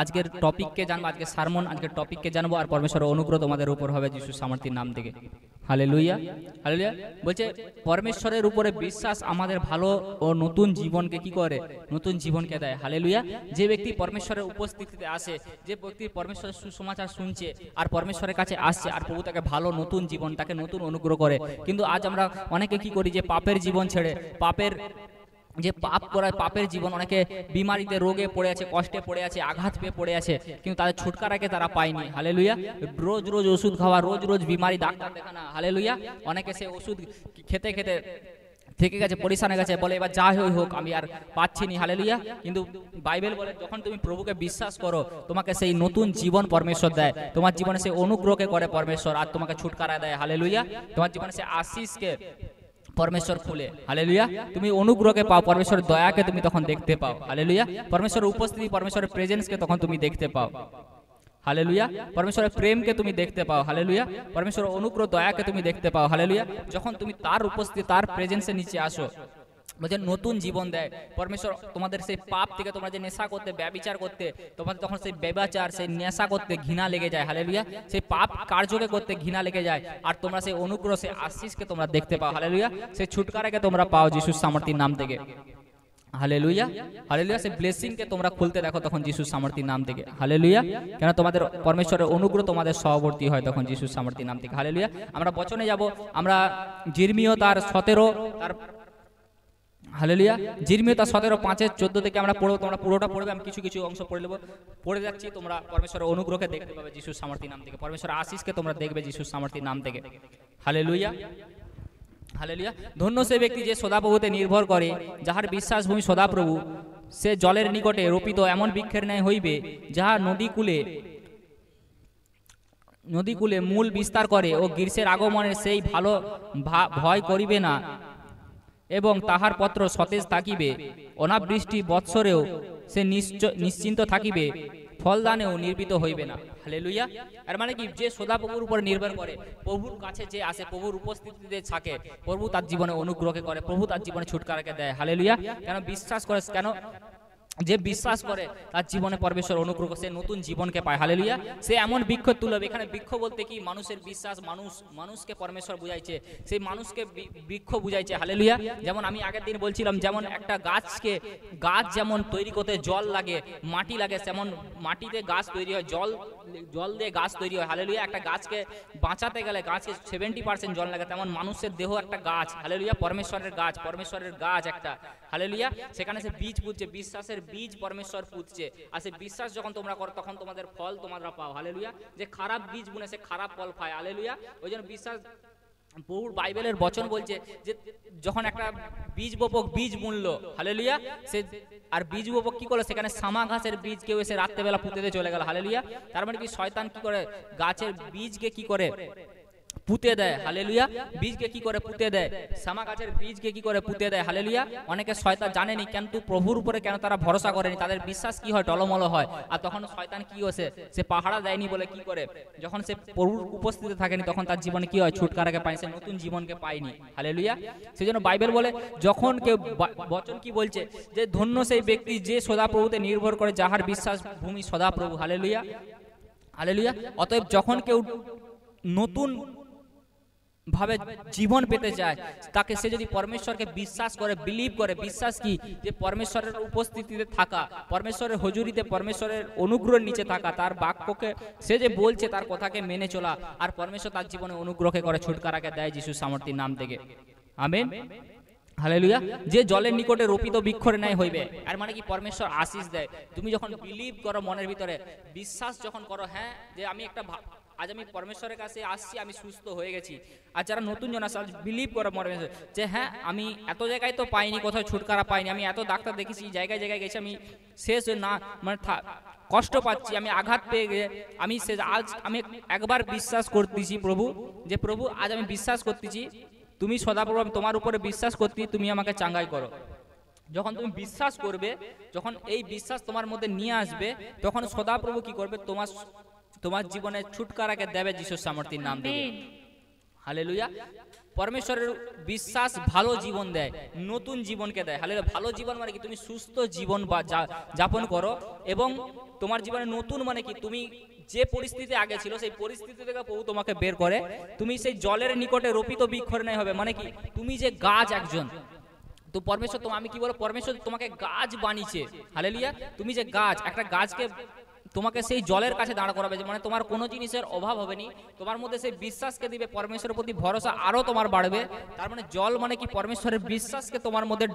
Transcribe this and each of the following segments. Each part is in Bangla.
আজকের টপিককে জানবো, আজকের সারমন, আজকের টপিককে জানবো, আর পরমেশ্বরের অনুগ্রহ তোমাদের উপর হবে যিশুর সামর্থ্যের নাম থেকে। Hallelujah, hallelujah. বলছে পরমেশ্বরের উপরে বিশ্বাস আমাদের ভালো ও নতুন জীবনকে কি করে, নতুন জীবনকে দেয়। হালেলুয়া। যে ব্যক্তি পরমেশ্বরের উপস্থিতিতে আসে, যে ব্যক্তি পরমেশ্বরের সুসমাচার শুনছে আর পরমেশ্বরের কাছে আসছে, আর প্রভু তাকে ভালো নতুন জীবন, তাকে নতুন অনুগ্রহ করে। কিন্তু আজ আমরা অনেকে কি করি, যে পাপের জীবন ছেড়ে, যে পাপ করায় পাপের জীবন, অনেকে বিমারিতে রোগে পড়ে আছে, কষ্টে পড়ে আছে, আঘাত পেয়ে পড়ে আছে, কিন্তু তাদের ছুটকারাকে তারা পায়নি। হালেলুয়া। রোজ রোজ ওষুধ খাওয়া, রোজ রোজ বিমারি, ডাক্তার দেখানো। হালেলুয়া। অনেকে সে ওষুধ খেতে খেতে থেকে গেছে, পরিশান হয়ে গেছে, বলে এবার যা হোক আমি আর পাচ্ছি নি। হালেলুয়া। কিন্তু বাইবেল বলে যখন তুমি প্রভুকে বিশ্বাস করো, তোমাকে সেই নতুন জীবন পরমেশ্বর দেয়, তোমার জীবনে সেই অনুগ্রহকে করে পরমেশ্বর, আর তোমাকে ছুটকারা দেয়। হালেলুয়া। তোমার জীবনে সেই আশিসকে পরমেশ্বর খুলে। হালেলুয়া। তুমি অনুগ্রহকে পাও, পরমেশ্বরের দয়াকে তুমি তখন দেখতে পাও। হালেলুয়া। পরমেশ্বরের উপস্থিতি, পরমেশ্বরের প্রেজেন্সকে তখন তুমি দেখতে পাও। হালেলুয়া। পরমেশ্বরের প্রেমকে তুমি দেখতে পাও। হালেলুয়া। পরমেশ্বরের অনুগ্রহ, দয়াকে তুমি দেখতে পাও। হালেলুয়া। যখন তুমি তার উপস্থিতি, তার প্রেজেন্সের নিচে আসো, বলছে নতুন জীবন দেয় পরমেশ্বর। তোমাদের সেই পাপ থেকে, তোমরা যে নেশা করতে, ব্যভিচার করতে, তোমাদের তখন সেই ব্যভিচার, সেই নেশা করতে ঘৃণা লেগে যায়। হালেলুয়া। সেই পাপ কার্যকে করতে ঘৃণা লেগে যায়, আর তোমরা সেই অনুগ্রহ, সেই আশিসকে তোমরা দেখতে পাও। হালেলুয়া। সেই ছুটকারাকে তোমরা পাও যিশুর সামর্থ্যের নাম থেকে। Hallelujah, hallelujah. সেই ব্লেসিংকে তোমরা খুলতে দেখো তখন যিশুর সামর্থ্যের নাম থেকে। হালেলুয়া। কেন তোমাদের পরমেশ্বরের অনুগ্রহ তোমাদের সহবর্তী হয় তখন যিশুর সামর্থ্যের নাম থেকে। হালেলুয়া। আমরা বচনে যাব, আমরা জিরমিয় তার 17, তার হালেলুয়া, জিরমিয় তার 17:5-14 থেকে আমরা পড়বো। তোমরা পুরোটা পড়বে, আমি কিছু কিছু অংশ পড়ে নেবো, পড়ে যাচ্ছি। তোমরা পরমেশ্বরের অনুগ্রহকে দেখতে পাবে যিশুর সামর্থ্যের নাম থেকে, পরমেশ্বরের আশিসকে তোমরা দেখবে যিশুর সামর্থ্যের নাম থেকে। Hallelujah, hallelujah. ধন্য সে ব্যক্তি যে সদাপ্রভুতে নির্ভর করে, যাহার বিশ্বাস ভূমি সদাপ্রভু, সে জলের নিকটে রোপিত এমন বৃক্ষের ন্যায় হইবে, যাহা নদীকূলে মূল বিস্তার করে, ও গ্রীষ্মের আগমনে সেই ভালো ভয় করিবে না, এবং তাহার পত্র সতেজ থাকিবে। অনাবৃষ্টি বৎসরেও সে নিশ্চিন্ত থাকিবে, ফলদানেও নির্বিত হইবে না। হালেলুয়া। আর মানে কি, যে সদাপ্রভুর উপর নির্ভর করে, প্রভুর কাছে যে আসে, প্রভুর উপস্থিতিতে থাকে, প্রভু তার জীবনে অনুগ্রহকে করে, প্রভু তার জীবনে ছুটকারাকে দেয়। হালেলুয়া। কেন বিশ্বাস করে, কেন যে বিশ্বাস করে তার জীবনে পরমেশ্বর অনুগ্রহ, সে নতুন জীবনকে পায়। হালেলুয়া। সে এমন বৃক্ষ তুলবে। এখানে বৃক্ষ বলতে কি, মানুষের বিশ্বাস, মানুষকে পরমেশ্বর বুঝাইছে, সেই মানুষকে বৃক্ষ বুঝাইছে। হালেলুয়া। যেমন আমি আগের দিন বলছিলাম, যেমন একটা গাছ যেমন তৈরি করতে জল লাগে, মাটি লাগে, তেমন মাটিতে গাছ তৈরি হয়, জল দিয়ে গাছ তৈরি হয়। হালেলুয়া। একটা গাছকে বাঁচাতে গেলে গাছকে 70% জল লাগে, তেমন মানুষের দেহ একটা গাছ। হালেলুয়া। পরমেশ্বরের গাছ একটা। হালেলুয়া। সেখানে সে বীজ পুঁতছে, বিশ্বাসের বীজ পরমেশ্বর পুঁতছে, আর সে বিশ্বাস যখন তোমরা করো তখন তোমাদের ফল তোমরা পাও। হালেলুয়া। যে খারাপ বীজ বুনে সে খারাপ ফল পায়। হালেলুয়া। ওই জন্য বিশ্বাস, বহু বাইবেলের বচন বলছে যে যখন একটা বীজ বপক বীজ বুনলো, হালেলুয়া, সে আর বীজ বপক কি করলো, সেখানে সামা ঘাসের বীজ কেউ এসে রাত্রেবেলা পুঁতে দিয়ে চলে গেল। হালেলুয়া। তার মানে কি, শয়তান কি করে, গাছের বীজকে কি করে পুঁতে দেয়। হালেলুয়া। বীজকে কি করে পুঁতে দেয়, সামা গাছের বীজকে কি করে পুঁতে দেয়। হালেলুয়া। অনেকে শয়তান জানেনি, কিন্তু প্রভুর উপরে কেন তারা ভরসা করেনি, তাদের বিশ্বাস কি হয়, টলমল হয়। আর তখন শয়তান কি হয়েছে, সে পাহারা দেয়নি বলে কি করে, যখন সে প্রভুর উপস্থিতি থাকেনি তখন তার জীবনে কি হয়, ছুটকারাকে পায়, সে নতুন জীবনকে পায়নি। হালেলুয়া। সেই জন্য বাইবেল বলে, যখন কেউ, বচন কি বলছে, যে ধন্য সেই ব্যক্তি যে সদাপ্রভুতে নির্ভর করে, যাহার বিশ্বাস ভূমি সদাপ্রভু। Hallelujah, hallelujah. অতএব যখন কেউ নতুন ভাবে জীবন পেতে চায়, তাকে সে যদি পরমেশ্বরকে বিশ্বাস করে, বিলিভ করে, বিশ্বাস কি, যে পরমেশ্বরের উপস্থিতিতে থাকা, পরমেশ্বরের হুজুরিতে, পরমেশ্বরের অনুগ্রহের নিচে থাকা, তার বাক্যকে সে যে বলছে তার কথাকে মেনে চলা, আর পরমেশ্বর তার জীবনে অনুগ্রহকে করে, ছুটকারাকে দেয় যিশুর সামর্থ্যের নাম থেকে। আমেন। হালেলুয়া। যে জলের নিকটে রোপিত বৃক্ষের ন্যায় হইবে। আর মানে কি, পরমেশ্বর আশিস দেয়। তুমি যখন বিলিভ করো, মনের ভিতরে বিশ্বাস যখন করো, হ্যাঁ, যে আমি আজ আমি পরমেশ্বরের কাছে আসছি, আমি সুস্থ হয়ে গেছি। আর যারা নতুন জন আছে, বিলিভ করো পরমেশ্বর, যে হ্যাঁ, আমি এত জায়গায় তো পাইনি, কোথাও ছুটকারা পাইনি, আমি এত ডাক্তার দেখেছি, জায়গায় জায়গায় গেছি, আমি শেষ না, মানে কষ্ট পাচ্ছি, আমি আঘাত পেয়ে গিয়ে আমি আজ আমি একবার বিশ্বাস করতেছি প্রভু, যে প্রভু আজ আমি বিশ্বাস করতেছি, তুমি সদাপ্রভু, আমি তোমার উপরে বিশ্বাস করতে, তুমি আমাকে চাঙ্গাই করো। যখন তুমি বিশ্বাস করবে, যখন এই বিশ্বাস তোমার মধ্যে নিয়ে আসবে, তখন সদাপ্রভু কি করবে, তোমার জীবনে ছুটকারাকে দেবে যিশুর সামর্থ্যের নাম থেকে। হালেলুয়া। পরমেশ্বরের বিশ্বাস ভালো জীবন দেয়, নতুন জীবনকে দেয়। হালেলুয়া। ভালো জীবন মানে কি? তুমি সুস্থ জীবন যাপন করো এবং তোমার জীবনে নতুন মানে কি? তুমি যে পরিস্থিতি আগে ছিল সেই পরিস্থিতি থেকে প্রভু তোমাকে বের করে। তুমি সেই জলের নিকটে রোপিত বৃক্ষ নাই হবে, মানে কি? তুমি যে গাছ একজন, তো পরমেশ্বর আমি কি বলো, পরমেশ্বর তোমাকে গাছ বানিয়েছে। হালেলুয়া। তুমি যে গাছ, একটা গাছকে তোমাকে সেই জলের কাছে দাঁড় করাবে, মানে তোমার কোনো জিনিসের অভাব হবে না, তোমার মধ্যে সেই বিশ্বাসকে দিবে, পরমেশ্বরের প্রতি ভরসা আরো তোমার বাড়বে। তার মানে জল মানে কি? পরমেশ্বরের বিশ্বাসকে তোমার মধ্যে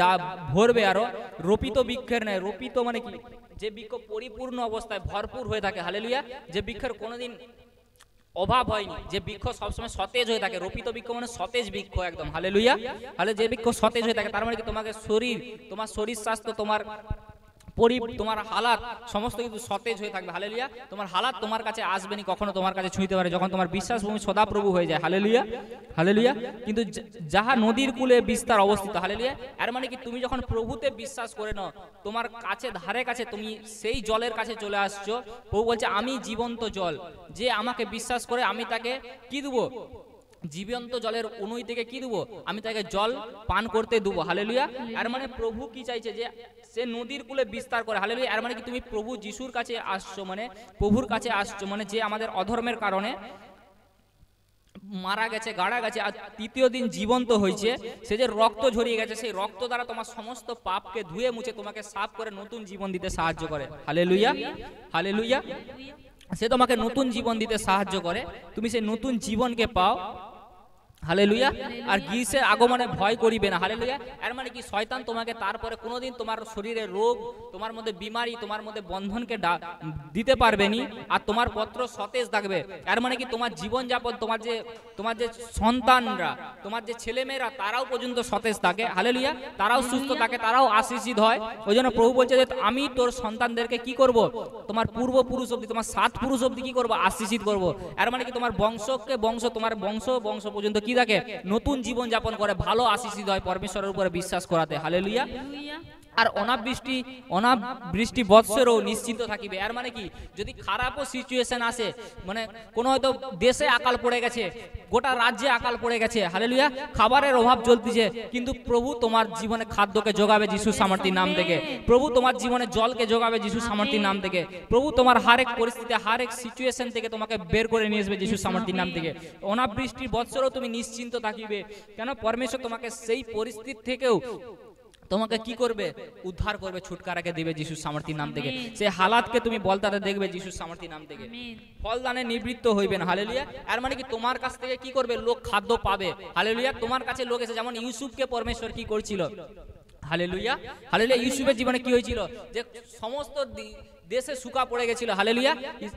ভরবে আরো। রোপিত বৃক্ষের নেয়, রোপিত মানে কি? যে বৃক্ষ পরিপূর্ণ অবস্থায় ভরপুর হয়ে থাকে। হালেলুয়া। যে বৃক্ষের কোনোদিন অভাব হয়নি, যে বৃক্ষ সবসময় সতেজ হয়ে থাকে। রোপিত বৃক্ষ মানে সতেজ বৃক্ষ একদম। হালেলুয়া। তাহলে যে বৃক্ষ সতেজ হয়ে থাকে তার মানে কি? তোমাকে তোমার শরীর স্বাস্থ্য, তোমার হালাত সমস্ত কিছু সতেজ হয়ে থাকবে। হালেলুয়া। তোমার হালাত তোমার কাছে আসবে না, কখনো তোমার কাছে ছুঁইতে পারে, যখন তোমার বিশ্বাস ভূমি সদাপ্রভু হয়ে যায়। হালেলুয়া। হালেলুয়া। কিন্তু যাহা নদীর কূলে বিস্তার অবস্থিত। হালেলুয়া। এর মানে কি? তুমি যখন প্রভুতে বিশ্বাস করে নাও, তোমার কাছে ধারে কাছে তুমি সেই জলের কাছে চলে আসছো। প্রভু বলছে আমি জীবন্ত জল, যে আমাকে বিশ্বাস করে আমি তাকে কি দেবো? জীবন্ত জলের উনুই থেকে কি দেবো? আমি তাকে জল পান করতে দেবো। হালেলুয়া। এর মানে প্রভু কি চাইছে? যে সে নদীর কূলে বিস্তার করে। হালেলুয়া। এর মানে কি? তুমি প্রভু যিশুর কাছে আসছো, মানে প্রভুর কাছে আসছো, মানে যে আমাদের অধর্মের কারণে মারা গেছে, গাড়া গেছে, আর তৃতীয় দিন জীবন্ত হয়েছে, সে যে রক্ত ঝরিয়ে গেছে, সেই রক্ত দ্বারা তোমার সমস্ত পাপকে ধুয়ে মুছে তোমাকে সাফ করে নতুন জীবন দিতে সাহায্য করে। হালেলুয়া। হালেলুয়া। সে তোমাকে নতুন জীবন দিতে সাহায্য করে, তুমি সেই নতুন জীবনকে পাও। হালেলুয়া। আর গ্রীষ্মের আগমনে ভয় করিবে না। হালেলুয়া। এর মানে কি? শয়তান তোমাকে তারপরে কোনোদিন তোমার শরীরে রোগ, তোমার মধ্যে বিমারি, তোমার মধ্যে বন্ধনকে দিতে পারবে নি, আর তোমার পত্র সতেজ থাকবে। এর মানে কি? তোমার জীবনযাপন, তোমার যে সন্তানরা, তোমার যে ছেলেমেয়েরা, তারাও পর্যন্ত সতেজ থাকে। হালেলুয়া। তারাও সুস্থ থাকে, তারাও আশীষিত হয়। ওই জন্য প্রভু বলছে যে আমি তোর সন্তানদেরকে কি করব? তোমার পূর্বপুরুষ অব্দি, তোমার 7 পুরুষ অব্দি কি করবো? আশীষিত করবো। এর মানে কি? তোমার তোমার বংশ পর্যন্ত কি থাকে? নতুন জীবন যাপন করে, ভালো আশীষিত হয় পরমেশ্বরের উপরে বিশ্বাস করাতে। হালেলুয়া। আর অনাবৃষ্টি বৎসরেও নিশ্চিন্ত থাকিবে। এর মানে কি? যদি খারাপও সিচুয়েশন আসে, মানে কোনো হয়তো দেশে আকাল পড়ে গেছে, গোটা রাজ্যে আকাল পড়ে গেছে, হালেলুয়া, খাবারের অভাব চলতেছে, কিন্তু প্রভু তোমার জীবনে খাদ্যকে যোগাবে যিশুর সামর্থ্যের নাম থেকে। প্রভু তোমার জীবনে জলকে যোগাবে যিশুর সামর্থ্যের নাম থেকে। প্রভু তোমার হারেক পরিস্থিতি, হারেক সিচুয়েশন থেকে তোমাকে বের করে নিয়ে আসবে যিশুর সামর্থ্যের নাম থেকে। অনাবৃষ্টির বৎসরেও তুমি নিশ্চিন্ত থাকিবে, কেন? পরমেশ্বর তোমাকে সেই পরিস্থিতি থেকেও তোমাকে কি করবে? উদ্ধার করবে, ছুটকারাকে দিবে যিশুর সামর্থ্যের নাম থেকে। সেই হালাতকে তুমি বলতাতে দেখবে যিশুর সামর্থ্যের নাম থেকে। ফলদানে নিবৃত্ত হইবে না। হালেলুয়া। এর মানে কি? তোমার কাছ থেকে কি করবে? লোক খাদ্য পাবে। হালেলুয়া। তোমার কাছে লোক এসে, যেমন ইউসুফকে পরমেশ্বর কি করছিল? হালেলুয়া। হালেলুয়া। ইউসুফের জীবনে কি হয়েছিল? যে সমস্ত দেশে শুকা পড়ে গেছিল। হালেলুয়া।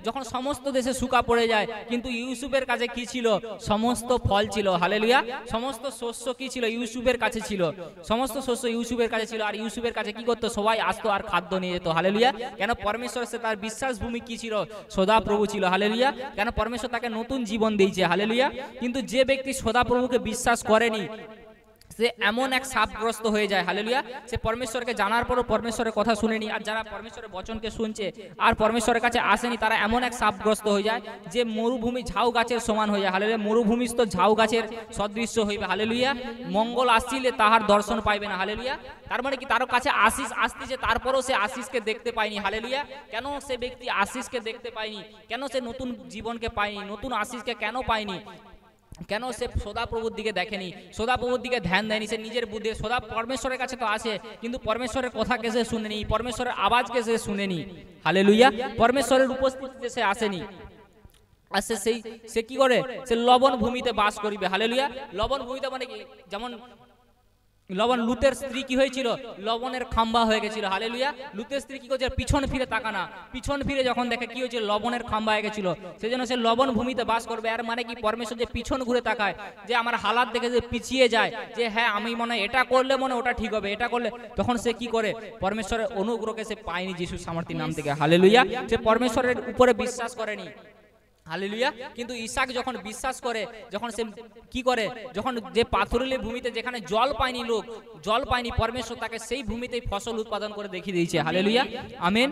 যখন সমস্ত দেশে শুকা পড়ে যায়, কিন্তু ইউসুফের কাছে কি ছিল? সমস্ত ফল ছিল। হালেলুয়া। সমস্ত শস্য কি ছিল? ইউসুফের কাছে ছিল। সমস্ত শস্য ইউসুফের কাছে ছিল, আর ইউসুফের কাছে কি করতো? সবাই আসতো আর খাদ্য নিয়ে যেত। হালেলুয়া। কেন? পরমেশ্বর সে তার বিশ্বাস ভূমি কি ছিল? সদাপ্রভু ছিল। হালেলুয়া। কেন? পরমেশ্বর তাকে নতুন জীবন দিয়েছে। হালেলুয়া। কিন্তু যে ব্যক্তি সদাপ্রভুকে বিশ্বাস করেনি, সে এমন এক সাপগ্রস্ত হয়ে যায়। হালেলুয়া। সে পরমেশ্বরকে জানার পরও পরমেশ্বরের কথা শুনেনি, আর যারা পরমেশ্বরের বচনকে শুনছে আর পরমেশ্বরের কাছে আসেনি, তারা এমন এক সাপগ্রস্ত হয়ে যায় যে মরুভূমি ঝাউ গাছের সমান হয়ে যায়। হালেলুয়া। মরুভূমিস্থ ঝাউ গাছের সদৃশ্য হইবে। হালেলুয়া। মঙ্গল আসিলে তাহার দর্শন পাইবে না। হালেলুয়া। তার মানে কি? তার কাছে আশিস আসতেছে, তারপরও সে আশিসকে দেখতে পায়নি। হালেলুয়া। কেন সে ব্যক্তি আশিসকে দেখতে পায়নি? কেন সে নতুন জীবনকে পায়নি? নতুন আশিসকে কেন পায়নি? কেন? সে সদাপ্রভুর দিকে দেখেনি, সদাপ্রভুর দিকে ধ্যান দেয়নি। সে নিজের বুদ্ধি, সদা পরমেশ্বরের কাছে তো আসে, কিন্তু পরমেশ্বরের কথাকে সে শুনেনি, পরমেশ্বরের আওয়াজকে সে শুনেনি। হালেলুয়া। পরমেশ্বরের উপস্থিতিতে সে আসেনি। আর সে কি করে? সে লবণ ভূমিতে বাস করিবে। হালেলুয়া। লবণ ভূমিতে মানে কি? যেমন লুতের স্ত্রী কি হয়েছিল? লবণের খাম্বা হয়ে গেছিল। হালেলুয়া। লুতের স্ত্রী কি করছে? পিছন ফিরে তাকানা, পিছন ফিরে যখন দেখে কি হয়েছিল? লবণের খাম্বা হয়ে গেছিল। সেজন্য সে লবণ ভূমিতে বাস করবে। আর মানে কি? পরমেশ্বর যে পিছন ঘুরে তাকায়, যে আমার হালাত দেখে যে পিছিয়ে যায়, যে হ্যাঁ আমি মনে এটা করলে মনে ওটা ঠিক হবে, এটা করলে, তখন সে কি করে? পরমেশ্বরের অনুগ্রহকে সে পায়নি যিশুর সামর্থ্যের নাম থেকে। হালেলুয়া। সে পরমেশ্বরের উপরে বিশ্বাস করেনি। হালেলুয়া। কিন্তু ইসাক যখন বিশ্বাস করে, যখন সে কি করে? যখন যে পাথরের ভূমিতে, যেখানে জল পায়নি, লোক জল পায়নি, পরমেশ্বর তাকে সেই ভূমিতেই ফসল উৎপাদন করে দেখিয়ে দিয়েছে। হালেলুয়া। আমেন।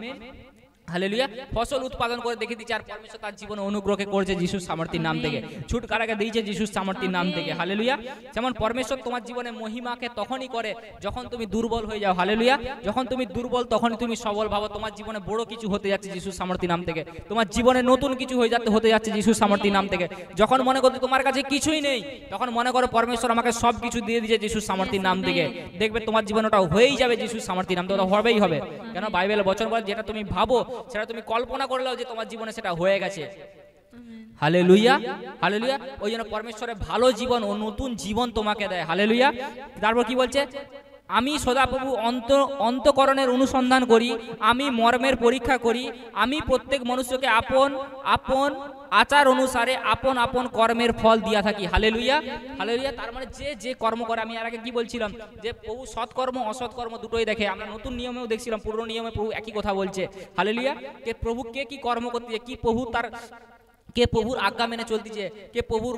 হালেলুয়া। ফসল উৎপাদন করে দেখে দিচ্ছে, আর পরমেশ্বর তার জীবনে অনুগ্রহকে করেছে যিশুর সামর্থ্যের নাম থেকে, ছুটকারাকে দিয়েছে যিশুর সামর্থ্যের নাম থেকে। হালেলুয়া। যেমন পরমেশ্বর তোমার জীবনে মহিমাকে তখনই করে যখন তুমি দুর্বল হয়ে যাও। হালেলুয়া। যখন তুমি দুর্বল তখনই তুমি সবল ভাবো। তোমার জীবনে বড় কিছু হতে যাচ্ছে যিশুর সামর্থ্যের নাম থেকে, তোমার জীবনে নতুন কিছু হতে যাচ্ছে যিশুর সামর্থ্যের নাম থেকে। যখন মনে করো তোমার কাছে কিছুই নেই, তখন মনে করো পরমেশ্বর আমাকে সব কিছু দিয়ে দিয়েছে যিশুর সামর্থ্যের নাম থেকে। দেখবে তোমার জীবনে ওটা হয়েই যাবে যিশুর সামর্থ্যের নাম থেকে, ওটা হবেই হবে। কেন বাইবেলের বচন বলে যেটা তুমি ভাবো সেটা তুমি কল্পনা করলেও যে তোমার জীবনে সেটা হয়ে গেছে। হালেলুয়া। হালেলুয়া। ওই জন্য পরমেশ্বরের ভালো জীবন ও নতুন জীবন তোমাকে দেয়। হালেলুয়া। তারপর কি বলছে, আমি সদাপ্রভু অন্তকরণের অনুসন্ধান করি, আমি মর্মের পরীক্ষা করি, আমি প্রত্যেক মনুষ্যকে আপন আপন আচার অনুসারে আপন আপন কর্মের ফল দিয়া থাকি। হালেলুয়া। হালেলুয়া। তার মানে যে যে কর্ম করে, আমি এর আগে কি বলছিলাম যে প্রভু সৎকর্ম অসৎকর্ম দুটোই দেখে। আমরা নতুন নিয়মেও দেখছিলাম, পুরনো নিয়মে প্রভু একই কথা বলছে। হালেলুয়া। কে প্রভু কে কি কর্ম করতেছে, কি প্রভু তার কে প্রভুর আজ্ঞা মেনে চলতেছে, কে প্রভুর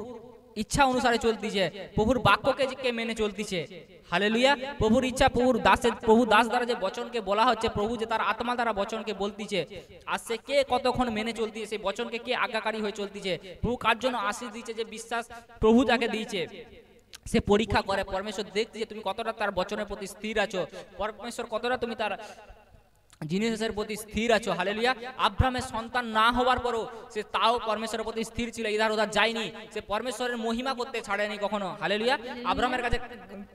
ইচ্ছা অনুসারে চলতিছে, প্রভুর বাক্যকে কে মেনে চলতিছে। হালেলুয়া। প্রভুর ইচ্ছা, প্রভু দাস দ্বারা যে বচনকে বলা হচ্ছে, প্রভু যে তার আত্মা দ্বারা বচনকে বলতিছে, আর সে কে কতক্ষণ মেনে চলতিছে, সেই বচনকে কে আজ্ঞাকারী হয়ে চলতিছে। প্রভু কার জন্য আশীষ দিচ্ছে, যে বিশ্বাস প্রভু তাকে দিয়েছে, সে পরীক্ষা করে। পরমেশ্বর দেখছে যে তুমি কতটা তার বচনের প্রতি স্থির আছো, পরমেশ্বর কতটা তুমি তার জিনিসের প্রতি স্থির আছো। হালেলুয়া। আব্রাহামের সন্তান না হওয়ার পরও সে তাও পরমেশ্বরের প্রতি স্থির ছিল, ইধার ওধার যায়নি, সে পরমেশ্বরের মহিমা করতে ছাড়েনি কখনো। হালেলুয়া। আব্রাহামের কাছে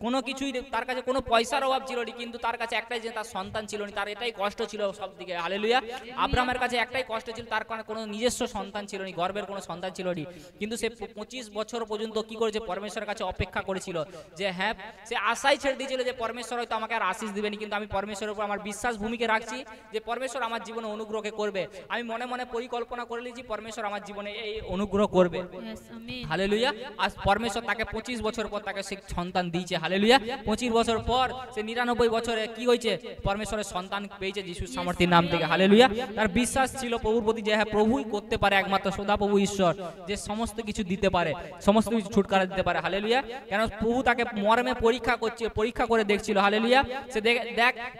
কোনো কিছুই, তার কাছে কোনো পয়সার অভাব ছিল না, কিন্তু তার কাছে একটাই, যে তার সন্তান ছিল না, তার এটাই কষ্ট ছিল সব দিকে। হালেলুয়া। আব্রাহামের কাছে একটাই কষ্ট ছিল, তার কোনো নিজস্ব সন্তান ছিল না, গর্বের কোনো সন্তান ছিল না, কিন্তু সে 25 বছর পর্যন্ত কি করেছে, পরমেশ্বরের কাছে অপেক্ষা করেছিল। যে হ্যাঁ, সে আশাই ছেড়ে দিয়েছিল যে পরমেশ্বর হয়তো আমাকে আর আশীষ দিবেনি, কিন্তু আমি পরমেশ্বরের উপর আমার বিশ্বাস ভূমিকে রাখছি যে পরমেশ্বর আমার জীবনে অনুগ্রহকে করবে। আমি মনে মনে পরিকল্পনা করে নিয়েছি পরমেশ্বর আমার জীবনে এই অনুগ্রহ করবে। হালেলুয়া। আজ পরমেশ্বর তাকে 25 বছর পর তাকে সে সন্তান দিয়েছে। হালেলুয়া। 25 বছর পর সে 99 বছরে কি হয়েছে, পরমেশ্বরের সন্তান পেয়েছে যিশুর সামর্থ্যের নাম থেকে। হালেলুয়া। তার বিশ্বাস ছিল প্রভুর প্রতি যে হ্যাঁ প্রভুই করতে পারে, একমাত্র সদাপ্রভু ঈশ্বর যে সমস্ত কিছু দিতে পারে, সমস্ত কিছু ছুটকারা দিতে পারে। হালেলুয়া। কেন প্রভু তাকে মর্মে পরীক্ষা করছে, পরীক্ষা করে দেখছিল। হালেলুয়া। সে দেখ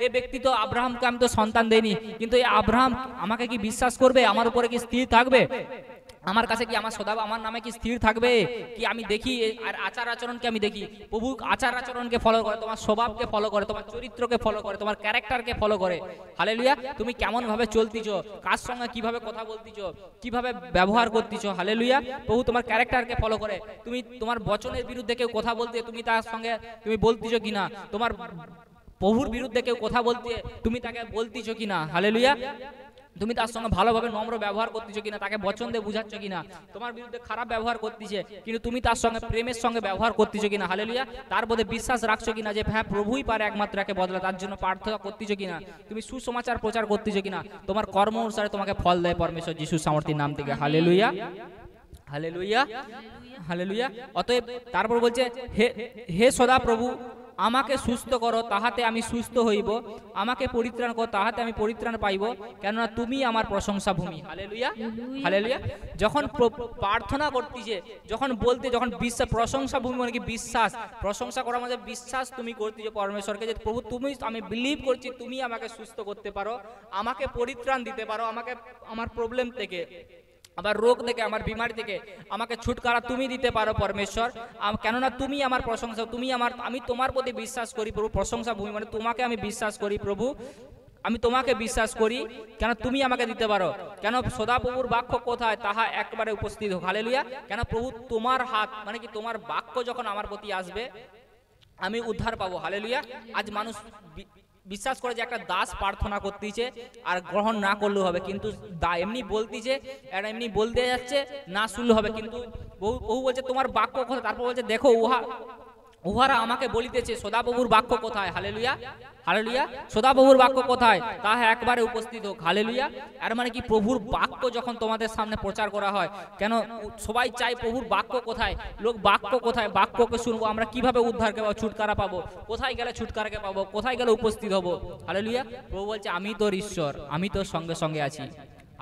এই ব্যক্তি তো আব্রাহামকে আমি তো সন্তান দেইনি, কিন্তু এই আব্রাহাম আমাকে কি বিশ্বাস করবে, আমার উপরে কি স্থির থাকবে, আমার কাছে কি আমার নামে কি স্থির থাকবে, কি আমি দেখি আর আচার আচরণকে আমি দেখি। প্রভু আচার আচরণকে ফলো করে, তোমার স্বভাবকে ফলো করে, তোমার চরিত্রকে ফলো করে, তোমার ক্যারেক্টারকে ফলো করে। হালেলুয়া। তুমি কেমন ভাবে চলতিছো, কার সঙ্গে কিভাবে কথা বলতিছো, কিভাবে ব্যবহার করতিছো। হালেলুয়া। প্রভু তোমার ক্যারেক্টারকে ফলো করে। তুমি তোমার বচনের বিরুদ্ধে কেউ কথা বলতে, তুমি তার সঙ্গে তুমি বলতিছো কিনা, তোমার প্রভুর বিরুদ্ধে কেউ কথা বলতে তুমি তাকে বলতিছো কিনা। হালেলুয়া। তুমি তার সঙ্গে ভালোভাবে নম্র ব্যবহার করতেছো কিনা, তাকে বচন দিয়ে বুঝাচ্ছ কিনা। তোমার বিরুদ্ধে খারাপ ব্যবহার করতেছে, কিন্তু তুমি তার সঙ্গে প্রেমের সঙ্গে ব্যবহার করতেছো কিনা। হালেলুয়া। তার মধ্যে বিশ্বাস রাখছো কিনা যে হ্যাঁ প্রভুই পারে একমাত্র একে বদলা, তার জন্য প্রার্থনা করতেছো কিনা। তুমি সুসমাচার প্রচার করতেছো কিনা। তোমার কর্ম অনুসারে তোমাকে ফল দেয় পরমেশ্বর যিশুর সামর্থ্যের নাম থেকে। হালেলুয়া। হালেলুয়া। হালেলুয়া। অতএব তারপর বলছে, হে সদা প্রভু আমাকে সুস্থ করো, তাহাতে আমি সুস্থ হইব, আমাকে পরিত্রাণ করো, তাহাতে আমি পরিত্রাণ পাইব, কেননা তুমি আমার প্রশংসা ভূমি। হালেলুয়া। হালেলুয়া। যখন প্রার্থনা করতেছে, যখন বিশ্বাস, প্রশংসা ভূমি মানে কি বিশ্বাস, প্রশংসা করার মধ্যে বিশ্বাস তুমি করতেছো পরমেশ্বরকে, যে প্রভু তুমি, আমি বিলিভ করছি তুমি আমাকে সুস্থ করতে পারো, আমাকে পরিত্রাণ দিতে পারো, আমাকে আমার প্রবলেম থেকে, আমার রোগ থেকে, আমার বিমারি থেকে আমাকে ছুটকারা তুমি দিতে পারো পরমেশ্বর। কেননা তুমি আমার প্রশংসা, আমি তোমার প্রতি বিশ্বাস করি প্রভু। প্রশংসা ভূমি মানে তোমাকে আমি বিশ্বাস করি প্রভু, আমি তোমাকে বিশ্বাস করি, কেন তুমি আমাকে দিতে পারো। কেন সদাপ্রভুর বাক্য কোথায়, তাহা একবারে উপস্থিত হোক। হালেলুয়া। কেন প্রভু তোমার হাত মানে কি, তোমার বাক্য যখন আমার প্রতি আসবে আমি উদ্ধার পাবো। হালেলুয়া। আজ মানুষ বিশ্বাস করে যে একটা দাস প্রার্থনা করতেছে আর গ্রহণ না করলেও হবে, কিন্তু এমনি বলতেছে, এমনি বলতে যাচ্ছে, না শুনলে হবে, কিন্তু বহু বলছে তোমার বাক্য কোথায়, তারপর বলছে দেখো উহারা আমাকে বলিতেছে সদাপ্রভুর বাক্য কোথায়। হালেলুয়া। হালেলুয়া। সদাপ্রভুর বাক্য কোথায়, তাহা একবারে উপস্থিত হোক। হালেলুয়া। আর মানে কি, প্রভুর বাক্য যখন তোমাদের সামনে প্রচার করা হয়, কেন সবাই চাই প্রভুর বাক্য কোথায়, লোক বাক্য কোথায়, বাক্যকে শুনবো, আমরা কিভাবে উদ্ধারকে পাবো, ছুটকারা পাবো, কোথায় গেলে ছুটকারাকে পাবো, কোথায় গেলে উপস্থিত হবো। হালেলুয়া। প্রভু বলছে আমি তোর ঈশ্বর, আমি তোর সঙ্গে সঙ্গে আছি,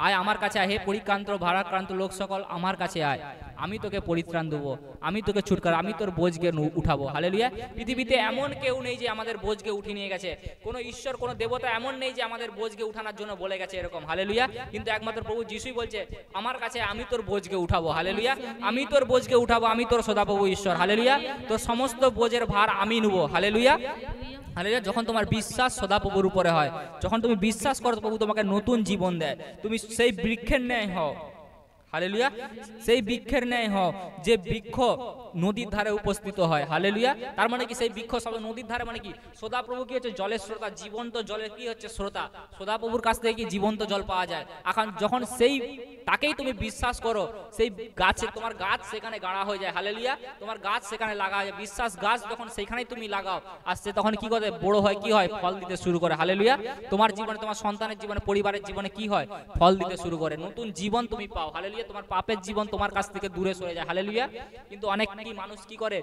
আয় আমার কাছে আয়, হে পরিক্রান্ত ভারাক্রান্ত লোক সকল আমার কাছে আয়। আমি তোকে পরিত্রাণ দেবো, আমি তোকে ছুটকারা, আমি তোর বোঝকে উঠাবো। হালেলুয়া। পৃথিবীতে এমন কেউ নেই যে আমাদের বোঝকে উঠিয়ে নিয়ে গেছে, কোনো ঈশ্বর কোনো দেবতা এমন নেই যে আমাদের বোঝকে উঠানোর জন্য বলে গেছে এরকম। হালেলুয়া। কিন্তু একমাত্র প্রভু যিশুই বলছে আমার কাছে আমি তোর বোঝকে উঠাবো। হালেলুয়া। আমি তোর বোঝকে উঠাবো, আমি তোর সদাপ্রভু ঈশ্বর। হালেলুয়া। তোর সমস্ত বোঝের ভার আমি নেবো। হালেলুয়া। হালেলুয়া। যখন তোমার বিশ্বাস সদাপ্রভুর উপরে হয়, যখন তুমি বিশ্বাস করো প্রভু তোমাকে নতুন জীবন দেয়, তুমি সেই বৃক্ষের ন্যায় হও। হালেলুয়া। সেই বৃক্ষের ন্যায় হও যে বৃক্ষ নদীর ধারে উপস্থিত হয়। হালেলুয়া। তার মানে কি সেই বৃক্ষ সব নদীর ধারে, মানে কি সদাপ্রভু কি হচ্ছে জলের স্রোতা, জীবন্ত জলের কি হচ্ছে স্রোতা। সদাপ্রভুর কাছ থেকে কি জীবন্ত জল পাওয়া যায়। এখন যখন সেই তাকেই তুমি বিশ্বাস করো, সেই গাছে তোমার গাছ সেখানে গাড়া হয়ে যায়। হালেলুয়া। তোমার গাছ সেখানে লাগা হয়, বিশ্বাস গাছ যখন সেখানেই তুমি লাগাও আর সে তখন কি করে বড় হয়, কি হয় ফল দিতে শুরু করে। হালেলুয়া। তোমার জীবনে, তোমার সন্তানের জীবনে, পরিবারের জীবনে কি হয় ফল দিতে শুরু করে, নতুন জীবন তুমি পাও। হালেলুয়া। তোমার পাপের জীবন তোমার কাছ থেকে দূরে সরে যায়। হালেলুয়া। কিন্তু অনেক কি মানুষ কি করে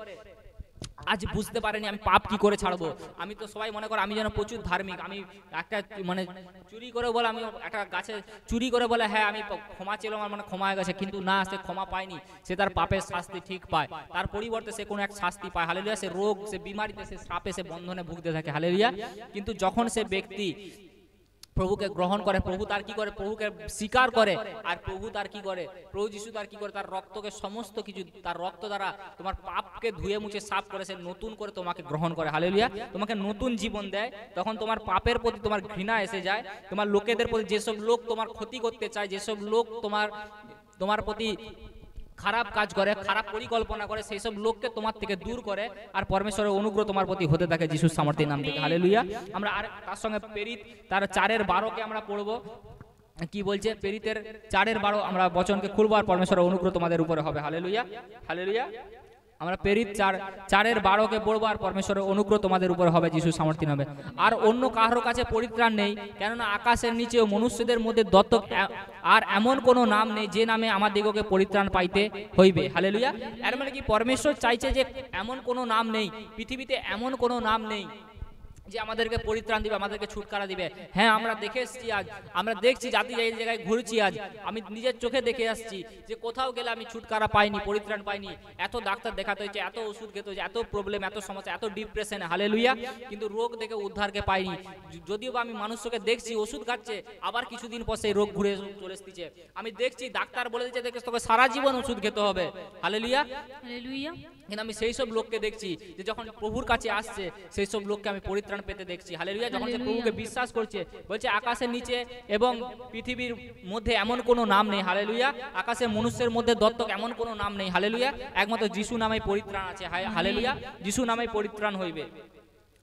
আজ বুঝতে পারেনি আমি পাপ কি করে ছাড়বো। আমি তো সবাই মনে করে আমি যেন প্রচুর ধার্মিক, আমি একটা মানে চুরি করে বলে, আমি একটা গাছে চুরি করে বলে হ্যাঁ আমি ক্ষমা চেলাম, আমার মানে ক্ষমা হয়ে গেছে, কিন্তু না, সে ক্ষমা পায়নি, সে তার পাপের শাস্তি ঠিক পায়, তার পরিবর্তে সে কোনো এক শাস্তি পায়। হালেলুয়া। সে রোগ, সে বিমারিতে, সে শ্রাপে, সে বন্ধনে ভুগতে থাকে। হালেলুয়া। কিন্তু যখন সে ব্যক্তি প্রভুকে গ্রহণ করে, প্রভু তার কি করে, প্রভুকে স্বীকার করে, আর প্রভু তার কি করে, প্রভু যিশু তার কি করে, তার রক্তকে সমস্ত কিছু, তার রক্ত দ্বারা তোমার পাপকে ধুয়ে মুছে সাফ করে সে নতুন করে তোমাকে গ্রহণ করে। হালেলুয়া। তোমাকে নতুন জীবন দেয়। তখন তোমার পাপের প্রতি তোমার ঘৃণা এসে যায়, তোমার লোকেদের প্রতি, যেসব লোক তোমার ক্ষতি করতে চায়, যেসব লোক তোমার প্রতি খারাপ কাজ করে, খারাপ পরিকল্পনা করে, সেই সব লোককে তোমার থেকে দূর করে, আর পরমেশ্বরের অনুগ্রহ তোমার প্রতি হতে থাকে যিশুর সামর্থ্যের নাম থেকে। হালেলুয়া। আমরা আর তার সঙ্গে প্রেরিত তার 4:12 আমরা পড়বো। কি বলছে প্রেরিতের 4:12 আমরা বচনকে খুলবো, আর পরমেশ্বরের অনুগ্রহ তোমাদের উপরে হবে। হালেলুয়া। হালেলুয়া। আমরা প্রেরিত 4:12 পড়বো, আর পরমেশ্বরের অনুগ্রহ তোমাদের উপর হবে যিশুর সামর্থ্য হবে। আর অন্য কারোর কাছে পরিত্রাণ নেই, কেননা আকাশের নিচে ও মনুষ্যদের মধ্যে দত্তক আর এমন কোনো নাম নেই যে নামে আমাদিগকে পরিত্রাণ পাইতে হইবে। হালেলুয়া। এর মানে কি পরমেশ্বর চাইছে যে এমন কোনো নাম নেই পৃথিবীতে, এমন কোনো নাম নেই যে আমাদেরকে পরিত্রাণ দিবে, আমাদেরকে ছুটকারা দিবে। হ্যাঁ, আমরা দেখে এসছি, আজ আমরা দেখছি, জাতি এই জায়গায় ঘুরছি, আজ আমি নিজের চোখে দেখে আসছি যে কোথাও গেলে আমি ছুটকারা পাইনি, পরিত্রাণ পাইনি। এত ডাক্তার দেখাতে হয়েছে, এত ওষুধ খেতে হয়েছে, এত প্রবলেম, এত সমস্যা, এত ডিপ্রেশনে। হালেলুয়া। কিন্তু রোগ দেখে উদ্ধারকে পাইনি। যদিও বা আমি মানুষকে দেখছি ওষুধ খাচ্ছে, আবার কিছুদিন পর সেই রোগ ঘুরে চলে এসেছে। আমি দেখছি ডাক্তার বলে দিচ্ছে দেখে তোকে সারা জীবন ওষুধ খেতে হবে। হালেলুয়া। হালেলুয়া। কিন্তু আমি সেই সব লোককে দেখছি যে যখন প্রভুর কাছে আসছে, সেই সব লোককে আমি পরিত্রাণ পেতে দেখছি। হালেলুয়া। যখন সে প্রভুকে বিশ্বাস করছে, বলছে আকাশের নিচে এবং পৃথিবীর মধ্যে এমন কোনো নাম নেই। হালেলুয়া। আকাশের মনুষ্যের মধ্যে দত্তক এমন কোনো নাম নেই। হালেলুয়া। একমাত্র যিশু নামে পরিত্রাণ আছে। হালেলুয়া। যিশু নামে পরিত্রাণ হইবে।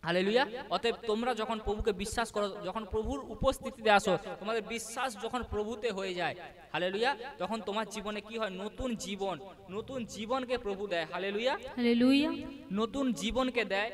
হালেলুয়া। অতএব তোমরা যখন প্রভুকে বিশ্বাস করো, যখন প্রভুর উপস্থিতিতে আসো, তোমাদের বিশ্বাস যখন প্রভুতে হয়ে যায়, হালেলুয়া, তখন তোমার জীবনে কি হয়, নতুন জীবন, নতুন জীবনকে প্রভু দেয়। হালেলুয়া। হালেলুয়া। নতুন জীবনকে দেয়,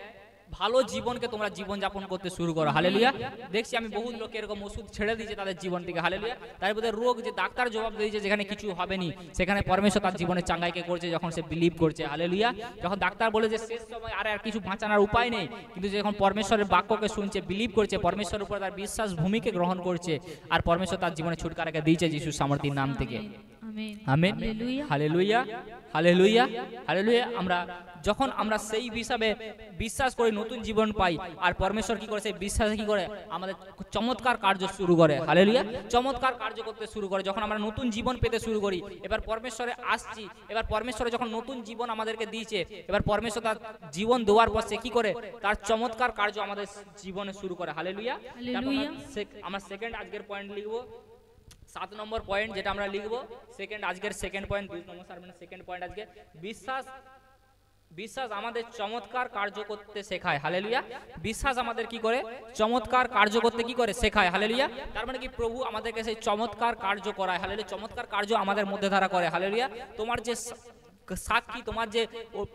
ভালো জীবনকে তোমরা জীবন যাপন করতে শুরু করো। হালেলুয়া। দেখছি আমি বহু লোক এরকম ওষুধ ছেড়ে দিয়েছে তাদের জীবন থেকে। হালেলুয়া। তার মধ্যে রোগ, যে ডাক্তার জবাব দিয়েছে যেখানে কিছু হবে নি, সেখানে পরমেশ্বর তার জীবনে চাঙ্গাইকে করছে যখন সে বিলিভ করছে। হালেলুয়া। যখন ডাক্তার বলে যে শেষ সময় আর কিছু বাঁচানোর উপায় নেই, কিন্তু যখন পরমেশ্বরের বাক্যকে শুনছে, বিলিভ করছে, পরমেশ্বরের উপর তার বিশ্বাস ভূমিকে গ্রহণ করছে, আর পরমেশ্বর তার জীবনে ছুটকারাকে দিয়েছে যিশুর সামর্থ্যের নাম থেকে। আমেন। হালেলুয়া। হালেলুয়া। হালেলুয়া। যখন আমরা সেই হিসাবে বিশ্বাস করে নতুন জীবন পাই, আর পরমেশ্বর কি করে সেই বিশ্বাসে কি করে আমাদের চমৎকার কার্য শুরু করে। হালেলুয়া। চমৎকার কার্য করতে শুরু করে যখন আমরা নতুন জীবন পেতে শুরু করি। এবার পরমেশ্বরে আসছি, এবার পরমেশ্বরে যখন নতুন জীবন আমাদেরকে দিয়েছে, এবার পরমেশ্বর তার জীবন দেওয়ার পর সে কি করে তার চমৎকার কার্য আমাদের জীবনে শুরু করে। হালেলুয়া। আমরা সেকেন্ড আজকের পয়েন্ট লিখবো, 7 নম্বর পয়েন্ট যেটা আমরা লিখবো, আজকের সেকেন্ড পয়েন্ট, 2 নম্বর সার্ভেন্টের সেকেন্ড পয়েন্ট আজকে, বিশ্বাস আমাদের চমৎকার কার্য করতে শেখায়। হালেলুয়া। বিশ্বাস আমাদের কি করে চমৎকার কার্য করতে কি করে শেখায়। হালেলুয়া। তার মানে কি প্রভু আমাদেরকে সেই চমৎকার কার্য করায়। হালেলুয়া। চমৎকার কার্য আমাদের মধ্যে ধারা করে। হালেলুয়া। তোমার যে সাক্ষী, তোমার যে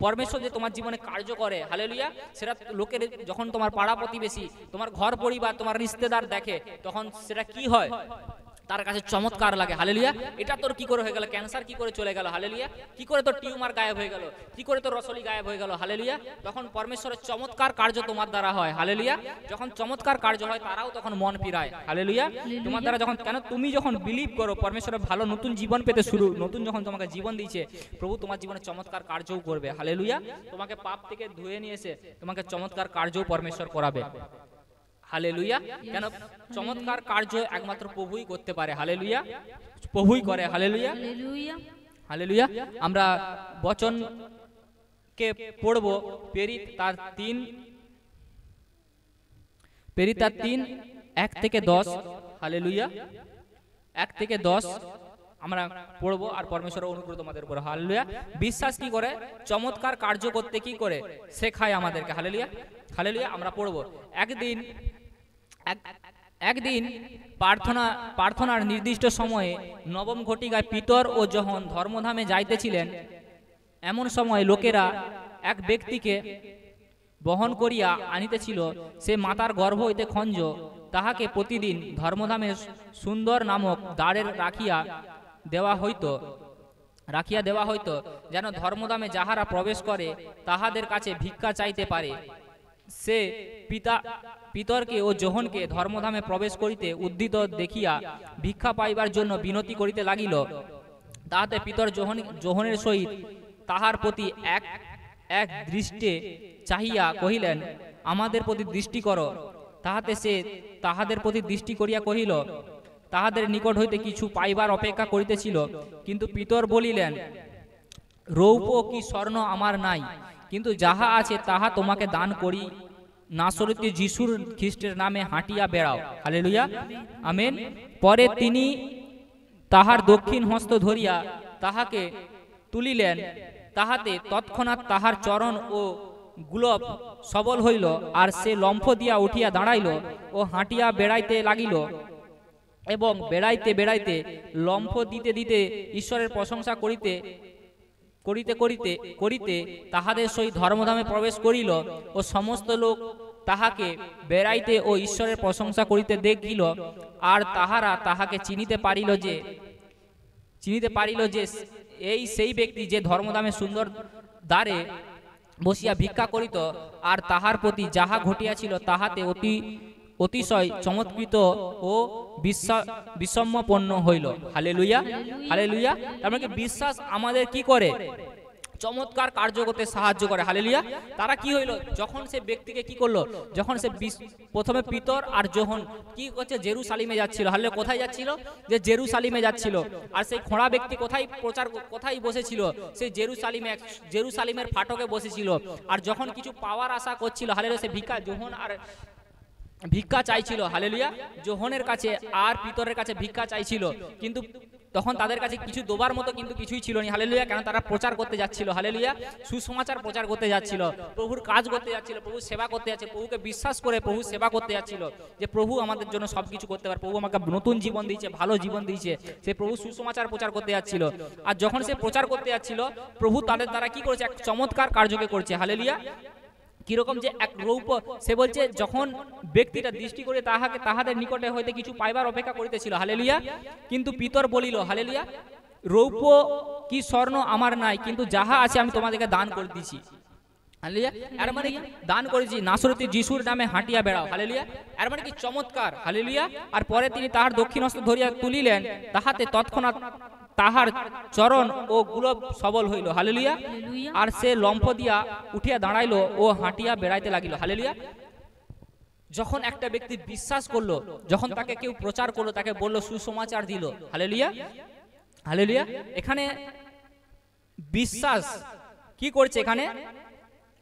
পরমেশ্বর যে তোমার জীবনে কার্য করে, হালেলুয়া, সেটা লোকের যখন তোমার পাড়া প্রতিবেশী, তোমার ঘর পরিবার, তোমার রিশতেদার দেখে, তখন সেটা কি হয়, তার কাছে চমৎকার লাগে। হালেলুয়া। এটা তোর কি করে হয়ে গেল, ক্যান্সার কি করে চলে গেল, হালেলুয়া। কি করে তোর টিউমার গায়েব হয়ে গেল, কি করে তোর রসলি গায়েব হয়ে গেল, হালেলুয়া। তখন পরমেশ্বরের চমৎকার কার্য তোমার দ্বারা হয়, হালেলুয়া। যখন চমৎকার কার্য হয় তারাও তখন মন ফিরায়, হালেলুয়া। তোমার দ্বারা যখন, কেন তুমি যখন বিলিভ করো পরমেশ্বরের ভালো নতুন জীবন পেতে শুরু, নতুন যখন তোমাকে জীবন দিয়েছে প্রভু, তোমার জীবনে চমৎকার কার্যও করবে, হালেলুয়া। তোমাকে পাপ থেকে ধুয়ে নিয়ে এসে তোমাকে চমৎকার কার্যও পরমেশ্বর করাবে, হালেলুয়া। কেন চমৎকার কার্য একমাত্র প্রভুই করতে পারে, হালেলুয়া। প্রভুই করে, হালেলুয়া, হালেলুয়া। আমরা বচনকে পড়ব, প্রেরিত তার 3:1 থেকে 10, হালেলুয়া। 1 থেকে 10 আমরা পড়বো আর পরমেশ্বরের অনুগ্রহ তোমাদের উপর, হালেলুয়া। বিশ্বাস কি করে চমৎকার কার্য করতে কি করে শেখায় আমাদেরকে, হালেলুয়া, হালেলুয়া। আমরা পড়বো। একদিন প্রার্থনার নির্দিষ্ট সময়ে নবম ঘটিকায় পিতর ও যোহন ধর্মধামে যাইতেছিলেন। এমন সময় লোকেরা এক ব্যক্তিকে বহন করিয়া আনিতেছিল। সে মাতার গর্ভ হইতে খঞ্জ, তাহাকে প্রতিদিন ধর্মধামে সুন্দর নামক দ্বারে রাখিয়া দেওয়া হইত, যেন ধর্মধামে যাহারা প্রবেশ করে তাহাদের কাছে ভিক্ষা চাইতে পারে। সে পিতরকে ও যোহনকে ধর্মধামে প্রবেশ করিতে উদ্যত দেখিয়া ভিক্ষা পাইবার জন্য বিনতি করিতে লাগিল। তাহাতে পিতর যোহনের সহিত তাহার প্রতি এক দৃষ্টে চাহিয়া কহিলেন, আমাদের প্রতি দৃষ্টি করো। তাহাতে সে তাহাদের প্রতি দৃষ্টি করিয়া কহিল, তাহাদের নিকট হইতে কিছু পাইবার অপেক্ষা করিতেছিল। কিন্তু পিতর বলিলেন, রৌপ্য কি স্বর্ণ আমার নাই, কিন্তু যাহা আছে তাহা তোমাকে দান করি। নাসরতি যিশুর খ্রিস্টের নামে হাঁটিয়া বেড়াও, হালেলুয়া, আমেন। পরে তিনি তাহার দক্ষিণ হস্ত ধরিয়া তাহাকে তুলিলেন। তাহাতে তৎক্ষণাৎ তাহার চরণ ও গুলব সবল হইল, আর সে লম্ফ দিয়া উঠিয়া দাঁড়াইল ও হাঁটিয়া বেড়াইতে লাগিল। এবং বেড়াইতে বেড়াইতে লম্ফ দিতে দিতে ঈশ্বরের প্রশংসা করিতে করিতে তাহাদের সহিত ধর্মধামে প্রবেশ করিল। ও সমস্ত লোক তাহাকে বেড়াইতে ও ঈশ্বরের প্রশংসা করিতে দেখিল। আর তাহারা তাহাকে চিনিতে পারিল যে এই সেই ব্যক্তি যে ধর্মধামে সুন্দর দ্বারে বসিয়া ভিক্ষা করিত। আর তাহার প্রতি যাহা ঘটিয়াছিল তাহাতে অতিশয় চমৎকৃত ও বিস্ময়পন্ন হইল, হালেলুয়া, হালেলুয়া। তার মানে বিশ্বাস আমাদের কি করে চমৎকার কার্য করতে সাহায্য করে, হালেলুয়া। তারা কি হইল, যখন সে ব্যক্তিকে কি করলো, যখন সে প্রথমে পিতর আর যোহন কি করছে, জেরুসালিমে যাচ্ছিল, হালেলুয়া। কোথায় যাচ্ছিল, যে জেরুসালিমে যাচ্ছিল। আর সেই খোঁড়া ব্যক্তি কোথায় বসেছিল, সেই জেরুসালিমের ফাটকে বসেছিল। আর যখন কিছু পাওয়ার আশা করছিল, হালেলুয়া, সে ভিক্ষা চাইছিল, হালেলুয়া, যোহনের কাছে আর পিতরের কাছে ভিক্ষা চাইছিল। কিন্তু তখন তাদের কাছে কিছু দেবার মতো কিন্তু কিছুই ছিল না, হালেলুয়া। কেন তারা প্রচার করতে যাচ্ছিল, হালেলুয়া, সুসমাচার প্রচার করতে যাচ্ছিল, প্রভুর কাজ করতে যাচ্ছিল, প্রভু সেবা করতে যাচ্ছিল, প্রভুকে বিশ্বাস করে প্রভু সেবা করতে যাচ্ছিল, যে প্রভু আমাদের জন্য সবকিছু করতে পারে, প্রভু আমাকে নতুন জীবন দিয়েছে, ভালো জীবন দিয়েছে। সে প্রভু সুসমাচার প্রচার করতে যাচ্ছিল। আর যখন সে প্রচার করতে যাচ্ছিল, প্রভু তাদের দ্বারা কি করেছে, এক চমৎকার কার্যকে করছে, হালেলুয়া। কিরকম, যে এক রৌপ্য, সে বলছে যখন ব্যক্তিটা দৃষ্টি করে তাহাদের নিকটে হইতে কিছু পাইবার অপেক্ষা করিতেছিল, হালেলুয়া। কিন্তু পিতর বলিল, হালেলুয়া, রৌপ্য কি স্বর্ণ আমার নাই, কিন্তু যাহা আছে আমি তোমাদেরকে দান করে দিছি, হালেলুয়া। এর মানে কি, দান করেছি, নাসরতি যিশুর নামে হাঁটিয়া বেড়াও, হালেলুয়া। এর মানে কি চমৎকার, হালেলুয়া। আর পরে তিনি তাহার দক্ষিণ হস্ত ধরিয়া তুলিলেন। তাহাতে তৎক্ষণাৎ তাহার চরণ ও গুলব সবল হইল, হালেলুয়া। আর সে লম্ফ দিয়া উঠিয়া দাঁড়াইল ও হাঁটিয়া বেড়াইতে লাগিল, হালেলুয়া। যখন একটা ব্যক্তি বিশ্বাস করলো, যখন তাকে কেউ প্রচার করলো, তাকে বললো, সুসমাচার দিল, হালেলুয়া, হালেলুয়া। এখানে বিশ্বাস কি করছে, এখানে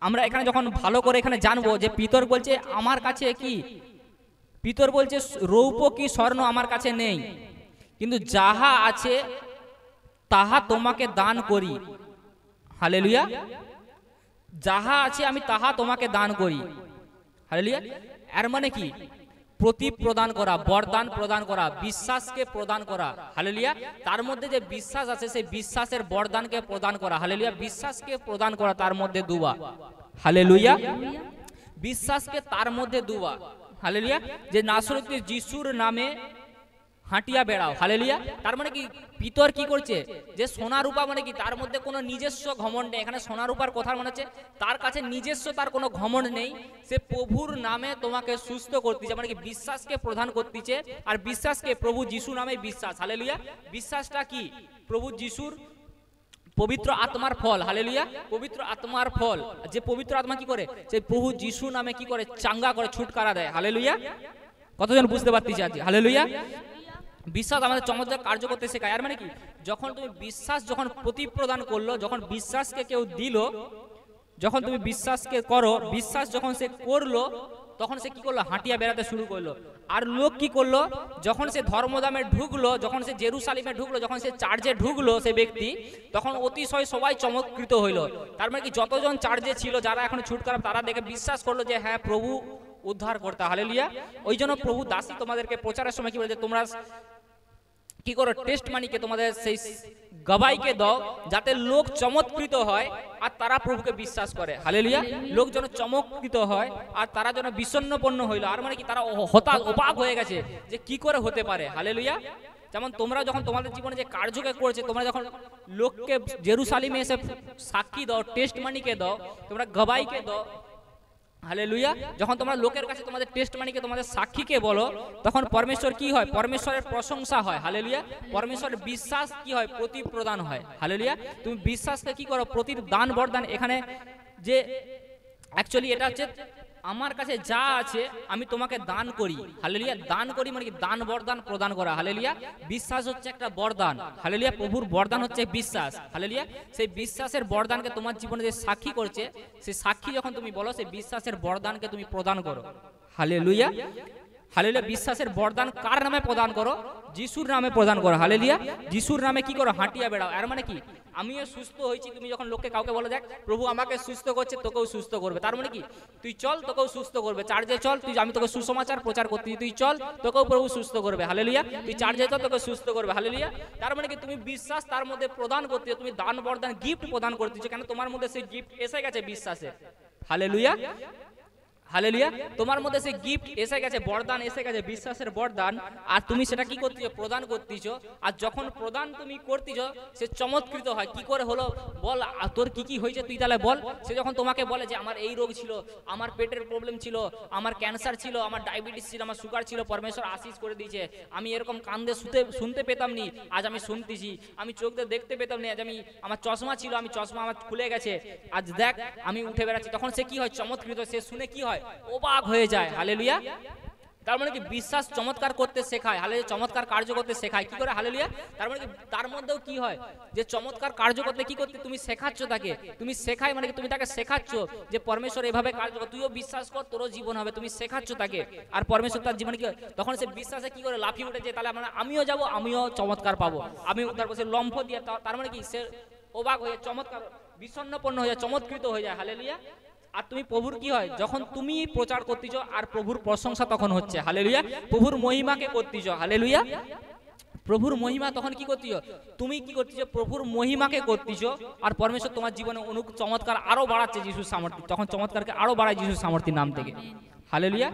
আমরা এখানে যখন ভালো করে এখানে জানবো, যে পিতর বলছে আমার কাছে কি, পিতর বলছে রৌপ্য কি স্বর্ণ আমার কাছে নেই, কিন্তু যাহা আছে তাহা তোমাকে দান করি, হালেলুয়া। যাহা আছে আমি তাহা তোমাকে দান করি, হালেলুয়া। এর মানে কি, প্রতীপ প্রদান করা, বরদান প্রদান করা, বিশ্বাসকে প্রদান করা, হালেলুয়া। তার মধ্যে যে বিশ্বাস আছে সেই বিশ্বাসের বরদানকে প্রদান করা, হালেলুয়া। বিশ্বাসকে প্রদান করা, তার মধ্যে দুয়া, হালেলুয়া। বিশ্বাসকে তার মধ্যে দুয়া, হালেলুয়া। যে নাসরতি যিশুর নামে হাঁটিয়া বেড়াও। হালেলুয়া। তার মানে কি পিতর কি করছে, যে সোনা রূপা মানে কি তার মধ্যে কোনো নিজস্ব ঘমণ্ড নেই। এখানে সোনা রূপার কথা মনে হচ্ছে তার কাছে নিজস্ব তার কোনো ঘমণ্ড নেই। সে প্রভুর নামে তোমাকে সুস্থ করতেছে, মানে কি বিশ্বাসকে প্রদান করতেছে। আর বিশ্বাসকে প্রভু যিশু নামে বিশ্বাস। হালেলুয়া। বিশ্বাসটা কি প্রভু যিশুর পবিত্র আত্মার ফল। হালেলুয়া। পবিত্র আত্মার ফল, যে পবিত্র আত্মা কি করে, সে প্রভু যিশু নামে কি করে, চাঙ্গা করে, ছুটকারা দেয়। হালেলুয়া। কতজন বুঝতে পারতেছি আজ? হালেলুয়া। বিশ্বাস আমাদের চমৎকার কার্য করতে শেখায়। আর মানে কি যখন তুমি বিশ্বাস যখন প্রতিপ্রদান করলো, যখন বিশ্বাসকে কেউ দিল, যখন তুমি বিশ্বাসকে করো, বিশ্বাস যখন সে করলো, তখন সে কি করলো, হাঁটিয়া বেড়াতে শুরু করলো। আর লোক কি করলো, যখন সে ধর্মধামে ঢুকলো, যখন সে জেরুসালেমে ঢুকলো, যখন সে চার্চে ঢুকলো সে ব্যক্তি, তখন অতিশয় সবাই চমৎকৃত হইলো। তার মানে কি যতজন চার্চে ছিল, যারা এখন ছুটকারা, তারা দেখে বিশ্বাস করলো যে হ্যাঁ প্রভু উদ্ধার করতে। হালেলুয়া। ওই জন্য প্রভু দাসী তোমাদেরকে প্রচারের সময় কি বলেছে, তোমরা কি করো, টেস্ট মানিকে তোমাদের সেই গবাইকে দাও, যাতে লোক চমৎকৃত হয় আর তারা প্রভুকে বিশ্বাস করে। হালেলুয়া। লোক যেন চমৎকৃত হয় আর তারা যেন বিষণ্ণপন্ন হইল। আর মানে কি তারা হতাশ অবাক হয়ে গেছে যে কি করে হতে পারে। হালেলুয়া। যেমন তোমরা যখন তোমাদের জীবনে যে কার্যকে করেছে, তোমরা যখন লোককে জেরুসালেমে এসে সাক্ষী দাও, টেস্ট মানিকে দাও, তোমরা গবাইকে দাও। হালেলুয়া। যখন তোমরা লোকের কাছে তোমাদের টেস্ট মানিকে, তোমাদের সাক্ষীকে বলো, তখন পরমেশ্বর কি হয়, পরমেশ্বরের প্রশংসা হয়। হালেলুয়া। পরমেশ্বরের বিশ্বাস কি হয়, প্রতিপ্রদান হয়। হালেলুয়া। তুমি বিশ্বাসকে কি করো, প্রতি দান বরদান। এখানে যে অ্যাকচুয়ালি এটা হচ্ছে আমার কাছে যা আছে আমি তোমাকে দান করি। হালেলুয়া। দান করি মানে কি দান বরদান প্রদান করা। হালেলুয়া। বিশ্বাস হচ্ছে একটা বরদান। হালেলুয়া। প্রভুর বরদান হচ্ছে বিশ্বাস। হালেলুয়া। সেই বিশ্বাসের বরদানকে তোমার জীবনে যে সাক্ষী করছে, সেই সাক্ষী যখন তুমি বলো, সেই বিশ্বাসের বরদানকে তুমি প্রদান করো। হালেলুয়া। হালেলুয়া। বিশ্বাসের বরদান কার নামে প্রদান করো, যিশুর নামে প্রদান করো। হালেলুয়া। যিশুর নামে কি করো, হাঁটিয়া বেড়াও। আর মানে কি আমিও সুস্থ হয়েছি, তুমি যখন লোককে কাউকে বলে দেখ প্রভু আমাকে সুস্থ করছে, তোকেও সুস্থ করবে। তার মানে কি তুই চল, তোকেও সুস্থ করবে। চার্চে চল, তুই আমি তোকে সুসমাচার প্রচার করতেছি, তুই চল, তোকেও প্রভু সুস্থ করবে। হালেলুয়া। তুই চার্চে চল, তোকে সুস্থ করবে। হালেলুয়া। তার মানে কি তুমি বিশ্বাস তার মধ্যে প্রদান করতেছো, তুমি দান বরদান গিফট প্রদান করতেছো, কেন তোমার মধ্যে সেই গিফট এসে গেছে বিশ্বাসে। হালেলুয়া। হালেলুয়া। তোমার মধ্যে সেই গিফট এসে গেছে, বরদান এসে গেছে, বিশ্বাসের বরদান। আর তুমি সেটা কি করতেছো, প্রদান করতেছো। আর যখন প্রদান তুমি করতেছো, সে চমৎকৃত হয়। কি করে হলো বল, তোর কি কি হয়েছে তুই তাহলে বল। সে যখন তোমাকে বলে যে আমার এই রোগ ছিল, আমার পেটের প্রবলেম ছিল, আমার ক্যান্সার ছিল, আমার ডায়াবেটিস ছিল, আমার সুগার ছিল, পরমেশ্বর আশীষ করে দিয়েছে। আমি এরকম কান্দে শুনতে পেতাম নি, আজ আমি শুনতেছি। আমি চোখ দিয়ে দেখতে পেতাম না, আজ আমি, আমার চশমা ছিল, আমি চশমা আমার খুলে গেছে, আজ দেখ আমি উঠে বেড়াচ্ছি। তখন সে কি হয়, চমৎকৃত। সে শুনে কি হয়, অবাক হয়ে যায়। হালেলুয়া। তার মানে কি বিশ্বাস চমৎকার করতে শেখায়। হালেলুয়া। চমৎকার কার্য করতে শেখায়। কি করে? হালেলুয়া। তার মানে কি তার মধ্যেও কি হয়, যে চমৎকার কার্য করতে কি করতে তুমি শেখাচ্ছ তাকে। তুমি শেখাই মানে কি তুমি তাকে শেখাচ্ছ যে পরমেশ্বর এভাবে কার্য কর, তুইও বিশ্বাস কর, তোরও জীবন হবে। তুমি শেখাচ্ছ তাকে, আর পরমেশ্বর তার জীবনে কি হয়, তখন সে বিশ্বাসে কি করে লাফিয়ে উঠেছে, তাহলে মানে আমিও যাব, আমিও চমৎকার পাবো, আমি উদ্ধার করছি লম্ফ দিয়ে। তার মানে কি সে অবাক হয়ে চমৎকার বিষণ্ণপন্ন হয়ে যায়, চমৎকৃত হয়ে যায়। হালেলুয়া। আর তুমি প্রভুর কি হয়, যখন তুমি প্রচার করতেছ আর প্রভুর প্রশংসা তখন হচ্ছে। হালেলুয়া। প্রভুর মহিমাকে করতেছ। হালেলুয়া। প্রভুর মহিমা তখন কি করতেছ, তুমি কি করতেছ, প্রভুর মহিমাকে করতেছ। আর পরমেশ্বর তোমার জীবনে চমৎকার আরো বাড়াচ্ছে যিশুর সামর্থ্য, তখন চমৎকারকে আরো বাড়ায় যিশুর সামর্থ্যের নাম থেকে। হালেলুয়া।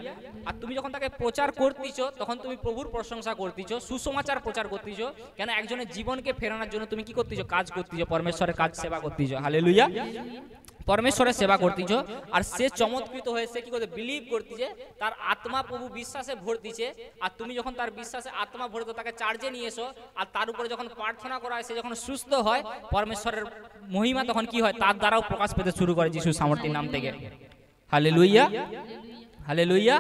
আর তুমি যখন তাকে প্রচার করতেছ, তখন তুমি প্রভুর প্রশংসা করতেছ, সুসমাচার প্রচার করতেছ। কেন? একজনের জীবনকে ফেরানোর জন্য তুমি কি করতেছ, কাজ করতেছ, পরমেশ্বরের কাজ সেবা করতেছ। হালেলুয়া। পরমেশ্বরের সেবা করতেছ। আর সে চমৎকৃত হয়ে সে কি করতে, বিলিভ করতেছে, তার আত্মা প্রভু বিশ্বাসে ভর দিচ্ছে। আর তুমি যখন তার বিশ্বাসে আত্মা ভরে দাও, তাকে চার্জে নিয়ে এসো, আর তার উপরে যখন প্রার্থনা করা হয়, সে যখন সুস্থ হয়, পরমেশ্বরের মহিমা তখন কি হয়, তার দ্বারাও প্রকাশ পেতে শুরু করে যিশুর সামর্থ্যের নাম থেকে। হালেলুয়া। হালেলুয়া।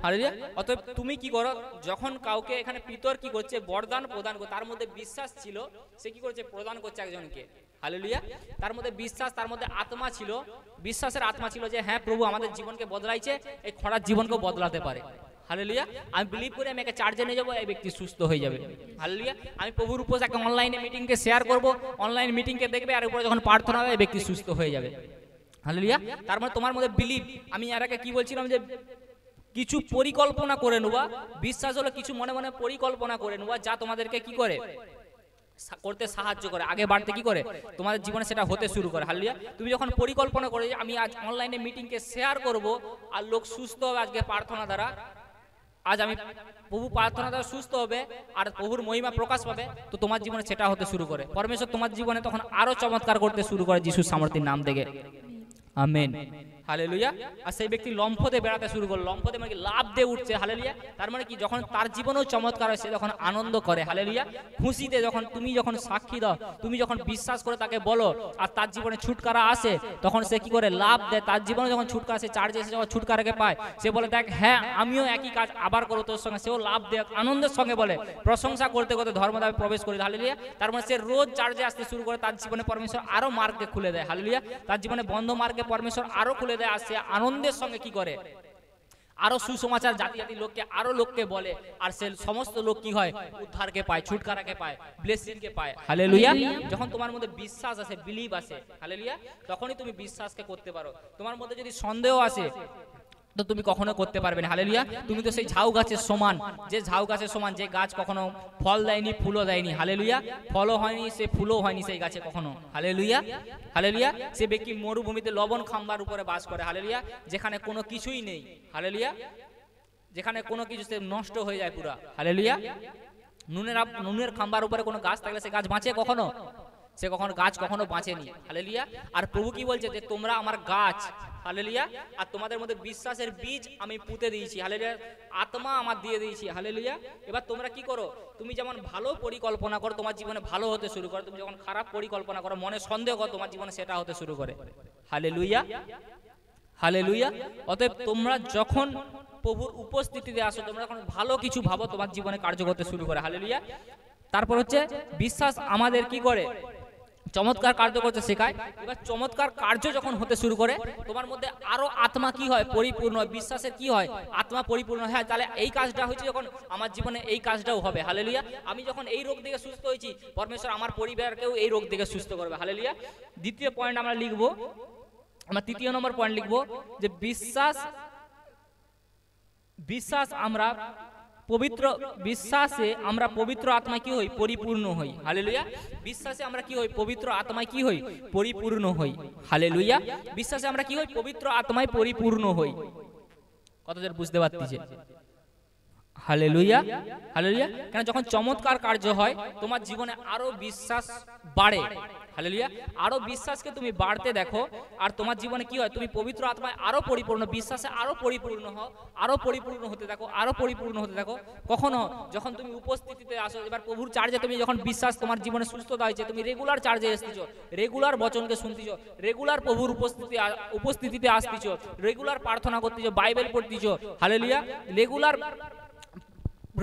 হালেলুয়া। অতএব তুমি কি করো, যখন কাউকে এখানে পিতর কি করছে, বরদান প্রদান করে, তার মধ্যে বিশ্বাস ছিল, সে কি করছে, প্রদান করছে একজনকে। হালেলুয়া। তার মধ্যে বিশ্বাস, তার মধ্যে আত্মা ছিল, বিশ্বাসের আত্মা ছিল যে হ্যাঁ প্রভু আমাদের জীবনকে বদলাইছে, এই খরার জীবনকেও বদলাতে পারে। হালেলুয়া। আমি বিলিভ করি আমি একে চার্জে নিয়ে যাবো, এই ব্যক্তি সুস্থ হয়ে যাবে। হালেলুয়া। আমি প্রভুর উপর একটা অনলাইনে মিটিংকে শেয়ার করব, অনলাইন মিটিংকে দেখবে, আর উপরে যখন প্রার্থনা হবে এই ব্যক্তি সুস্থ হয়ে যাবে। হালেলুয়া। তার মানে তোমার মধ্যে বিলিভ। আমি এর আগে কি বলছিলাম, যে কিছু পরিকল্পনা করে নেওয়া, বিশ্বাস হলো কিছু মনে মনে পরিকল্পনা করে নেওয়া, যা তোমাদেরকে কি করে, করতে সাহায্য করে, আগে বাড়তে কি করে, তোমাদের জীবনে সেটা হতে শুরু করে। হালেলুয়া। তুমি যখন পরিকল্পনা করে যে আমি আজ অনলাইনে মিটিংকে শেয়ার করব, আর লোক সুস্থ হবে আজকে প্রার্থনা দ্বারা, আজ আমি প্রভু প্রার্থনা দ্বারা সুস্থ হবে আর প্রভুর মহিমা প্রকাশ পাবে, তো তোমার জীবনে সেটা হতে শুরু করে। পরমেশ্বর তোমার জীবনে তখন আরো চমৎকার করতে শুরু করে যিশুর সামর্থ্যের নাম থেকে। Amen, hallelujah. আর সেই ব্যক্তি লম্ফতে বেড়াতে শুরু করলো, লম্ফতে মানে কি লাভ দিয়ে উঠছে, হালেলুয়া। তার মানে কি যখন তার জীবনেও চমৎকার হয়, সে যখন আনন্দ করে, হালেলুয়া, খুশিতে যখন তুমি যখন সাক্ষী দাও, তুমি যখন বিশ্বাস করে তাকে বলো আর তার জীবনে ছুটকারা আসে, তখন সে কি করে লাভ দেয়। তার জীবনে যখন ছুটকারা আসে, চার্জে এসে যখন ছুটকারাকে পায়, সে বলে দেখ হ্যাঁ আমিও একই কাজ আবার করো তোর সঙ্গে। সেও লাভ দেয়, আনন্দের সঙ্গে বলে, প্রশংসা করতে করতে ধর্মদাবে প্রবেশ করে, হালেলুয়া। তার মানে সে রোজ চার্জে আসতে শুরু করে, তার জীবনে পরমেশ্বর আরো মার্গকে খুলে দেয়, হালেলুয়া। তার জীবনে বন্ধ মার্গে পরমেশ্বর আরো খুলে দেয়। আর সে আনন্দের সঙ্গে কি করে, আরো সুসমাচার জাতি জাতি লোককে আরো লোককে বলে, আর সে সমস্ত লোক কি হয়, উদ্ধারকে পায়, ছুটকারাকে পায়, ব্লেসিংকে পায়, হালেলুয়া। যখন তোমার মধ্যে বিশ্বাস আসে, বিলিভ আসে, হালেলুয়া, তখনই তুমি বিশ্বাসকে করতে পারো। তোমার মধ্যে যদি সন্দেহ আসে তো তুমি কখনো করতে পারবে না, হালেলুয়া। তুমি তো সেই ঝাউ গাছের সমান, যে ঝাউ গাছের সমান, যে গাছ কখনো ফল দেয়নি, ফুলও দেয়নি, হালেলুয়া, ফলও হয়নি, সে ফুলও হয়নি সেই গাছে কখনো, হালেলুয়া, হালেলুয়া। সে ব্যক্তি মরুভূমিতে লবণ খাম্বার উপরে বাস করে, হালেলুয়া, যেখানে কোনো কিছুই নেই, হালেলুয়া, যেখানে কোনো কিছু সে নষ্ট হয়ে যায় পুরা, হালেলুয়া। নুনের খাম্বার উপরে কোনো গাছ থাকলে সে গাছ বাঁচে কখনো? সে কখনো গাছ কখনো বাঁচেনি, হালেলুয়া। আর প্রভু কি বলছে, যে তোমরা আমার গাছ, হালেলুয়া, আর তোমাদের মধ্যে বিশ্বাসের বীজ আমি পুঁতে দিয়েছি, হালেলুয়া, আত্মা আমার দিয়ে দিয়েছি, হালেলুয়া। এবার তোমরা কি করো, তুমি যেমন ভালো পরিকল্পনা করো তোমার জীবনে ভালো হতে শুরু করো, তুমি যখন খারাপ পরিকল্পনা করো, মনে সন্দেহ করো, তোমার জীবনে সেটা হতে শুরু করে, হালেলুয়া, হালেলুয়া। অতএব তোমরা যখন প্রভুর উপস্থিতিতে আসো, তোমরা যখন ভালো কিছু ভাবো, তোমার জীবনে কার্য করতে শুরু করে, হালেলুয়া। তারপর হচ্ছে বিশ্বাস আমাদের কি করে, চমৎকার কার্য করতে শেখায়। এবার চমৎকার কার্য যখন হতে শুরু করে, তোমার মধ্যে আরো আত্মা কি হয়, পরিপূর্ণ হয়, বিশ্বাসের কি হয়, আত্মা পরিপূর্ণ হয়। তাহলে এই কাজটা হচ্ছে যখন আমার জীবনে এই কাজটাও হবে, হালেলুয়া। আমি যখন এই রোগ থেকে সুস্থ হয়েছি, পরমেশ্বর আমার পরিবারকেও এই রোগ থেকে সুস্থ করবে, হালেলুয়া। দ্বিতীয় পয়েন্ট আমরা লিখবো, আমরা তৃতীয় নম্বর পয়েন্ট লিখবো, যে বিশ্বাস আমরা পবিত্র, বিশ্বাসে আমরা পবিত্র আত্মায় কি হই, পরিপূর্ণ হই, হালেলুয়া। বিশ্বাসে আমরা কি হই, পবিত্র আত্মায় কি হই, পরিপূর্ণ হই, হালেলুয়া। বিশ্বাসে আমরা কি হই, পবিত্র আত্মায় পরিপূর্ণ হই। কতজন বুঝতে পারতেছে? Hallelujah, hallelujah. কেন, যখন চমৎকার কার্য হয় তোমার জীবনে আরো বিশ্বাস বাড়ে, হালেলুয়া। আরো বিশ্বাসকে তুমি বাড়তে দেখো, আর তোমার জীবনে কি হয়, তুমি পবিত্র আত্মায় আরো পরিপূর্ণ, বিশ্বাসে আরো পরিপূর্ণ হও, আরো পরিপূর্ণ হতে থাকো, আরো পরিপূর্ণ হতে থাকো। কখনো যখন তুমি উপস্থিতিতে আসো, এবার প্রভুর চার্জে তুমি যখন বিশ্বাস তোমার জীবনে সুস্থতা হয়েছে, তুমি রেগুলার চার্জে আসতেছো, রেগুলার বচনকে শুনতেছো, রেগুলার প্রভুর উপস্থিতিতে আসতেছো, রেগুলার প্রার্থনা করতেছো, বাইবেল পড়তেছো, হালেলুয়া,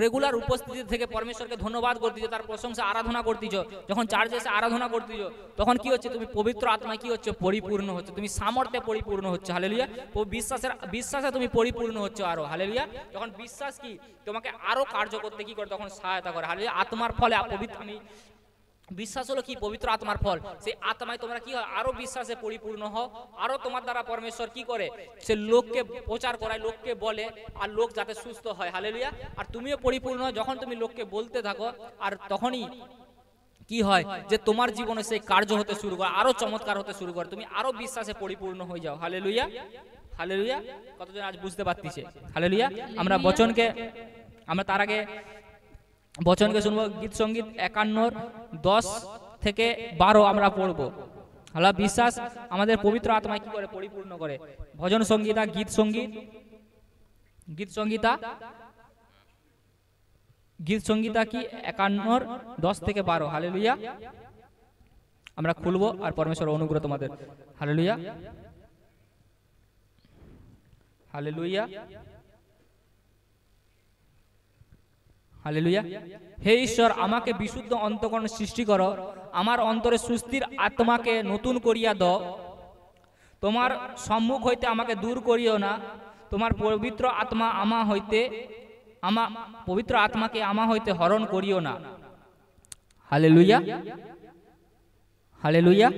রেগুলার উপস্থিতি থেকে পরমেশ্বরকে ধন্যবাদ করতেছো, তার প্রশংসা আরাধনা করতেছো, যখন চার্চে এসে আরাধনা করতেছো, তখন কি হচ্ছে, তুমি পবিত্র আত্মায় কি হচ্ছে, পরিপূর্ণ হচ্ছে, তুমি সামর্থ্যে পরিপূর্ণ হচ্ছে, হালেলুয়া। বিশ্বাসে তুমি পরিপূর্ণ হচ্ছে আরো, হালেলুয়া। যখন বিশ্বাস কি তোমাকে আরো কার্য করতে কি করে, তখন সহায়তা করে, হালেলুয়া। আত্মার ফলে বিশ্বাস হলো কি, পবিত্র আত্মার ফল। সেই আত্মায় তোমরা কি হয়, আরো বিশ্বাসে পরিপূর্ণ হও, আরো তোমার দ্বারা পরমেশ্বর কি করে, সে লোককে প্রচার করায়, লোককে বলে, আর লোক যাতে সুস্থ হয়, হালেলুয়া। আর তুমিও পরিপূর্ণ, যখন তুমি লোককে বলতে থাকো, আর তখনই কি হয়, যে তোমার জীবনে সেই কার্য হতে শুরু করে, আরো চমৎকার হতে শুরু করে, তুমি আরো বিশ্বাসে পরিপূর্ণ হয়ে যাও, হালেলুয়া, হালেলুয়া। কতজন আজ বুঝতে পারতেছে, হালেলুয়া। আমরা তার আগে বচনকে শুনবো, গীত সঙ্গীত 51:10-12 আমরা পড়বো। হলো বিশ্বাস আমাদের পবিত্র আত্মায় কি করে, পরিপূর্ণ করে। ভজন সংগীতা, গীত সংগীতা কি 51:10-12, হালেলুয়া। আমরা খুলবো আর পরমেশ্বর অনুগ্রহ তোমাদের, হালেলুয়া, হালেলুয়া, হালেলুয়া। হে ঈশ্বর, আমাকে বিশুদ্ধ অন্তঃকরণ সৃষ্টি করো, আমার অন্তরে সুস্থির আত্মাকে নতুন করিয়া দাও। তোমার সম্মুখ হইতে আমাকে দূর করিও না, তোমার পবিত্র আত্মাকে আমা হইতে হরণ করিও না, হালেলুয়া, হালেলুয়া।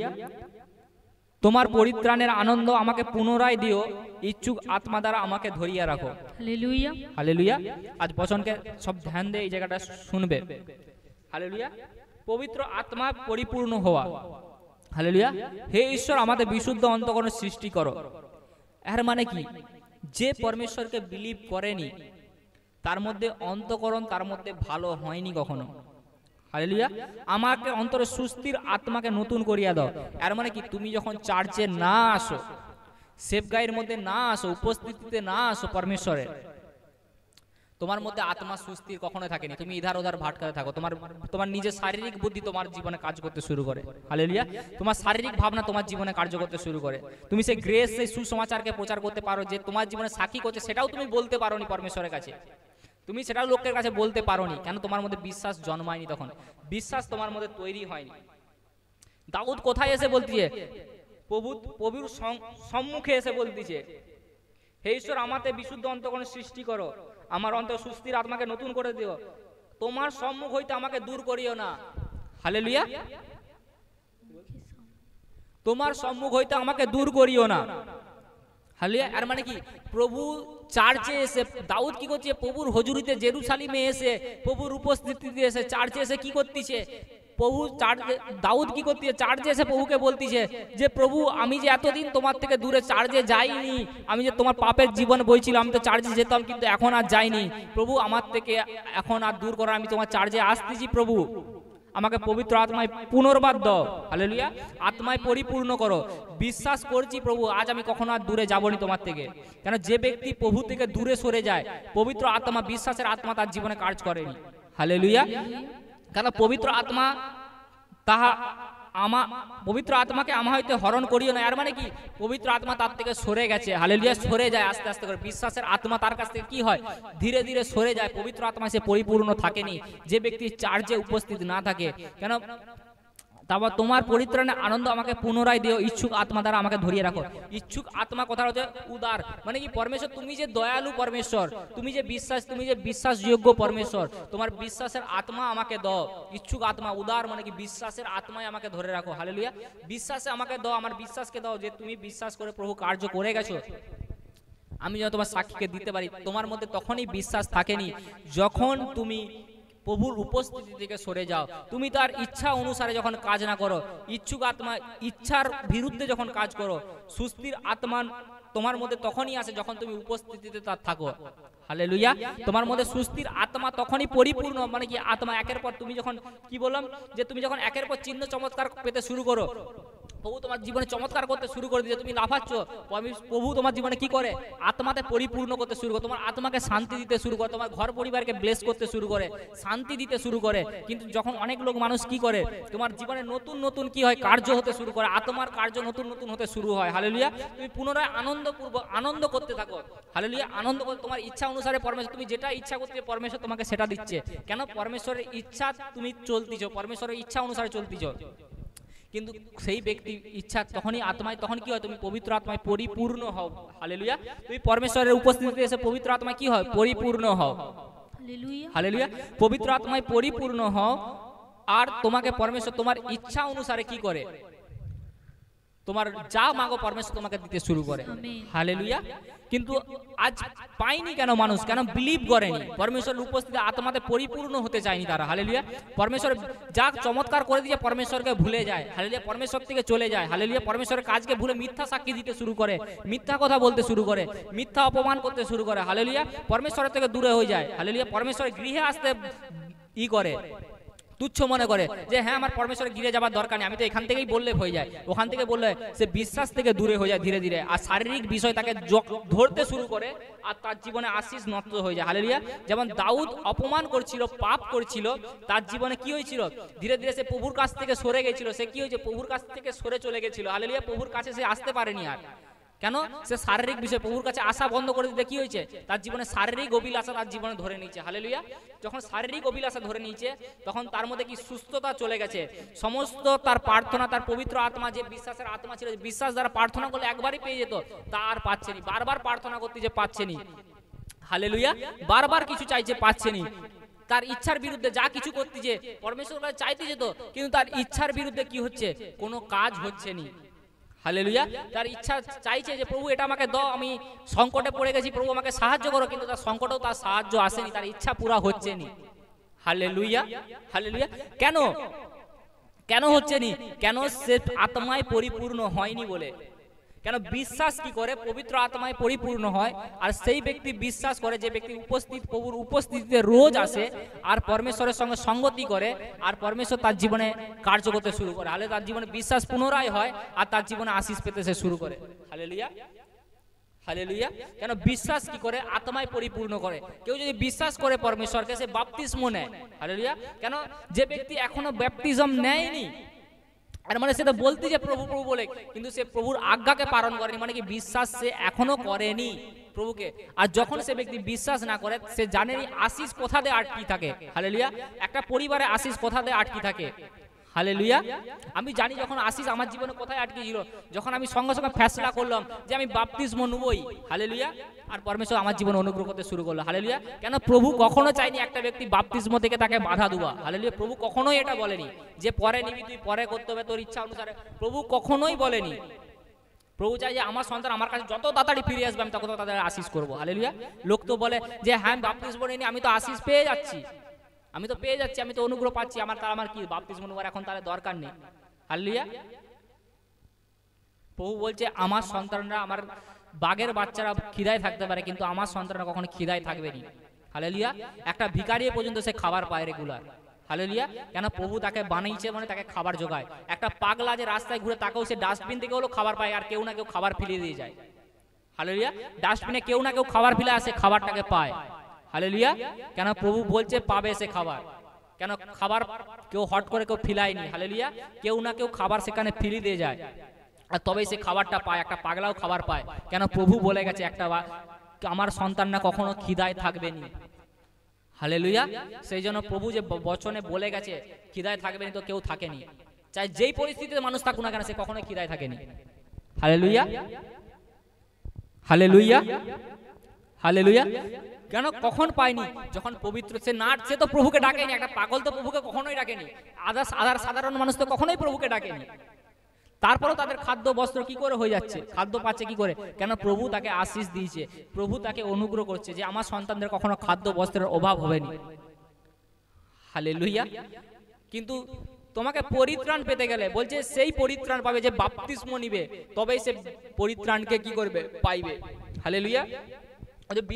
তোমার পরিত্রাণের আনন্দ আমাকে পুনরায় দিও, ইচ্ছুক আত্মা দ্বারা আমাকে ধরিয়া রাখো, হালেলুয়া, হালেলুয়া। আজ বচনকে সব ধ্যান দিয়ে এই জায়গাটা শুনবে, হালেলুয়া। পবিত্র আত্মা পরিপূর্ণ হওয়া, হালেলুয়া। হে ঈশ্বর, আমাদের বিশুদ্ধ অন্তঃকরণ সৃষ্টি করো। এর মানে কি, যে পরমেশ্বরকে বিলিভ করেনি, তার মধ্যে অন্তঃকরণ তার মধ্যে ভালো হয়নি কখনো। হালেলুয়া। আমাকে অন্তরে সুস্থির আত্মাকে নতুন করিয়া দাও। এর মানে কি, তুমি যখন চার্চে না আসো, সেবগাইয়ের মধ্যে না আসো, উপস্থিতিতে না আসো পরমেশ্বরের, তোমার মধ্যে আত্মা সুস্থির কখনো থাকেনি। তুমি ইধার ওধার ভাটকাতে থাকো, তোমার নিজের শারীরিক বুদ্ধি তোমার জীবনে কাজ করতে শুরু করে। হালেলুয়া। তোমার শারীরিক ভাবনা তোমার জীবনে কার্য করতে শুরু করে। তুমি সেই গ্রেস, সেই সুসমাচারকে প্রচার করতে পারো যে তোমার জীবনে সাক্ষী করছে, সেটাও তুমি বলতে পারোনি পরমেশ্বরের কাছে। তুমি সেটাও লোকের কাছে বলতে পারোনি, কেন? তোমার মধ্যে বিশ্বাস জন্মায়নি, তখন বিশ্বাস তোমার মধ্যে তৈরি হয়নি। দাউদ কোথায় এসে বলতিছে? প্রভুর সম্মুখে এসে বলতিছে, হে ঈশ্বর, আমাতে বিশুদ্ধ অন্তঃকরণ সৃষ্টি করো, আমার অন্তর সুস্থির আত্মাকে নতুন করে দিও, তোমার সম্মুখ হইতে আমাকে দূর করিও না। হালেলুয়া। তোমার সম্মুখ হইতে আমাকে দূর করিও না। হালেলুয়া। আর মানে কি, প্রভু চার্চে এসে, দাউদ কি করছে? প্রভুর হজুরিতে জেরুসালেমে এসে, প্রভুর উপস্থিতিতে এসে চার্চে এসে কি করতেছে? প্রভু দাউদ কি করতেছে? চার্চে এসে প্রভুকে বলতেছে যে প্রভু, আমি যে এতদিন তোমার থেকে দূরে চার্চে যাইনি, আমি যে তোমার পাপের জীবন বইছিল, আমি তো চার্চে যেতাম কিন্তু এখন আর যাইনি, প্রভু আমার থেকে এখন আর দূর করো, আমি তোমার চার্চে আসতেছি, প্রভু আমাকে পবিত্র আত্মায় পুনর্বার দাও। হালেলুয়া। আত্মায় পরিপূর্ণ করো। বিশ্বাস করছি প্রভু, আজ আমি কখনো আর দূরে যাবনি তোমার থেকে। কেন? যে ব্যক্তি প্রভু থেকে দূরে সরে যায়, পবিত্র আত্মা, বিশ্বাসের আত্মা তার জীবনে কাজ করেনি। হালেলুয়া। কেন? পবিত্র আত্মা পবিত্র আত্মাকে আমা হইতে হরণ করিও না। আর মানে কি, পবিত্র আত্মা তার থেকে সরে গেছে। হালেলুয়া। সরে যায় আস্তে আস্তে করে। বিশ্বাসের আত্মা তার কাছ থেকে কি হয়? ধীরে ধীরে সরে যায়। পবিত্র আত্মা সে পরিপূর্ণ থাকেনি যে ব্যক্তি চার্চে উপস্থিত না থাকে। কেন? তারপর তোমার পরিত্রাণে আনন্দ আমাকে পুনরায় দিও, ইচ্ছুক আত্মা দ্বারা আমাকে ধরিয়ে রাখো। ইচ্ছুক আত্মা কথা হচ্ছে উদার, মানে কি, পরমেশ্বর তুমি যে দয়ালু পরমেশ্বর, তুমি যে বিশ্বাসযোগ্য পরমেশ্বর, তোমার বিশ্বাসের আত্মা আমাকে দাও। ইচ্ছুক আত্মা, উদার মানে কি, বিশ্বাসের আত্মায় আমাকে ধরে রাখো। হালেলুয়া। বিশ্বাসে আমাকে দাও, আমার বিশ্বাসকে দাও যে তুমি বিশ্বাস করে প্রভু কার্য করে গেছো, আমি যেন তোমার সাক্ষীকে দিতে পারি। তোমার মধ্যে তখনই বিশ্বাস থাকেনি যখন তুমি প্রভুর উপস্থিতি থেকে সরে যাও, তুমি তার ইচ্ছা অনুসারে যখন কাজ না করো, ইচ্ছুক আত্মা ইচ্ছার বিরুদ্ধে যখন কাজ করো। সুস্থির আত্মা তোমার মধ্যে তখনই আসে যখন তুমি উপস্থিতিতে তার থাকো। হালেলুয়া। তোমার মধ্যে সুস্থির আত্মা তখনই পরিপূর্ণ, মানে কি, আত্মা একের পর তুমি যখন, কি বললাম, যে তুমি যখন একের পর চিহ্ন চমৎকার পেতে শুরু করো, প্রভু তোমার জীবনে চমৎকার করতে শুরু করে দিয়েছে, তুমি লাফাচ্ছ, প্রভু তোমার জীবনে কি করে? আত্মাতে পরিপূর্ণ করতে শুরু করে, তোমার আত্মাকে শান্তি দিতে শুরু করে, তোমার ঘর পরিবারকে ব্লেস করতে শুরু করে, শান্তি দিতে শুরু করে। কিন্তু যখন অনেক লোক মানুষ কি করে, তোমার জীবনে নতুন নতুন কি হয়? কার্য হতে শুরু করে, আত্মার কার্য নতুন নতুন হতে শুরু হয়। হালেলুয়া। তুমি পুনরায় আনন্দ করতে থাকো। হালেলুয়া। আনন্দ করতে, তোমার ইচ্ছা অনুসারে পরমেশ্বর, তুমি যেটা ইচ্ছা করতে পরমেশ্বর তোমাকে সেটা দিচ্ছে। কেন? পরমেশ্বরের ইচ্ছা তুমি চলতিছ, পরমেশ্বরের ইচ্ছা অনুসারে চলতিছ। কিন্তু সেই ব্যক্তি ইচ্ছা তখনই আত্মায়, তখন কি হয়? তুমি পবিত্র আত্মায় পরিপূর্ণ হও। হালেলুয়া। তুমি পরমেশ্বরের উপস্থিতিতে এসে পবিত্র আত্মায় কি হয়? পরিপূর্ণ হও। হালেলুয়া। পবিত্র আত্মায় পরিপূর্ণ হও, আর তোমাকে পরমেশ্বর তোমার ইচ্ছা অনুসারে কি করে? তোমার যা মাগো পরমেশ্বর তোমাকে দিতে শুরু করে। হালেলুয়া। কিন্তু আজ পাইনি কেন মানুষ? কেন? বিলিভ করেনি, পরমেশ্বরের উপস্থিতি আত্মাতে পরিপূর্ণ হতে চায়নি তারা। হালেলুয়া। পরমেশ্বর যা চমৎকার করে দিয়ে পরমেশ্বরকে ভুলে যায়। হালেলুয়া। পরমেশ্বর থেকে চলে যায়। হালেলুয়া। পরমেশ্বরের কাজকে ভুলে মিথ্যা সাক্ষী দিতে শুরু করে, মিথ্যা কথা বলতে শুরু করে, মিথ্যা অপমান করতে শুরু করে। হালেলুয়া। পরমেশ্বরের থেকে দূরে হয়ে যায়। হালেলুয়া। পরমেশ্বরের গৃহে আসতে করে, তুচ্ছ মনে করে যে হ্যাঁ, আমার পরমেশ্বরের গিরে যাবার দরকার নেই, আমি তো এখান থেকেই বললে হয়ে যায়, ওখান থেকে বললে সে বিশ্বাস থেকে দূরে হয়ে যায় ধীরে ধীরে, আর শারীরিক বিষয় তাকে ধরতে শুরু করে, আর তার জীবনে আশীষ নষ্ট হয়ে যায়। হালেলুয়া। যেমন দাউদ অপমান করছিল, পাপ করছিল, তার জীবনে কি হয়েছিল? ধীরে ধীরে সে প্রভুর কাছ থেকে সরে গেছিল। সে কি হয়েছে? প্রভুর কাছ থেকে সরে চলে গেছিল। হালেলুয়া। প্রভুর কাছে সে আসতে পারেনি আর। কেন? সে শারীরিক বিষয় প্রভুর কাছে আসা বন্ধ করে দিতে কি হয়েছে? তার জীবনে শারীরিক অভিলাষা তার জীবনে ধরে নিয়েছে। হালেলুয়া। যখন শারীরিক অভিলাষা ধরে নিয়েছে, তখন তার মধ্যে কি সুস্থতা চলে গেছে। সমস্ত তার প্রার্থনা, তার পবিত্র আত্মা, যে বিশ্বাসের আত্মা ছিল, বিশ্বাস দ্বারা প্রার্থনা করলে একবারই পেয়ে যেত, তা আর পাচ্ছেনি। বারবার প্রার্থনা করতে যে পাচ্ছেনি। হালেলুয়া। বারবার কিছু চাইছে, পাচ্ছেনি। তার ইচ্ছার বিরুদ্ধে যা কিছু করতে যে পরমেশ্বর কাছে চাইতে যেত, কিন্তু তার ইচ্ছার বিরুদ্ধে কি হচ্ছে? কোনো কাজ হচ্ছে না। হালেলুয়া। তার ইচ্ছা চাইছে যে প্রভু এটা আমাকে দাও, আমি সংকটে পড়ে গেছি, প্রভু আমাকে সাহায্য করো, কিন্তু তার সংকটেও তার সাহায্য আসেনি, তার ইচ্ছা পুরা হচ্ছে না। হালেলুয়া। হালেলুয়া। কেন? কেন হচ্ছে না? কেন? সে আত্মায় পরিপূর্ণ হয়নি বলে। কেন বিশ্বাস কি করে পবিত্র আত্মায় পরিপূর্ণ হয়, আর সেই ব্যক্তি বিশ্বাস করে যে ব্যক্তি প্রভুর উপস্থিতিতে রোজ আসে আর পরমেশ্বরের সঙ্গে সঙ্গতি করে, আর পরমেশ্বর তার জীবনে কার্য করতে শুরু করে, তাহলে তার জীবনে বিশ্বাস পুনরায় হয় আর তার জীবনে আশীষ পেতে সে শুরু করে। Hallelujah, hallelujah. কেন বিশ্বাস কি করে আত্মায় পরিপূর্ণ করে। কেউ যদি বিশ্বাস করে পরমেশ্বরকে, সে বাপ্তিস্ম নেয়। হালেলুয়া। কেন যে ব্যক্তি এখনো ব্যাপটিজম নেয়নি, আর মানে সে তো বলতে যে প্রভু প্রভু বলে, কিন্তু সে প্রভুর আজ্ঞাকে পালন করেনি, মানে কি বিশ্বাস সে এখনো করেনি প্রভুকে। আর যখন সে ব্যক্তি বিশ্বাস না করে, সে জানেনি আশীষ কোথা দিয়ে আটকি থাকে। হালেলুয়া। একটা পরিবারে আশীষ কোথা দিয়ে আটকি থাকে। হালেলুয়া। আমি জানি যখন আশীষ আমার জীবনে কোথায় আটকে ছিল, যখন আমি সঙ্গে সঙ্গে ফেসলা করলাম যে আমি বাপ্তিস্ম নেবই। হালেলুয়া। আর পরমেশ্বর আমার জীবনে অনুগ্রহ করতে শুরু করলো। হালেলুয়া। কেন প্রভু কখনো চাইনি একটা ব্যক্তি বাপ্তিস্ম থেকে তাকে বাধা দেওয়া। হালেলুয়া। প্রভু কখনোই এটা বলেনি যে পরে নিবি, তুই পরে করতে হবে তোর ইচ্ছা অনুসারে। প্রভু কখনোই বলেনি। প্রভু চাই যে আমার সন্তান আমার কাছে যত তাড়াতাড়ি ফিরে আসবে আমি তত তাড়াতাড়ি আশীষ করবো। হালেলুয়া। লোক তো বলে যে হ্যাঁ বাপ্তিস্ম নিইনি, আমি তো আশীষ পেয়ে যাচ্ছি, আমি তো পেয়ে যাচ্ছি, আমি তো অনুগ্রহ পাচ্ছি, আমার কি বাপ্তিস্ম নেওয়ার এখন তাহলে দরকার নেই। হালেলুয়া। প্রভু বলছে আমার সন্তানরা, আমার বাঘের বাচ্চারা খিদায় থাকতে পারে, কিন্তু আমার সন্তানরা কখনো খিদায় থাকবে না। হালেলুয়া। একটা ভিখারি পর্যন্ত সে খাবার পায় রেগুলার। হালেলুয়া। কেন প্রভু তাকে বানাইছে মানে তাকে খাবার জোগায়। একটা পাগলা যে রাস্তায় ঘুরে তাকেও সে ডাস্টবিন থেকে হলো খাবার পায়, আর কেউ না কেউ খাবার ফেলে দিয়ে যায়। হালেলুয়া। ডাস্টবিনে কেউ না কেউ খাবার ফেলে আসে, খাবারটাকে পায়। হালেলুয়া। কেন প্রভু বলছে পাবে সে খাবার। কেন খাবার কেউ হট করে কেউ ফিলায়নি। হালেলুয়া। কেউ না কেউ খাবার সেখানে ফিরিয়ে দিয়ে যায়, আর তবেই সে খাবারটা পায়। একটা পাগলাও খাবার পায়। কেন প্রভু বলে গেছে একটা আমার সন্তানরা কখনো খিদায় থাকবে না। হালেলুয়া। সেই জন্য প্রভু যে বচনে বলে গেছে খিদায় থাকবে না, তো কেউ থাকেনি। চাই যেই পরিস্থিতিতে মানুষ থাকুক না কেন, সে কখনোই খিদায় থাকেনি। Hallelujah, hallelujah, hallelujah. কেন কখন পায়নি? যখন পবিত্র সে তো প্রভুকে ডাকেনি। একটা পাগল তো প্রভুকে কখনোই ডাকেনি। সাধারণ মানুষ তো কখনোই প্রভুকে ডাকেনি। তারপরেও তাদের খাদ্য বস্ত্র কি করে হয়ে যাচ্ছে, খাদ্য পাচ্ছে কি করে? কেন প্রভু তাকে আশীষ দিয়েছে, প্রভু তাকে অনুগ্রহ করছে যে আমার সন্তানদের কখনো খাদ্য বস্ত্রের অভাব হবে না। হালেলুয়া। কিন্তু তোমাকে পরিত্রাণ পেতে গেলে বলছে সেই পরিত্রাণ পাবে যে বাপ্তিস্ম নিবে, তবেই সে পরিত্রাণকে কি করবে, পাইবে। হালেলুয়া।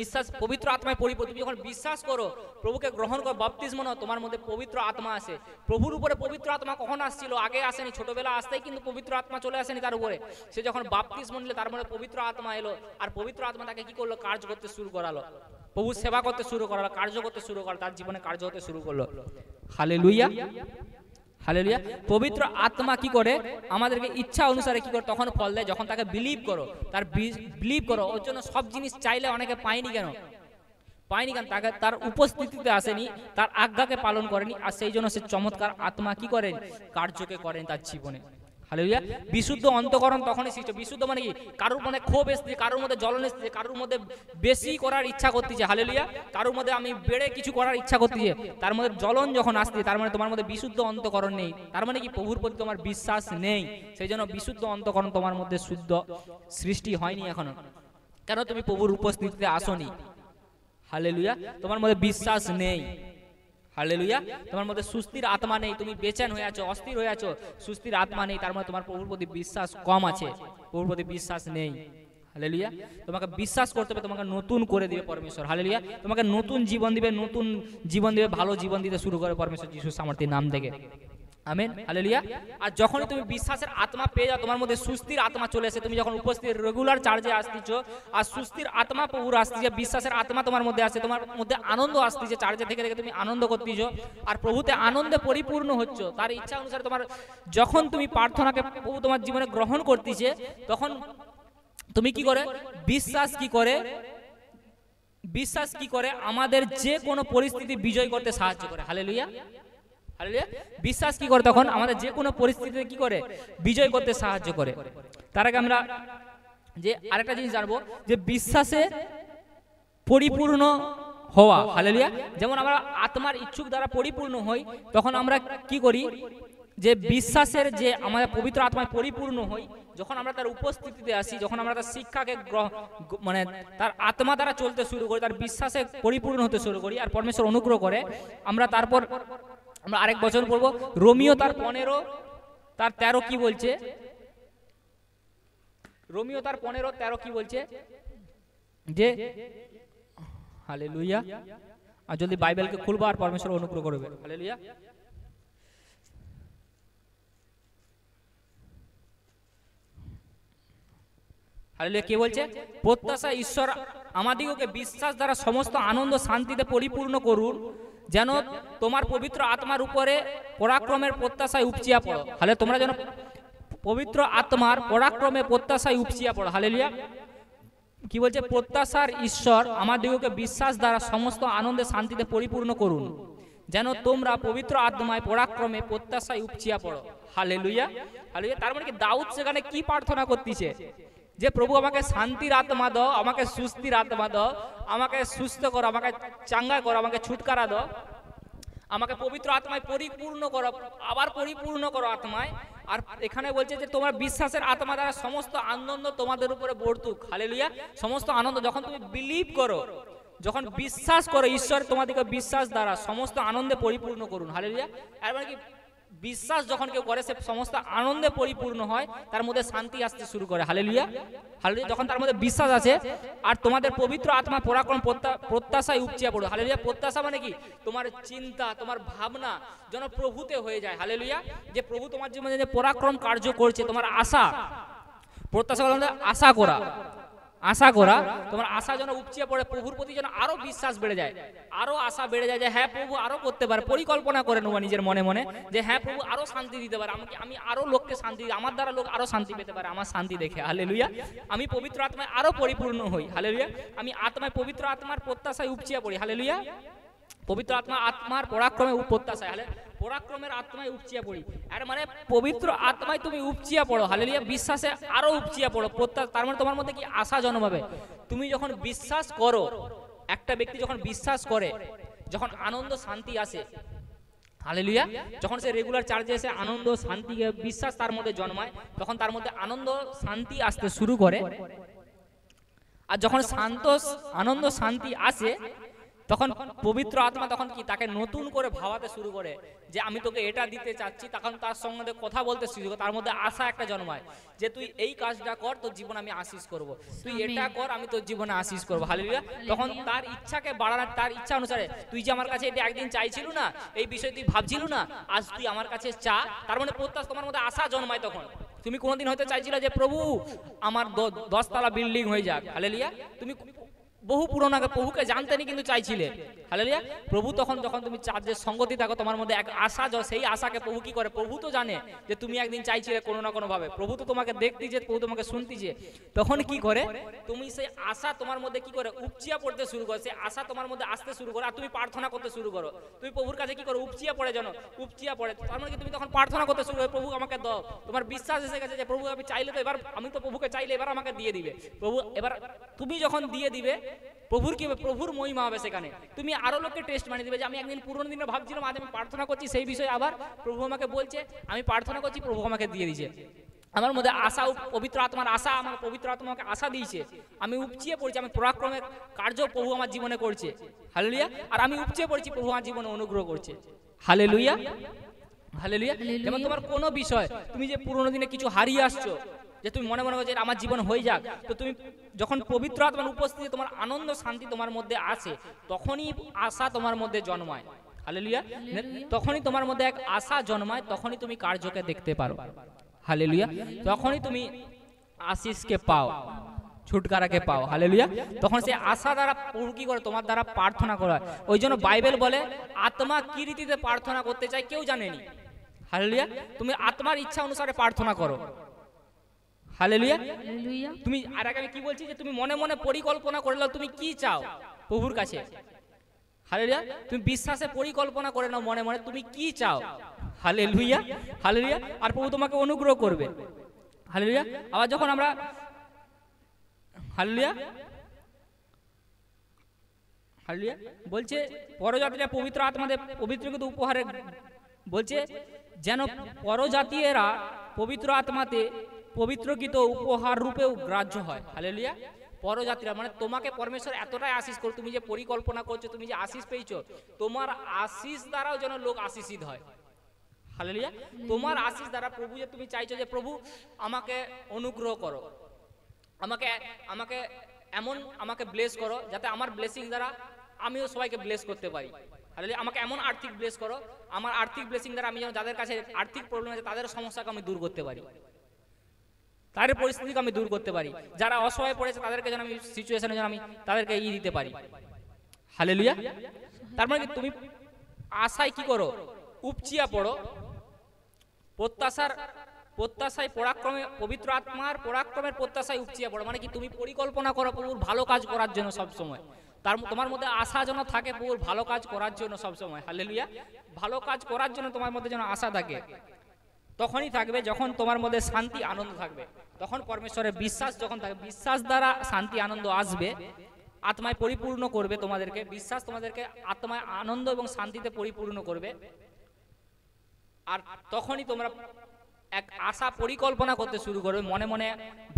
বিশ্বাস পবিত্র আত্মায় পরিপূর্ণ। তুমি যখন বিশ্বাস করো, প্রভুকে গ্রহণ করো, বাপ্তিস্ম নাও, তোমার মধ্যে পবিত্র আত্মা আসে। প্রভুর উপরে পবিত্র আত্মা কখন আসছিল? আগে আসেনি, ছোটবেলা আসতেই কিন্তু পবিত্র আত্মা চলে আসেনি তার উপরে। সে যখন বাপ্তিস্ম নিলে তার মধ্যে পবিত্র আত্মা এলো, আর পবিত্র আত্মা তাকে কি করলো, কার্য করতে শুরু করালো। প্রভু সেবা করতে শুরু করালো, কার্য করতে শুরু করলো, তার জীবনে কার্য হতে শুরু করলো। Hallelujah, hallelujah. পবিত্র আত্মা কি করে, আমাদেরকে ইচ্ছা অনুসারে কি করে তখন ফল দেয়, যখন তাকে বিলিভ করো, তার বিলিভ করো। ওর জন্য সব জিনিস চাইলে অনেকে পায়নি কেন, পায়নি কেন? তাকে তার উপস্থিতিতে আসেনি, তার আজ্ঞাকে পালন করেনি, আর সেই জন্য সে চমৎকার আত্মা কি করেন, কার্যকে করেন তার জীবনে। হালেলুয়া। বিশুদ্ধ অন্তঃকরণ তখনই সৃষ্টি। বিশুদ্ধ মানে কি? কারোর মধ্যে ক্ষোভ এসেছে, কারোর মধ্যে জ্বলন এসেছে, কারোর মধ্যে বেশি করার ইচ্ছা করতেছে। হালেলুয়া। কারোর মধ্যে আমি বেড়ে কিছু করার ইচ্ছা করতেছে, তার মধ্যে জ্বলন যখন আসছে, তার মানে তোমার মধ্যে বিশুদ্ধ অন্তঃকরণ নেই। তার মানে কি? প্রভুর প্রতি তোমার বিশ্বাস নেই। সেই জন্য বিশুদ্ধ অন্তঃকরণ তোমার মধ্যে শুদ্ধ সৃষ্টি হয়নি এখনো। কেন? তুমি প্রভুর উপস্থিতিতে আসনি। হালেলুয়া। তোমার মধ্যে বিশ্বাস নেই। হালেলুয়া। তোমার মধ্যে সুস্থির আত্মা নেই, তুমি বেচেন হয়ে আছো, অস্থির হয়ে আছো, সুস্থির আত্মা নেই, তার মানে তোমার প্রভুর প্রতি বিশ্বাস কম আছে, প্রভুর প্রতি বিশ্বাস নেই। হালেলুয়া। তোমাকে বিশ্বাস করতে হবে, তোমাকে নতুন করে দিবে পরমেশ্বর। হালেলুয়া। তোমাকে নতুন জীবন দিবে, নতুন জীবন দিবে, ভালো জীবন দিতে শুরু করে পরমেশ্বর যিশুর সামর্থ্যের নাম থেকে। আমেন। হালেলুয়া। আর যখনই তুমি বিশ্বাসের আত্মা পেয়ে যাও, তোমার মধ্যে সুস্থির আত্মা চলে আসে। তুমি যখন উপস্থিত রেগুলার চার্জে আসতেছ, আর সুস্থির আত্মা প্রভুর আসতেছে, বিশ্বাসের আত্মা তোমার মধ্যে আসে, তোমার মধ্যে আনন্দ আসতেছে, চার্জে থেকে থেকে তুমি আনন্দ করতেছ, আর প্রভুতে আনন্দে পরিপূর্ণ হচ্ছ। তার ইচ্ছা অনুসারে তোমার যখন তুমি প্রার্থনাকে প্রভু তোমার জীবনে গ্রহণ করতেছে, তখন তুমি কি করে, বিশ্বাস কি করে, বিশ্বাস কি করে আমাদের যে কোনো পরিস্থিতি বিজয় করতে সাহায্য করে। হালেলুয়া। হালেলুয়া। বিশ্বাস কি করে তখন আমাদের যে কোনো পরিস্থিতিতে কি করে, বিজয় করতে সাহায্য করে। তার আগে আমরা যে আরেকটা জিনিস জানবো, যে বিশ্বাসে পরিপূর্ণ হওয়া। হালেলুয়া। যেমন আমরা আত্মার ইচ্ছুক দ্বারা পরিপূর্ণ হই, তখন আমরা কি করি, যে বিশ্বাসের যে আমাদের পবিত্র আত্মায় পরিপূর্ণ হই, যখন আমরা তার উপস্থিতিতে আসি, যখন আমরা তার শিক্ষাকে মানে তার আত্মা দ্বারা চলতে শুরু করি, তার বিশ্বাসে পরিপূর্ণ হতে শুরু করি, আর পরমেশ্বর অনুগ্রহ করে, আমরা তারপর আমরা আরেক বচন পড়বো, রোমিও তার 15 তার 13 কি বলছে, রোমিও তার 15:13 কি বলছে যে হালেলুয়া। আর যদি বাইবেলকে খুলবো আর পরমেশ্বর অনুগ্রহ করবে। হালেলুয়া। হালেলুয়া কি বলছে? প্রত্যাশা ঈশ্বর আমাদিগকে বিশ্বাস দ্বারা সমস্ত আনন্দ শান্তিতে পরিপূর্ণ করুন, যেন তোমার পবিত্র আত্মার উপরে পরাক্রমের প্রত্যাশায় উপচিয়া পড়ো। হালে তোমরা যেন পবিত্র আত্মার পরাক্রমে প্রত্যাশায় উপচিয়া পড়ো। হালেলুয়া। কি বলছে? প্রত্যাশার ঈশ্বর আমাদিগকে বিশ্বাস দ্বারা সমস্ত আনন্দে শান্তিতে পরিপূর্ণ করুন, যেন তোমরা পবিত্র আত্মায় পরাক্রমে প্রত্যাশায় উপচিয়া পড়ো। হালেলুয়া। হালেলুয়া। তার মানে কি দাউদ সেখানে কি প্রার্থনা করতেছে? যে প্রভু আমাকে শান্তির আত্মা দাও, আমাকে সুস্থির আত্মা দাও, আমাকে সুস্থ করো, আমাকে চাঙ্গা করো, আমাকে ছুটকারা দাও, আমাকে পবিত্র আত্মায় পরিপূর্ণ করো, আবার পরিপূর্ণ করো আত্মায়। আর এখানে বলছে যে তোমার বিশ্বাসের আত্মা দ্বারা সমস্ত আনন্দ তোমাদের উপরে বর্তুক। হালেলুয়া। সমস্ত আনন্দ যখন তুমি বিলিভ করো, যখন বিশ্বাস করো, ঈশ্বর তোমাদেরকে বিশ্বাস দ্বারা সমস্ত আনন্দে পরিপূর্ণ করুন। হালেলুয়া। আর মানে কি বিশ্বাস যখন কেউ করে সে সমস্ত আনন্দে পরিপূর্ণ হয়, তার মধ্যে শান্তি আসতে শুরু করে। হালেলুয়া। হালেলুয়া। যখন তার মধ্যে বিশ্বাস আছে আর তোমাদের পবিত্র আত্মা পরাক্রম প্রত্যাশায় উপচিয়া পড়ো। হালেলুয়া। প্রত্যাশা মানে কি? তোমার চিন্তা, তোমার ভাবনা যেন প্রভুতে হয়ে যায়। হালেলুয়া। যে প্রভু তোমার জীবনে যে পরাক্রম কার্য করছে, তোমার আশা, প্রত্যাশা বলতে আশা করা, আশা করা, তোমার আশা যেন উপচিয়ে পড়ে, প্রভুর প্রতি যেন আরো বিশ্বাস বেড়ে যায়, আরো আশা বেড়ে যায় যে হ্যাঁ প্রভু আরো করতে পারে। পরিকল্পনা করে নেওয়া নিজের মনে মনে যে হ্যাঁ প্রভু আরো শান্তি দিতে পারে আমাকে, আমি আরো লোককে শান্তি, আমার দ্বারা লোক আরো শান্তি পেতে পারে আমার শান্তি দেখে। হালেলুয়া। আমি পবিত্র আত্মায় আরো পরিপূর্ণ হই। হালেলুয়া। আমি আত্মায় পবিত্র আত্মার প্রত্যাশায় উপচিয়ে পড়ি। হালেলুয়া। পবিত্র আত্মার পরাক্রমে প্রত্যাশায়, হালে পরাক্রমের আত্মায় উপচিয়া পড়ি। আর মানে পবিত্র আত্মায় তুমি উপচিয়া পড়ো। হালেলুয়া। বিশ্বাসে আরো উপচিয়া পড়ো। তার মানে তোমার মধ্যে কি আশা জন্মাবে। তুমি যখন বিশ্বাস করো, একটা ব্যক্তি যখন বিশ্বাস করে, যখন আনন্দ শান্তি আসে, হালেলুয়া, যখন সে রেগুলার চার্জে এসে আনন্দ শান্তি বিশ্বাস তার মধ্যে জন্মায়, তখন তার মধ্যে আনন্দ শান্তি আসতে শুরু করে। আর যখন আনন্দ শান্তি আসে, তখন পবিত্র আত্মা তখন কি তাকে নতুন করে ভাবাতে শুরু করে যে আমি তোকে এটা দিতে চাচ্ছি। তখন তার সঙ্গে কথা বলতে শুরু করে, তার মধ্যে আশা একটা জন্মায় যে তুই এই কাজটা কর, তোর জীবন আমি আশীষ করব, তুই এটা কর, আমি তোর জীবনে আশীষ করবো। হালেলুয়া। তখন তার ইচ্ছাকে বাড়ানোর, তার ইচ্ছা অনুসারে, তুই যে আমার কাছে এটা একদিন চাইছিল না, এই বিষয়ে তুই ভাবছিল না, আজ তুই আমার কাছে চা। তার মানে প্রত্যাশা, তোমার মধ্যে আশা জন্মায়। তখন তুমি কোনোদিন হয়তো চাইছিল যে প্রভু আমার 10 তলা বিল্ডিং হয়ে যাক। হালেলুয়া। তুমি বহু পুরোনো আগে প্রভুকে জানতেনি কিন্তু চাইছিলে। হালেলুয়া। প্রভু তখন যখন তুমি চার্জের সঙ্গতি থাকো, তোমার মধ্যে এক আশা, সেই আশাকে প্রভু কি করে, প্রভু তো জানে যে তুমি একদিন চাইছিলে কোনো না কোনো ভাবে, প্রভু তো তোমাকে দেখতিছে, প্রভু তোমাকে শুনতিছে, তখন কি করে তুমি সেই আশা তোমার মধ্যে কি করে উপচিয়া পড়তে শুরু করো, সেই আশা তোমার মধ্যে আসতে শুরু করো, আর তুমি প্রার্থনা করতে শুরু করো। তুমি প্রভুর কাছে কি করো, উপচিয়া পড়ে, যেন উপচিয়া পড়ে। তার মানে কি তুমি তখন প্রার্থনা করতে শুরু করো, প্রভু আমাকে দাও। তোমার বিশ্বাস এসে গেছে যে প্রভু আমি চাইলে তো এবার, আমি তো প্রভুকে চাইলে এবার আমাকে দিয়ে দিবে প্রভু। এবার তুমি যখন দিয়ে দিবে, প্রভুর কি, প্রভুর মহিমা হবে সেখানে। তুমি আরো লোককে টেস্ট বানিয়ে দিবে যে আমি একদিন পুরোনো দিনে ভাবছিলাম, আজ আমি প্রার্থনা করছি সেই বিষয়ে, আবার প্রভু আমাকে বলছে, আমি প্রার্থনা করছি, প্রভু আমাকে দিয়ে দিয়েছে। আমার মধ্যে আশা, পবিত্র আত্মার আশা, আমার পবিত্র আত্মা আমাকে আশা দিয়েছে, আমি উপচিয়ে পড়ছি, আমি পরাক্রমের কার্য প্রভু আমার জীবনে করছে। হালেলুয়া। আর আমি উপচিয়ে পড়ছি, প্রভু আমার জীবনে অনুগ্রহ করছে। হালেলুয়া। হালেলুয়া। যেমন তোমার কোনো বিষয়, তুমি যে পুরোনো দিনে কিছু হারিয়ে আসছো, যে তুমি মনে মনে করছো আমার জীবন হয়ে যাক, তো তুমি যখন পবিত্র আত্মার উপস্থিতি, তোমার আনন্দ শান্তি তোমার মধ্যে আসে, তখনই আশা তোমার মধ্যে জন্মায়। হালেলুয়া। তখনই তোমার মধ্যে এক আশা জন্মায়, তখনই তুমি কার্যকে দেখতে পারো। হালেলুয়া। তখনই তুমি আশীষকে পাও, ছুটকারাকে পাও। হালেলুয়া। তখন সেই আশা দ্বারা প্রভু কি করে, তোমার দ্বারা প্রার্থনা করা। ওই জন্য বাইবেল বলে আত্মা কি রীতিতে প্রার্থনা করতে চায় কেউ জানেনি। হালেলুয়া। তুমি আত্মার ইচ্ছা অনুসারে প্রার্থনা করো। হালেলুয়া। তুমি আর আগে আমি কি বলছি, যে তুমি মনে মনে পরিকল্পনা করে নাও তুমি কি চাও প্রভুর কাছে। হালেলুয়া। তুমি বিশ্বাসে পরিকল্পনা করে নাও মনে মনে তুমি কি চাও। হালেলুয়া। হালেলুয়া। আর প্রভু তোমাকে অনুগ্রহ করবে। হালেলুয়া। আবার যখন আমরা, হালেলুয়া, হালেলুয়া বলছে পরজাতিরা পবিত্র আত্মাদের পবিত্রকৃত উপহারে, বলছে যেন পরজাতীয়রা পবিত্র আত্মাতে পবিত্রকৃত উপহার রূপেও গ্রাহ্য হয়। হালেলুয়া। পরজাতিরা মানে তোমাকে পরমেশ্বর এতটাই আশীষ করে, তুমি যে পরিকল্পনা করছো, তুমি যে আশীষ পেয়েছো, তোমার আশীষ দ্বারাও যেন লোক আশীষিত হয়। হালেলুয়া। তোমার আশীষ দ্বারা প্রভু, যে তুমি চাইছো যে প্রভু আমাকে অনুগ্রহ করো, আমাকে আমাকে এমন আমাকে ব্লেস করো যাতে আমার ব্লেসিং দ্বারা আমিও সবাইকে ব্লেস করতে পারি। হালেলুয়া। আমাকে এমন আর্থিক ব্লেস করো, আমার আর্থিক ব্লেসিং দ্বারা আমি যেন যাদের কাছে আর্থিক প্রবলেম আছে তাদের সমস্যাকে আমি দূর করতে পারি, তাদের পরিস্থিতিকে আমি দূর করতে পারি, যারা অসহায় পড়েছে তাদেরকে যেন আমি সিচুয়েশনে যেন আমি তাদেরকে দিতে পারি। হালেলুয়া। তার মানে তুমি আশায় কি করো, উপচিয়া পড়ো, প্রত্যাশায় পরাক্রমে, পবিত্র আত্মার পরাক্রমের প্রত্যাশায় উপচিয়া পড়ো। মানে কি তুমি পরিকল্পনা করো প্রভুর ভালো কাজ করার জন্য সব সময়, তোমার মধ্যে আশা যেন থাকে প্রভুর ভালো কাজ করার জন্য সব সময়। হালেলুয়া। ভালো কাজ করার জন্য তোমার মধ্যে যেন আশা থাকে। তখনই থাকবে যখন তোমার মধ্যে শান্তি আনন্দ থাকবে, তখন পরমেশ্বরের বিশ্বাস যখন থাকবে, বিশ্বাস দ্বারা শান্তি আনন্দ আসবে, আত্মায় পরিপূর্ণ করবে তোমাদেরকে, বিশ্বাস তোমাদেরকে আত্মায় আনন্দ এবং শান্তিতে পরিপূর্ণ করবে। আর তখনই তোমরা এক আশা পরিকল্পনা করতে শুরু করবে, মনে মনে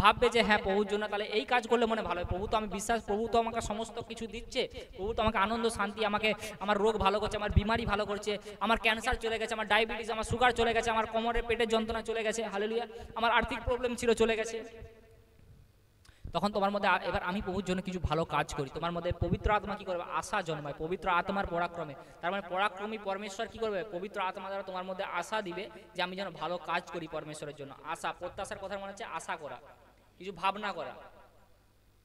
ভাববে যে হ্যাঁ প্রভুর জন্য তাহলে এই কাজ করলে মনে ভালো হয়, প্রভু তো আমি বিশ্বাস, প্রভু তো আমাকে সমস্ত কিছু দিচ্ছে, প্রভু তো আমাকে আনন্দ শান্তি, আমাকে আমার রোগ ভালো করছে, আমার বিমারি ভালো করছে, আমার ক্যান্সার চলে গেছে, আমার ডায়াবেটিস, আমার সুগার চলে গেছে, আমার কোমরের পেটের যন্ত্রণা চলে গেছে, হালেলুয়া, আমার আর্থিক প্রবলেম ছিল চলে গেছে। তখন তোমার মধ্যে এবার আমি প্রভুর জন্য কিছু ভালো কাজ করি, তোমার মধ্যে পবিত্র আত্মা কি করবে, আশা জন্মায়, পবিত্র আত্মার পরাক্রমে। তার মানে পরাক্রমী পরমেশ্বর কি করবে, পবিত্র আত্মা দ্বারা তোমার মধ্যে আশা দিবে যে আমি যেন ভালো কাজ করি পরমেশ্বরের জন্য। আশা, প্রত্যাশার কথা মনে হচ্ছে আশা করা, কিছু ভাবনা করা,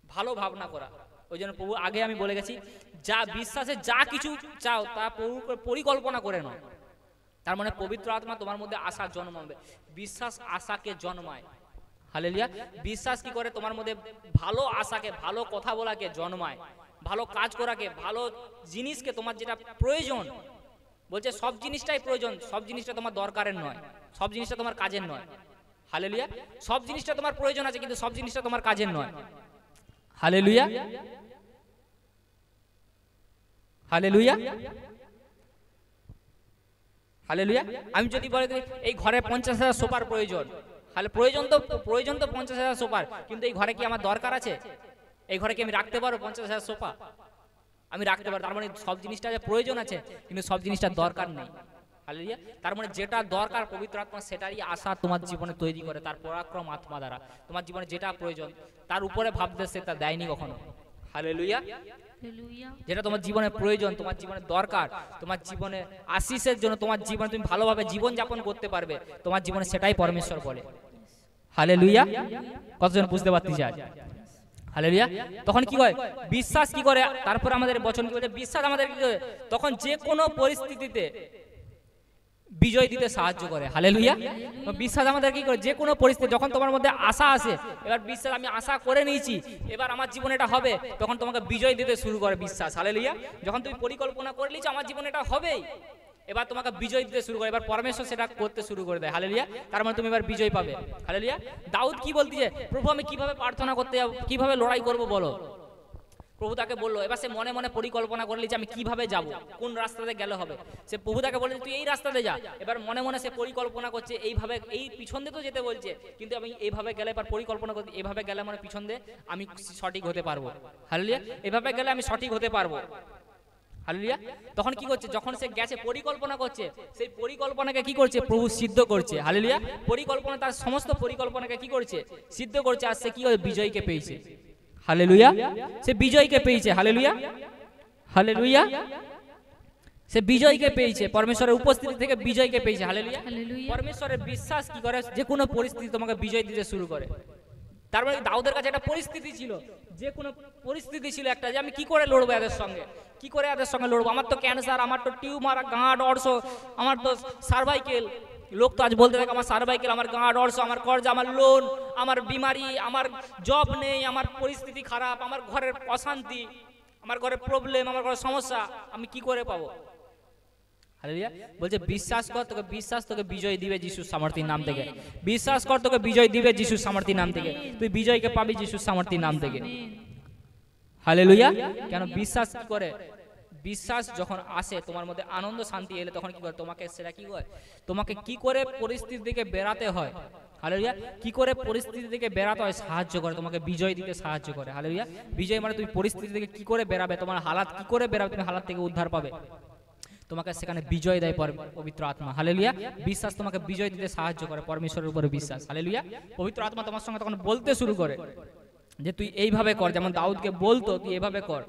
ভালো ভাবনা করা। ওই জন্য প্রভু আগে আমি বলে গেছি, যা বিশ্বাসে যা কিছু চাও তা প্রভু পরিকল্পনা করে নাও। তার মানে পবিত্র আত্মা তোমার মধ্যে আশা জন্মাবে, বিশ্বাস আশাকে জন্মায়। হালেলুয়া। বিশ্বাস কি করে তোমার মধ্যে ভালো আশাকে, ভালো কথা বলাকে জন্মায়, ভালো কাজ করাকে, ভালো জিনিসকে, তোমার যেটা প্রয়োজন, বলছে সব জিনিসটাই প্রয়োজন, সব জিনিসটা তোমার দরকারের নয়, সব জিনিসটা তোমার কাজের নয়। হালেলুয়া। সব জিনিসটা তোমার প্রয়োজন আছে কিন্তু সব জিনিসটা তোমার কাজের নয়। হালেলুয়া। হালেলুয়া। হালেলুয়া। আমি যদি বলে এই ঘরে 50,000 সোফার প্রয়োজন, তাহলে প্রয়োজন তো 50,000 সোফার, কিন্তু এই ঘরে কি আমার দরকার আছে? এই ঘরে কি আমি রাখতে পারবো 50,000 সোফা? আমি রাখতে পারবো। তার মানে সব জিনিসটা প্রয়োজন আছে কিন্তু সব জিনিসটা দরকার নেই। হালেলুয়া। তার মানে যেটা দরকার পবিত্র আত্মা সেটারই আশা তোমার জীবনে তৈরি করে, তার পরাক্রম আত্মা দ্বারা তোমার জীবনে যেটা প্রয়োজন তার উপরে ভাবতে সেটা দেয়নি কখনো। হালেলুয়া। যেটা তোমার জীবনে প্রয়োজন, তোমার জীবনে দরকার, তোমার জীবনে আশীষের জন্য, তোমার জীবনে তুমি ভালোভাবে জীবন যাপন করতে পারবে, তোমার জীবনে সেটাই পরমেশ্বর বলে। হালেলুয়া। কতজন বুঝতে পারতে চায়? হালেলুয়া। তখন কি হয়, বিশ্বাস কি করে, তারপর আমাদের বচন কি বলে, বিশ্বাস আমাদের কি করে, তখন যে কোনো পরিস্থিতিতে বিজয় দিতে সাহায্য করে। হালেলুয়া। বিশ্বাস আমাদের কি করে, যে কোনো পরিস্থিতি, যখন তোমার মধ্যে আশা আসে, এবার বিশ্বাস আমি আশা করে নিয়েছি এবার আমার জীবনে এটা হবে, তখন তোমাকে বিজয় দিতে শুরু করে বিশ্বাস। হালেলুয়া। যখন তুমি পরিকল্পনা করে নিয়েছো আমার জীবনে এটা হবেই, এবার তোমাকে বিজয় দিতে শুরু করে, এবার পরমেশ্বর সেটা করতে শুরু করে দেয়। হালেলুয়া। তার মানে তুমি এবার বিজয় পাবে। হালেলুয়া। দাউদ কি বলতেছে, প্রভু আমি কিভাবে প্রার্থনা করতে যাব, কিভাবে লড়াই করব বলো। প্রভু তাকে বললো, এবার সে মনে মনে পরিকল্পনা করলি যে আমি কিভাবে যাব, কোন রাস্তাতে গেলে হবে। সে প্রভু তাকে বলছে তুই এই রাস্তাতে যা। এবার মনে মনে সে পরিকল্পনা করছে এইভাবে, এই পিছন দিয়ে তো যেতে বলছে কিন্তু আমি এইভাবে গেলে, এবার পরিকল্পনা করছি এইভাবে গেলে মানে পিছন দিয়ে আমি সঠিক হতে পারবো। হালেলুয়া। এভাবে গেলে আমি সঠিক হতে পারবো। হালেলুয়া। তখন কি করছে, যখন সে গেছে পরিকল্পনা করছে, সেই পরিকল্পনাকে কি করছে, প্রভু সিদ্ধ করছে। হালেলুয়া। পরিকল্পনা, তার সমস্ত পরিকল্পনাকে কি করছে, সিদ্ধ করছে, আর সে কি হয়, বিজয়কে পেয়েছে। হালেলুয়া। সে বিজয়কে পেয়েছে। হালেলুয়া। হালেলুয়া। সে বিজয়কে পেয়েছে, পরমেশ্বরের উপস্থিতি থেকে বিজয়কে পেয়েছে। হালেলুয়া। পরমেশ্বরের বিশ্বাস কি করে, যে কোনো পরিস্থিতি তোমাকে বিজয় দিতে শুরু করে। তার মানে দাউদের কাছে একটা পরিস্থিতি ছিল, যে কোনো পরিস্থিতি ছিল একটা, যে আমি কি করে লড়বো এদের সঙ্গে, কি করে এদের সঙ্গে লড়বো, আমার তো ক্যান্সার, আমার তো টিউমার, গাঁট অর্শ, আমার তো সার্ভাইকেল, লোক তো আজ বলতে থাকে আমার সার্ভাইকেল, আমার গাঁট অর্শ, আমার কর্জ, আমার লোন, আমার বিমারি, আমার জব নেই, আমার পরিস্থিতি খারাপ, আমার ঘরের অশান্তি, আমার ঘরের প্রবলেম, আমার ঘরের সমস্যা, আমি কি করে পাবো। হালেলুয়া। বলছে বিশ্বাস কর, তোকে বিশ্বাস তোকে বিজয় দিবে যিশুর সামর্থ্যের নাম থেকে। বিশ্বাস কর, তোকে বিজয় দিবে যিশুর সামর্থ্যের নাম থেকে। তুই বিজয়কে পাবি যিশুর সামর্থ্যের নাম থেকে। হালেলুয়া। কেন বিশ্বাস কি করে, বিশ্বাস যখন আসে তোমার মধ্যে আনন্দ শান্তি এলে তখন কি করে, তোমাকে সেটা কি হয়, তোমাকে কি করে পরিস্থিতি থেকে বেরাতে হয়। হালেলুয়া। কি করে পরিস্থিতি থেকে বেরাতে হয় সাহায্য করে, তোমাকে বিজয় দিতে সাহায্য করে। হালেলুয়া। বিজয় মানে তুমি পরিস্থিতি থেকে কি করে বেরাবে, তোমার হালাত কি করে বেরাবে, তুমি হালাত থেকে উদ্ধার পাবে, তোমাকে সেখানে বিজয় দেয় পবিত্র আত্মা। হালেলুয়া। বিশ্বাস তোমাকে বিজয় দিতে সাহায্য করে, পরমেশ্বরের উপরে বিশ্বাস। হালেলুয়া। পবিত্র আত্মা তোমার সঙ্গে তখন বলতে শুরু করে, যে তুই এইভাবে কর, যেমন দাউদকে বলতো তুই এইভাবে কর,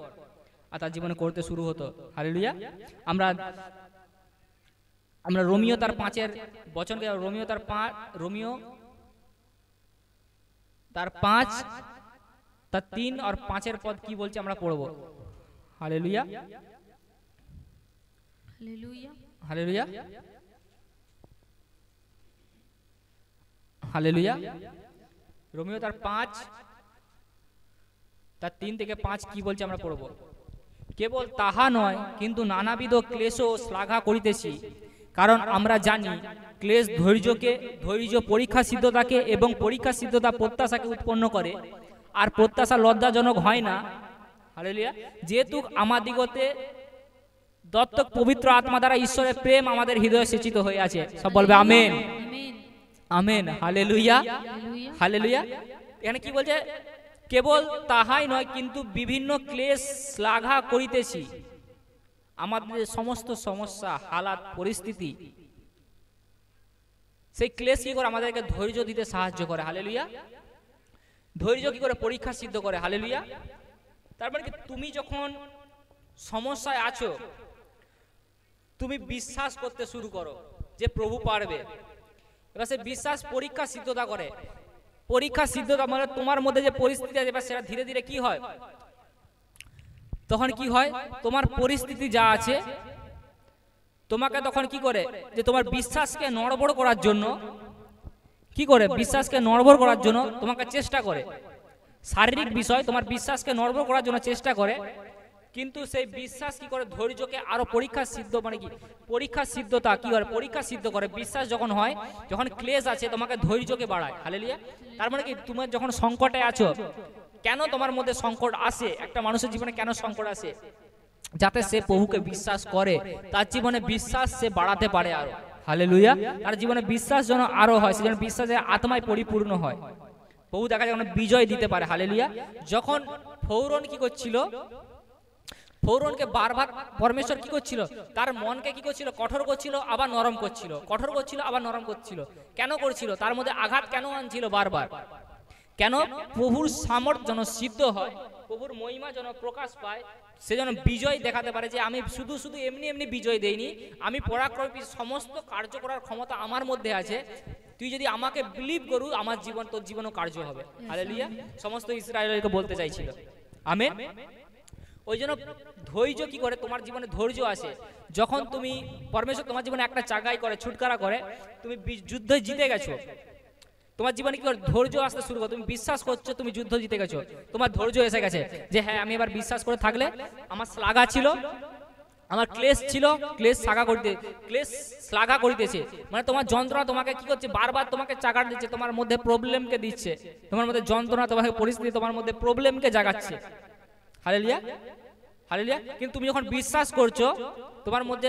আর তার জীবনে করতে শুরু হতো। হালেলুয়া। আমরা আমরা রোমিও তার 5-এর বচনকে, রোমিও তার 5 তার 3 আর 5-এর পদ কি বলছে আমরা পড়বো। Hallelujah, hallelujah, hallelujah, hallelujah. Romeo তার 5 তার 3 থেকে 5 কি বলছে আমরা পড়বো। কেবল তাহা নয়, কিন্তু নানাবিধ ক্লেশ ও শ্লাঘা করিতেছি, কারণ আমরা জানি ক্লেশ ধৈর্য পরীক্ষা সিদ্ধতাকে, এবং পরীক্ষা সিদ্ধতা প্রত্যাশাকে উৎপন্ন করে, আর প্রত্যাশা লজ্জাজনক হয় না। হালেলুয়া। যেহেতু আমাদিগতে দত্তক পবিত্র আত্মা দ্বারা ঈশ্বরের প্রেম আমাদের হৃদয়ে সিঁচিত হয়ে আছে। সব বলবে আমেন, আমেন, হালেলুয়া, হালেলুয়া। এখানে কি বলছে? কেবল তাহাই নয়, কিন্তু বিভিন্ন ক্লেশ শ্লাঘা করিতেছি। আমাদের সমস্ত সমস্যা, হালাত, পরিস্থিতি, সেই ক্লেশ কি করে আমাদেরকে ধৈর্য দিতে সাহায্য করে। হালেলুয়া। ধৈর্য কি করে পরীক্ষা সিদ্ধ করে। হালেলুয়া। তার মানে কি, তুমি যখন সমস্যায় আছো, তুমি বিশ্বাস করতে শুরু করো যে প্রভু পারবে। এবার সে বিশ্বাস পরীক্ষা সিদ্ধতা করে। পরীক্ষা সিদ্ধতা মানে তোমার মধ্যে যে পরিস্থিতি আছে, এবার সেটা ধীরে ধীরে কি হয়, তখন কি হয়, তোমার পরিস্থিতি যা আছে তোমাকে তখন কি করে, যে তোমার বিশ্বাসকে নড়বড় করার জন্য কি করে, বিশ্বাসকে নড়বড় করার জন্য তোমাকে চেষ্টা করে। শারীরিক বিষয় তোমার বিশ্বাসকে নড়বড় করার জন্য চেষ্টা করে, কিন্তু সেই বিশ্বাস কি করে ধৈর্যকে আরো পরীক্ষা সিদ্ধ, মানে কি পরীক্ষা সিদ্ধতা কি করে, পরীক্ষা সিদ্ধ করে। বিশ্বাস যখন হয়, যখন ক্লেশ আছে, তোমাকে ধৈর্যকে বাড়ায়। হালেলুয়া। তার মানে কি, তুমি যখন সংকটে আছো, কেন তোমার মধ্যে সংকট আসে, একটা মানুষের জীবনে কেন সংকট আসে, যাতে সে প্রভুকে বিশ্বাস করে, তার জীবনে বিশ্বাস সে বাড়াতে পারে আরো। হালেলুয়া। তার জীবনে বিশ্বাস যেন আরো হয়, সেজন্য বিশ্বাসের আত্মায় পরিপূর্ণ হয়। প্রভু দেখা যায় বিজয় দিতে পারে। হালেলুয়া। যখন ফৌরন কি করছিল, ফৌরনকে বারবার পরমেশ্বর কি করছিল, তার মনকে কি করছিল, কঠোর করছিল, আবার নরম করছিল, কঠোর করছিল, আবার নরম করছিল। কেন করছিল? তার মধ্যে আঘাত কেন আনছিল বারবার? কেন? প্রভুর সামর্থ্য যেন সিদ্ধ হয়, প্রভুর মহিমা যেন প্রকাশ পায়, সে যেন বিজয় দেখাতে পারে যে আমি শুধু শুধু এমনি এমনি বিজয় দেইনি, আমি পরাক্রমী, সমস্ত কার্য করার ক্ষমতা আমার মধ্যে আছে। তুই যদি আমাকে বিলিভ করু, আমার জীবন, তোর জীবনও কার্য হবে। হালেলুয়া। সমস্ত ইসরায়েলকে বলতে চাইছিল। আমেন। ওই জন্য ধৈর্য কি করে, তোমার জীবনে ধৈর্য আসে যখন তুমি, পরমেশ্বর তোমার জীবনে একটা চাগাই করে, ছুটকারা করে, তুমি যুদ্ধে জিতে গেছো, তোমার জীবনে কি করে ধৈর্য আসতে শুরু করো। তুমি বিশ্বাস করছো তুমি যুদ্ধ জিতে গেছো, তোমার ধৈর্য এসে গেছে যে হ্যাঁ আমি এবার বিশ্বাস করে থাকলে, আমার শ্লাঘা ছিল, আমার ক্লেশ ছিল, ক্লেশ শ্লাঘা করিতেছে, মানে তোমার যন্ত্রণা তোমাকে কি করছে, বারবার তোমাকে চাগার দিচ্ছে, তোমার মধ্যে প্রবলেমকে দিচ্ছে, তোমার মধ্যে যন্ত্রণা, তোমাকে পরিস্থিতি তোমার মধ্যে প্রবলেমকে জাগাচ্ছে। Hallelujah, hallelujah. কিন্তু তুমি যখন বিশ্বাস করছো, তোমার মধ্যে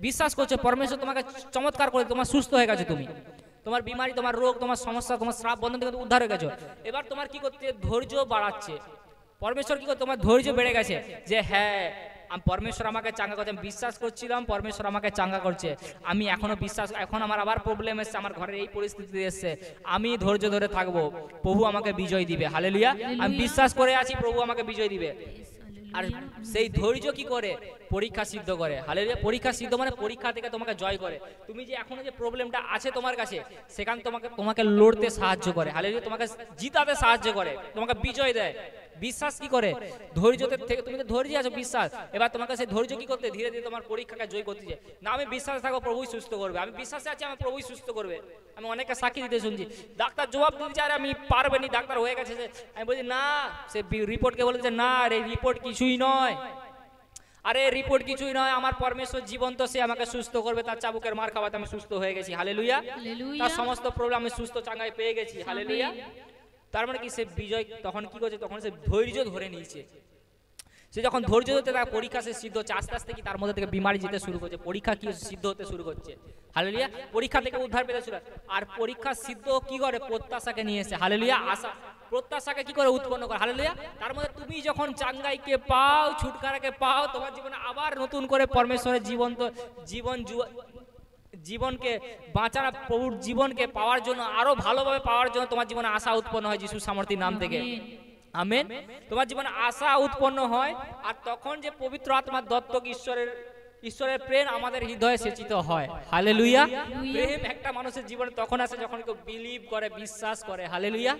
বিশ্বাস করছো, পরমেশ্বর তোমাকে চমৎকার করে, তোমার সুস্থ হয়ে গেছে, তুমি, তোমার বিমারি, তোমার রোগ, তোমার সমস্যা, তোমার শ্রাপ বন্ধন থেকে উদ্ধার হয়ে গেছো। এবার তোমার কি করতে, ধৈর্য বাড়াচ্ছে পরমেশ্বর। কি করে, তোমার ধৈর্য বেড়ে গেছে যে হ্যাঁ পরমেশ্বর আমাকে চাঙ্গা করছে, আমি বিশ্বাস করছিলাম পরমেশ্বর আমাকে চাঙ্গা করছে, আমি এখনো বিশ্বাস, এখন আমার আবার প্রবলেম এসছে, আমার ঘরের এই পরিস্থিতি এসছে, আমি ধৈর্য ধরে থাকবো, প্রভু আমাকে বিজয় দিবে। হালেলুয়া। আমি বিশ্বাস করে আছি প্রভু আমাকে বিজয় দিবে। আর সেই ধৈর্য কি করে, পরীক্ষা সিদ্ধ করে। হালেলুয়া। পরীক্ষা সিদ্ধ মানে পরীক্ষা থেকে তোমাকে জয় করে। তুমি যে এখনো যে প্রবলেমটা আছে তোমার কাছে, সেখানে তোমাকে লড়তে সাহায্য করে। হালেলুয়া। তোমাকে জিতাতে সাহায্য করে, তোমাকে বিজয় দেয়। বিশ্বাস কি করে, ধৈর্যতে থেকে, তুমি তো ধৈর্য আছো, বিশ্বাস, এবার তোমাকে সেই ধৈর্য কি করতে, ধীরে ধীরে তোমার পরীক্ষাকে জয় করতে যায়। না আমি বিশ্বাস থাকবো প্রভুই সুস্থ করবে, আমি বিশ্বাসে আছি আমার প্রভুই সুস্থ করবে। আমি অনেকটা সাক্ষী দিতে শুনছি, ডাক্তার জবাব দিতে চায় আমি পারবে নি, ডাক্তার হয়ে গেছে, আমি বলছি না, সে রিপোর্টকে বলে যে না রে, রিপোর্ট কিছুই নয়, আরে রিপোর্ট কিছুই নয়, আমার পরমেশ্বর জীবন্ত, সে আমাকে সুস্থ করবে, তার চাবুকের মার খাওয়াতে আমি সুস্থ হয়ে গেছি। হালেলুয়া। তার সমস্ত প্রবলেম আমি সুস্থ চাঙ্গাই পেয়ে গেছি। হালেলুয়া। তার মানে কি, সে বিজয় তখন কি করছে, তখন সে ধৈর্য ধরে নিয়েছে। সে যখন ধৈর্য ধরতে, তার পরীক্ষা সে সিদ্ধ হচ্ছে, আস্তে আস্তে কি তার মধ্যে থেকে বিমারি যেতে শুরু করছে, পরীক্ষা কি সিদ্ধ হতে শুরু করছে। হালেলুয়া। পরীক্ষা থেকে উদ্ধার পেতে শুরু, আর পরীক্ষা সিদ্ধ কি করে, প্রত্যাশাকে নিয়ে এসে। হালেলুয়া। আশা, প্রত্যাশাকে কি করে উৎপন্ন করে। হালেলুয়া। তার মধ্যে তুমি যখন চাঙ্গাইকে পাও, ছুটকারাকে পাও, তোমার জীবনে আবার নতুন করে পরমেশ্বরের জীবনকে বাঁচানো, প্রভুর জীবনকে পাওয়ার জন্য, আরো ভালোভাবে পাওয়ার জন্য তোমার জীবনে আশা উৎপন্ন হয় যিশুর সামর্থ্যের নাম থেকে। আমেন। তোমার জীবনে আশা উৎপন্ন হয়, আর তখন যে পবিত্র আত্মার দত্তক ঈশ্বরের প্রেম আমাদের হৃদয়ে সেচিত হয়। হালেলুয়া। প্রেম একটা মানুষের জীবনে তখন আসে যখন কেউ বিলিভ করে, বিশ্বাস করে। হালেলুয়া।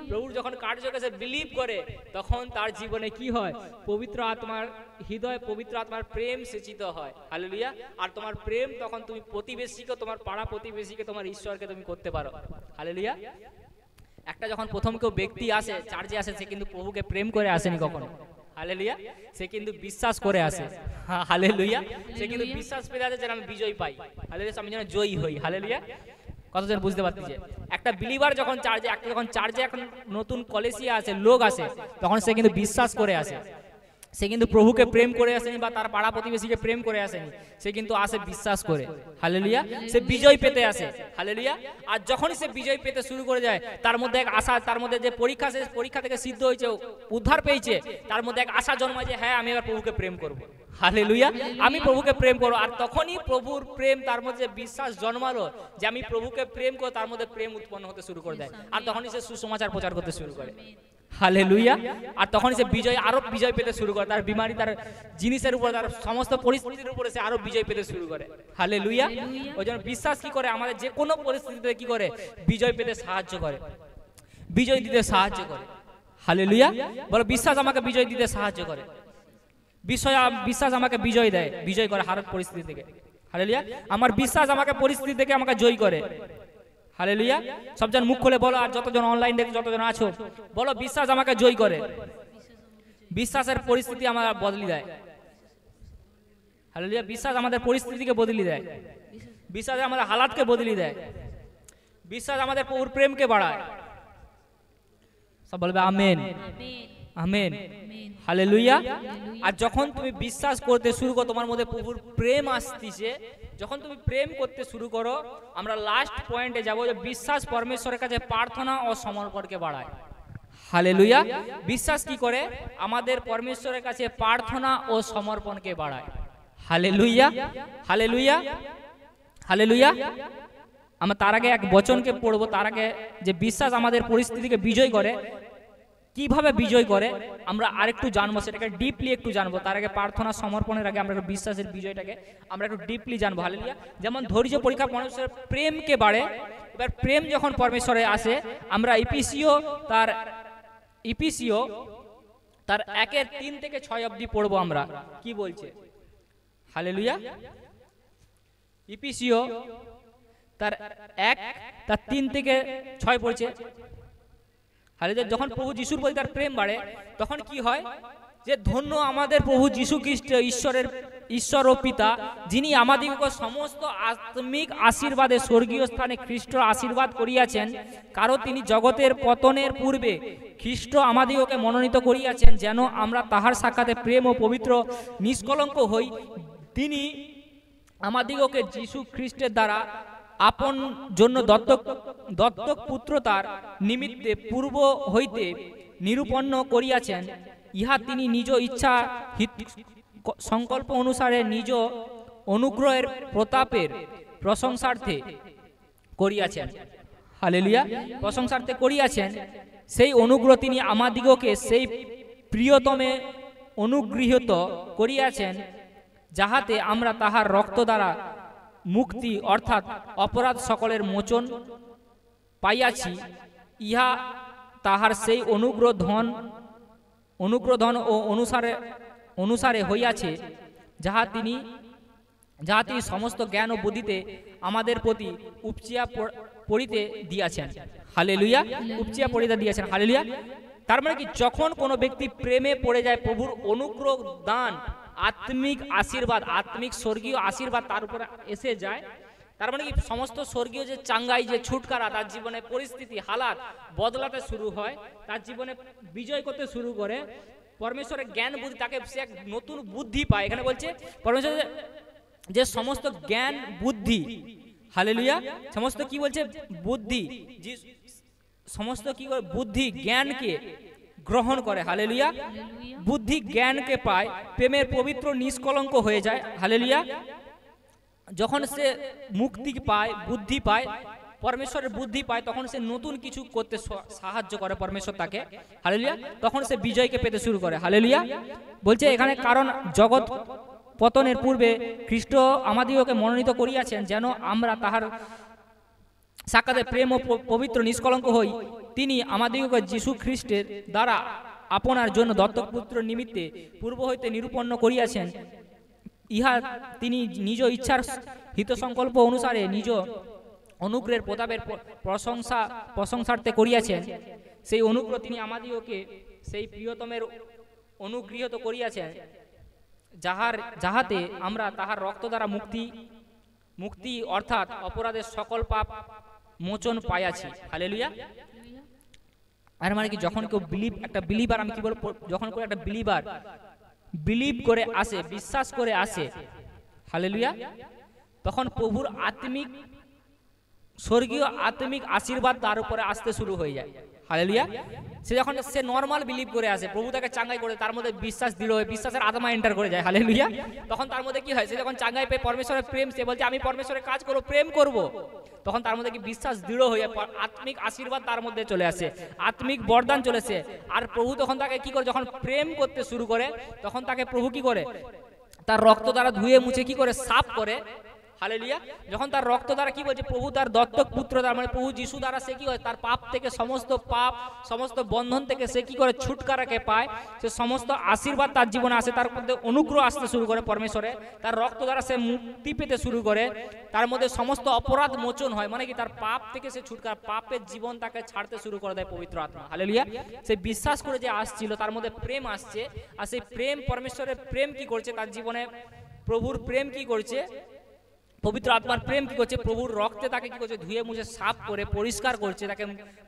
প্রভুর যখন কার্যকে সে বিলিভ করে, তখন তার জীবনে কি হয়? পবিত্র আত্মার হৃদয়ে পবিত্র আত্মার প্রেম সেচিত হয়। হালেলুয়া। আর তোমার প্রেম তখন তুমি প্রতিবেশীকে, তোমার পাড়া প্রতিবেশীকে, তোমার ঈশ্বরকে তুমি করতে পারো। হালেলুয়া। একটা যখন প্রথম কেউ ব্যক্তি আসে, চার্চে আসে, সে কিন্তু প্রভুকে প্রেম করে আসেনি কখনো। হালেলুয়া। সে কিন্তু বিশ্বাস করে আসে। হালেলুয়া। সে কিন্তু বিশ্বাস পেয়ে আছে যে আমি বিজয় পাই। হালেলুয়া। আমি যেন জয়ী হই। হালেলুয়া। কতজন বুঝতে পারছি? একটা বিলিভার যখন চার্চে এখন নতুন কলেসিয়া আসে, লোক আসে, তখন সে কিন্তু বিশ্বাস করে আসে। সে কিন্তু প্রভুকে প্রেম করে আসেনি বা তার পাড়া প্রতিবেশীকে প্রেম করে আসেনি, সে কিন্তু আসে বিশ্বাস করে। হালেলুয়া। সে বিজয় পেতে আসে। হালেলুয়া। আর যখনই সে বিজয় পেতে শুরু করে যায়, তার মধ্যে এক আশা, তার মধ্যে যে পরীক্ষা থেকে সিদ্ধ হয়েছে, উদ্ধার পেয়েছে, তার মধ্যে এক আশা জন্মায় যে হ্যাঁ, আমি এবার প্রভুকে প্রেম করব। হালেলুয়া। আমি প্রভুকে প্রেম করবো। আর তখনই প্রভুর প্রেম তার মধ্যে বিশ্বাস জন্মালো যে আমি প্রভুকে প্রেম করব, তার মধ্যে প্রেম উৎপন্ন হতে শুরু করে দেয়। আর তখনই সে সুসমাচার প্রচার করতে শুরু করে। হালেলুয়া। আর তখন সে আরো বিজয় পেতে শুরু করে, তার বিমারি, তার জিনিসের উপর, তার সমস্ত পরিস্থিতির উপরে সে আরো বিজয় পেতে শুরু করে। হালেলুয়া। ওই জন্য বিশ্বাস কি করে? আমাদের যে কোনো পরিস্থিতিতে কি করে? বিজয় পেতে সাহায্য করে, বিজয় দিতে সাহায্য করে। হালেলুয়া। বলো, বিশ্বাস আমাকে বিজয় দিতে সাহায্য করে। বিশ্বাস আমাকে বিজয় দেয়, বিজয় করে হারার পরিস্থিতি থেকে। হালেলুয়া। আমার বিশ্বাস আমাকে পরিস্থিতি থেকে আমাকে জয় করে। হালেলুয়া। সবজন মুখ খুলে বলো, আর যতজন অনলাইন দেখে যতজন আছো বলো, বিশ্বাস আমাকে জয় করে। বিশ্বাসের পরিস্থিতি আমার বদলি দেয়। হালেলুয়া। বিশ্বাস আমাদের পরিস্থিতিকে বদলি দেয়, বিশ্বাস আমাদের হালাতকে বদলি দেয়, বিশ্বাস আমাদের প্রভুর প্রেমকে বাড়ায়। সব বলবে আমেন, আমেন, হালেলুয়া। আর যখন তুমি বিশ্বাস করতে শুরু করো, তোমার মধ্যে প্রভুর প্রেম আসতেছে। যখন তুমি প্রেম করতে শুরু করো, আমরা লাস্ট পয়েন্টে যাব, যে বিশ্বাস পরমেশ্বরের কাছে প্রার্থনা ও সমর্পণকে বাড়ায়। হালেলুয়া। বিশ্বাস কি করে? আমাদের পরমেশ্বরের কাছে প্রার্থনা ও সমর্পণকে বাড়ায়। হালেলুয়া। হালেলুয়া। হালেলুয়া। আমরা তার আগে এক বচনকে পড়বো, তার আগে যে বিশ্বাস আমাদের পরিস্থিতিকে বিজয় করে, কিভাবে বিজয় করে আমরা আরেকটু জানবো, সেটাকে ডিপলি একটু জানবো। তার আগে প্রার্থনা সমর্পণের আগে আমরা একটু বিশ্বাসের বিজয়টাকে আমরা একটু ডিপলি জানবো। হালেলুয়া। যেমন ধৈর্য পরীক্ষা পরমেশ্বরের প্রেমকে বাড়ে। এবার প্রেম যখন পরমেশ্বরে আসে, আমরা ইপিসিও তার 1:3 থেকে 6 অবধি পড়বো। আমরা কি বলছে? হালেলুয়া। ইপিসিও তার 1:3 থেকে 6 পড়ছে। হালেলুয়া। যখন প্রভু যিশুর প্রতি তার প্রেম বাড়ে, তখন কি হয়? যে ধন্য আমাদের প্রভু যিশু খ্রিস্ট, ঈশ্বর ও পিতা, যিনি আমাদিগকে সমস্ত আত্মিক আশীর্বাদে স্বর্গীয় স্থানে খ্রিস্ট আশীর্বাদ করিয়াছেন। কারণ তিনি জগতের পতনের পূর্বে খ্রিস্ট আমাদিগকে মনোনীত করিয়াছেন, যেন আমরা তাহার সাক্ষাতে প্রেম ও পবিত্র নিষ্কলঙ্ক হই। তিনি আমাদিগকে যিশু খ্রিস্টের দ্বারা আপন জন্য দত্তক পুত্রতার নিমিত্তে পূর্ব হইতে নিরূপন্ন করিয়াছেন। ইহা তিনি নিজ ইচ্ছা সংকল্প অনুসারে নিজ অনুগ্রহের প্রতাপের প্রশংসার্থে করিয়াছেন। হালেলুয়া। প্রশংসার্থে করিয়াছেন। সেই অনুগ্রহ তিনি আমাদিগকে সেই প্রিয়তমে অনুগৃহীত করিয়াছেন, যাহাতে আমরা তাহার রক্ত দ্বারা মুক্তি অর্থাৎ অপরাধ সকলের মোচন পাইয়াছি। ইহা তাহার সেই অনুগ্রহ ধন ও অনুসারে হইয়াছে, যাহা তিনি সমস্ত জ্ঞান ও বুদ্ধিতে আমাদের প্রতি উপচিয়া পড়িতে দিয়াছেন। হালেলুয়া। উপচিয়া পড়িতে দিয়াছেন। হালেলুয়া। তার মানে কি? যখন কোনো ব্যক্তি প্রেমে পড়ে যায়, প্রভুর অনুগ্রহ দান, আত্মিক আশীর্বাদ, আত্মিক স্বর্গীয় আশীর্বাদ তার উপরে এসে যায়। তার মানে কি? সমস্ত স্বর্গীয় যে চাঙ্গাই, যে ছুটকারা, তার জীবনে পরিস্থিতি হালাত বদলাতে শুরু হয়, তার জীবনে বিজয় করতে শুরু করে। পরমেশ্বরের জ্ঞান বুদ্ধি, তাকে সে এক নতুন বুদ্ধি পায়। এখানে বলছে পরমেশ্বরের যে সমস্ত জ্ঞান বুদ্ধি, হালেলুয়া, সমস্ত কি বলছে? বুদ্ধি, সমস্ত কি করে? বুদ্ধি জ্ঞানকে গ্রহণ করে। হালেলুয়া। বুদ্ধি জ্ঞানকে পায়, প্রেমের পবিত্র নিষ্কলঙ্ক হয়ে যায়। হালেলুয়া। যখন সে মুক্তি পায়, বুদ্ধি পায়, পরমেশ্বরের বুদ্ধি পায়, তখন সে নতুন কিছু করতে সাহায্য করে পরমেশ্বর তাকে, হালেলুয়া, তখন সে বিজয়কে পেতে শুরু করে, হালেলুয়া। বলছে এখানে, কারণ জগৎ পতনের পূর্বে খ্রিস্ট আমাদিগকে মনোনীত করিয়াছেন যেন আমরা তাহার সাক্ষাতে প্রেম ও পবিত্র নিষ্কলঙ্ক হই। তিনি আমাদিগকে যীশু খ্রিস্টের দ্বারা আপনার জন্য দত্তক পুত্র নিমিত্তে পূর্ব হইতে নিরূপণ করিয়াছেন। ইহা তিনি নিজ ইচ্ছার হিত সংকল্প অনুসারে নিজ অনুগ্রহের প্রতাপের প্রশংসার্থে করিয়াছেন। সেই অনুগ্রহ তিনি আমাদিগকে সেই প্রিয়তমের অনুগৃহীত করিয়াছেন, যাহাতে আমরা তাহার রক্ত দ্বারা মুক্তি অর্থাৎ অপরাধের সকল পাপ মোচন পাইয়াছি, হালেলুয়া। আর মানে কি, যখন কেউ একটা বিলিভার, আমি কি বলবো, যখন কেউ একটা বিলিভার বিলিভ করে আসে, বিশ্বাস করে আসে, হালেলুয়া, তখন প্রভুর স্বর্গীয় আত্মিক আশীর্বাদ তার উপরে আসতে শুরু হয়ে যায়, হালেলুয়া। সে যখন সে নর্মাল বিলিভ করে আসে, প্রভু তাকে চাঙ্গাই করে, তার মধ্যে বিশ্বাস দৃঢ় হয়ে বিশ্বাসের আত্মা এন্টার করে যায়, হালেলুয়া। তখন তার মধ্যে কি হয়, সে যখন চাঙ্গাই পেয়ে পরমেশ্বরের প্রেম, সে বলছে আমি পরমেশ্বরের কাজ করবো, প্রেম করব, তখন তার মধ্যে কি বিশ্বাস দৃঢ় হয়ে আত্মিক আশীর্বাদ তার মধ্যে চলে আসে, আত্মিক বরদান চলেছে। আর প্রভু তখন তাকে কি করে, যখন প্রেম করতে শুরু করে, তখন তাকে প্রভু কি করে, তার রক্ত দ্বারা ধুয়ে মুছে কি করে, সাফ করে, হালেলুয়া। যখন তার রক্ত দ্বারা কি বলছে, প্রভু তার দত্তক পুত্র দ্বারা, মানে প্রভু যিশু দ্বারা সে কি হয়, তার পাপ থেকে, সমস্ত পাপ, সমস্ত বন্ধন থেকে সে কি করে ছুটকারাকে পায়, সে সমস্ত আশীর্বাদ তার জীবনে আসে, তার মধ্যে অনুগ্রহ আসতে শুরু করে পরমেশ্বরে, তার রক্ত দ্বারা সে মুক্তি পেতে শুরু করে, তার মধ্যে সমস্ত অপরাধ মোচন হয়, মানে কি তার পাপ থেকে সে ছুটকারা, পাপের জীবন তাকে ছাড়তে শুরু করে দেয় পবিত্র আত্মা, হালেলুয়া। সে বিশ্বাস করে যে আসছিল, তার মধ্যে প্রেম আসছে, আর সেই প্রেম, পরমেশ্বরের প্রেম কি করছে তার জীবনে, প্রভুর প্রেম কি করছে, পবিত্র আত্মার প্রেম কি করছে, প্রভুর রক্তে তাকে কি করছে, ধুয়ে মুছে সাফ করে পরিষ্কার করছে, তাকে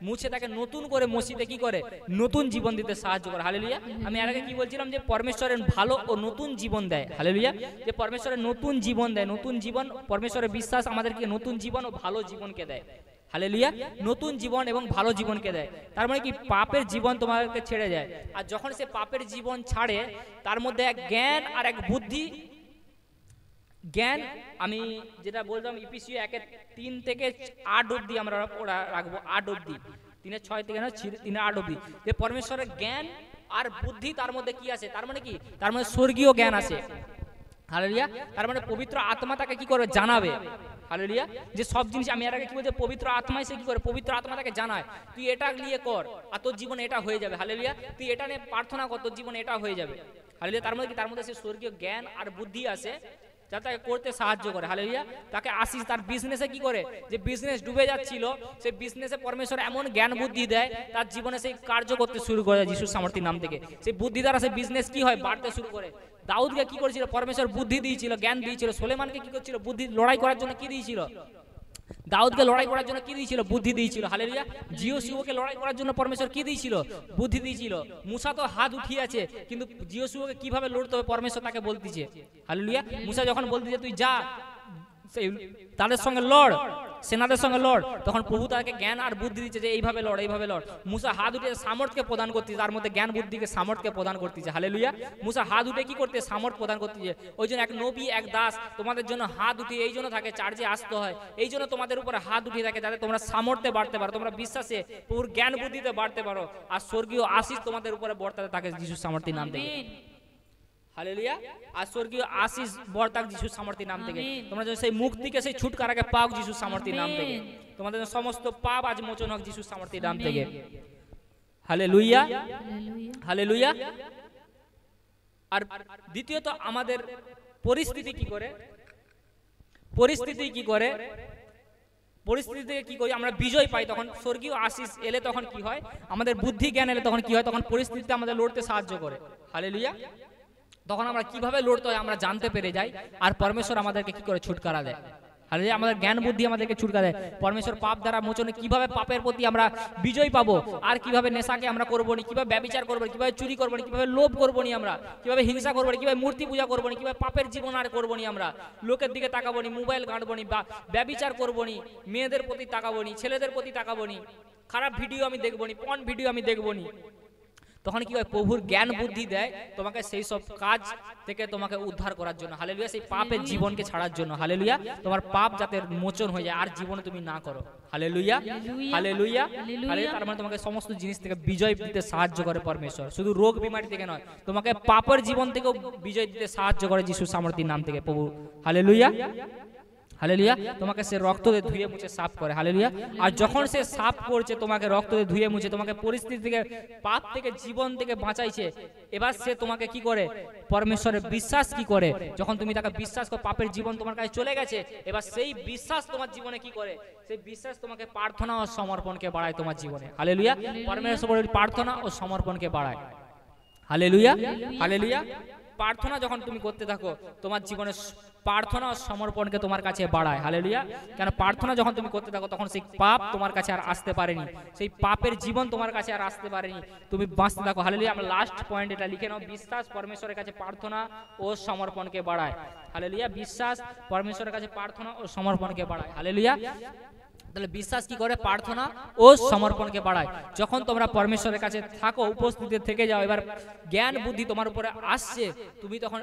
মুছে তাকে নতুন করে মসজিদে কি করে, নতুন জীবন দিতে সাহায্য করে, হালেলুয়া। আমি এর আগে কি বলছিলাম, যে পরমেশ্বরের ভালো ও নতুন জীবন দেয়, হালেলুয়া, যে পরমেশ্বরের নতুন জীবন দেয়, নতুন জীবন, পরমেশ্বরের বিশ্বাস আমাদেরকে নতুন জীবন ও ভালো জীবনকে দেয়, হালেলুয়া, নতুন জীবন এবং ভালো জীবনকে দেয়। তার মানে কি, পাপের জীবন তোমাকে ছেড়ে যায়, আর যখন সে পাপের জীবন ছাড়ে, তার মধ্যে এক জ্ঞান আর এক বুদ্ধি, জ্ঞান, আমি যেটা বললাম ইপিসিও 1:3 থেকে 8 অব্দি আমরা রাখবো, 8 অব্দি, 3:6 থেকে 3:8 অব্দি, যে পরমেশ্বরের জ্ঞান আর বুদ্ধি তার মধ্যে কি আছে, তার মানে কি, তার মধ্যে স্বর্গীয় জ্ঞান আছে, হালেলুয়া। তার মানে পবিত্র আত্মা তাকে কি করবে, জানাবে, হালেলুয়া, যে সব জিনিস, আমি এর আগে কি বলছি, পবিত্র আত্মাই সে কি করে, পবিত্র আত্মা তাকে জানায়, তুই এটা নিয়ে কর আর তোর জীবনে এটা হয়ে যাবে, হালেলুয়া, তুই এটা নিয়ে প্রার্থনা কর, তোর জীবনে এটা হয়ে যাবে, হালেলুয়া। তার মধ্যে কি, তার মধ্যে সে স্বর্গীয় জ্ঞান আর বুদ্ধি আছে, যা তাকে করতে সাহায্য করে, হালেলুয়া। তাকে আশিস, তার বিজনেসে কি করে, যে বিজনেস ডুবে যাচ্ছিল, সেই বিজনেসে পরমেশ্বর এমন জ্ঞান বুদ্ধি দেয়, তার জীবনে সেই কার্য করতে শুরু করে যিশুর সামর্থ্যের নাম থেকে, সেই বুদ্ধি দ্বারা সেই বিজনেস কি হয়, বাড়তে শুরু করে। দাউদকে কি করেছিল, পরমেশ্বর বুদ্ধি দিয়েছিল, জ্ঞান দিয়েছিল। সুলেমানকে কি করছিল, বুদ্ধি, লড়াই করার জন্য কি দিয়েছিল, দাউদকে লড়াই করার জন্য কি দিয়েছিল, বুদ্ধি দিয়েছিল, হালেলুয়া। জিওসুকে লড়াই করার জন্য পরমেশ্বর কি দিয়েছিল, বুদ্ধি দিয়েছিল। মুসা তো হাত উঠিয়েছে, কিন্তু জিওসুকে কিভাবে লড়তে হবে পরমেশ্বর তাকে বলতেছে, হালেলুয়া। মুসা যখন বলতেছে তুই যা তাদের সঙ্গে লড়, সেনাদের সঙ্গে লড়, তখন প্রভু তাকে জ্ঞান আর বুদ্ধি দিচ্ছে যে এইভাবে লড়, এইভাবে লড়। মুসা হাত উঠে সামর্থ্যকে প্রদান করতেছে, তার মধ্যে জ্ঞান বুদ্ধিকে সামর্থ্যকে প্রদান করতেছে, হালেলুয়া। মুসা হাত উঠে কি করতে, সামর্থ্য প্রদান করতেছে। ওই জন্য এক নবী, এক দাস তোমাদের জন্য হাত উঠিয়ে এই জন্য থাকে, চার্জে আসতে হয়, এই জন্য তোমাদের উপরে হাত উঠিয়ে থাকে, যাতে তোমরা সামর্থ্যে বাড়তে পারো, তোমরা বিশ্বাসে প্রভুর জ্ঞান বুদ্ধিতে বাড়তে পারো, আর স্বর্গীয় আশিস তোমাদের উপরে বর্তাতে থাকে যিশুর সামর্থ্যের নাম থেকে, হালেলুয়া। আর স্বর্গীয় আশিস বর্তাক যিশুর সামর্থ্যের নাম থেকে, তোমরা যেন সেই মুক্তিকে, সেই ছুটকারাকে পাও যিশুর সামর্থ্যের নাম থেকে, তোমাদের সমস্ত পাপ আজ মোচন হোক যিশুর সামর্থ্যের নাম থেকে, হালেলুয়া, হালেলুয়া। আর দ্বিতীয়ত, আমাদের পরিস্থিতি কি করে, পরিস্থিতি কি করে, পরিস্থিতিতে কি করি, আমরা বিজয় পাই। তখন স্বর্গীয় আশিস এলে তখন কি হয়, আমাদের বুদ্ধি জ্ঞান এলে তখন কি হয়, তখন পরিস্থিতিতে আমাদের লড়তে সাহায্য করে, হালেলুয়া। তখন আমরা কিভাবে লড়তে হয় আমরা জানতে পেরে যাই, আর পরমেশ্বর আমাদেরকে কি করে ছুটকারা দেয়, হালেলুয়া। আমাদের জ্ঞান বুদ্ধি আমাদেরকে ছুটকারা দেয়। পরমেশ্বর পাপ দ্বারা মোচনে কিভাবে পাপের প্রতি আমরা বিজয় পাবো, আর কিভাবে নেশাকে আমরা করবো না, কিভাবে ব্যভিচার করবো না, কিভাবে চুরি করবো না, কিভাবে লোভ করবো না, আমরা কিভাবে হিংসা করবো না, কিভাবে মূর্তি পূজা করবো না, কিভাবে পাপের জীবন আর করবো না, আমরা লোকের দিকে তাকাবো না, মোবাইল ঘাঁটবো না, বা ব্যভিচার করবো না, মেয়েদের প্রতি তাকাবো না, ছেলেদের প্রতি তাকাবো না, খারাপ ভিডিও আমি দেখবো না, পর্ন ভিডিও আমি দেখবো না। তখন কি হয়, প্রভুর জ্ঞান বুদ্ধি দেয় তোমাকে সেই সব কাজ থেকে তোমাকে উদ্ধার করার জন্য, হালেলুয়া, সেই পাপের জীবনকে ছাড়ার জন্য, হালেলুয়া, তোমার পাপ যাতে মোচন হয়ে যায় আর জীবনে তুমি না করো, হালেলুয়া, হালেলুয়া, হালেলুয়া। তার মানে তোমাকে সমস্ত জিনিস থেকে বিজয় দিতে সাহায্য করে পরমেশ্বর, শুধু রোগ বিমারি থেকে নয়, তোমাকে পাপের জীবন থেকেও বিজয় দিতে সাহায্য করে যিশু সামর্থ্যের নাম থেকে প্রভু, হালেলুয়া, হালেলুয়া। তোমাকে সে রক্ত দিয়ে ধুয়ে মুছে সাফ করে, হালেলুয়া। আর যখন সে সাফ করছে তোমাকে, রক্ত দিয়ে ধুয়ে মুছে তোমাকে পরিস্থিতি থেকে, পাপ থেকে, জীবন থেকে বাঁচাইছে, এবার সে তোমাকে কি করে, পরমেশ্বরের বিশ্বাস কি করে, যখন তুমি তাকে বিশ্বাস করো, পাপের জীবন তোমার কাছে চলে গেছে, এবার সেই বিশ্বাস তোমার জীবনে কি করে, সেই বিশ্বাস তোমাকে প্রার্থনা ও সমর্পণকে বাড়ায় তোমার জীবনে, হালেলুয়া। পরমেশ্বরের প্রার্থনা ও সমর্পণকে বাড়ায়, হালেলুয়া, হালেলুয়া। প্রার্থনা যখন তুমি করতে থাকো তোমার জীবনে প্রার্থনা ও সমর্পণকে তোমার কাছে বাড়ায়, হালেলুয়া। কেন প্রার্থনা যখন তুমি করতে থাকো তখন সেই পাপ তোমার কাছে আর আসতে পারেনি, সেই পাপের জীবন তোমার কাছে আর আসতে পারেনি, তুমি বাঁচতে থাকো, হালেলুয়া। আমরা লাস্ট পয়েন্ট এটা লিখে নাও, বিশ্বাস পরমেশ্বরের কাছে প্রার্থনা ও সমর্পণকে বাড়ায়, হালেলুয়া। বিশ্বাস পরমেশ্বরের কাছে প্রার্থনা ও সমর্পণকে বাড়ায়, হালেলুয়া। তাহলে বিশ্বাস কি করে, প্রার্থনা ও সমর্পণকে বাড়ায়। যখন তোমরা পরমেশ্বরের কাছে থাকো, উপস্থিতি থেকে যাও, এবার জ্ঞান বুদ্ধি তোমার উপরে আসছে, তুমি তখন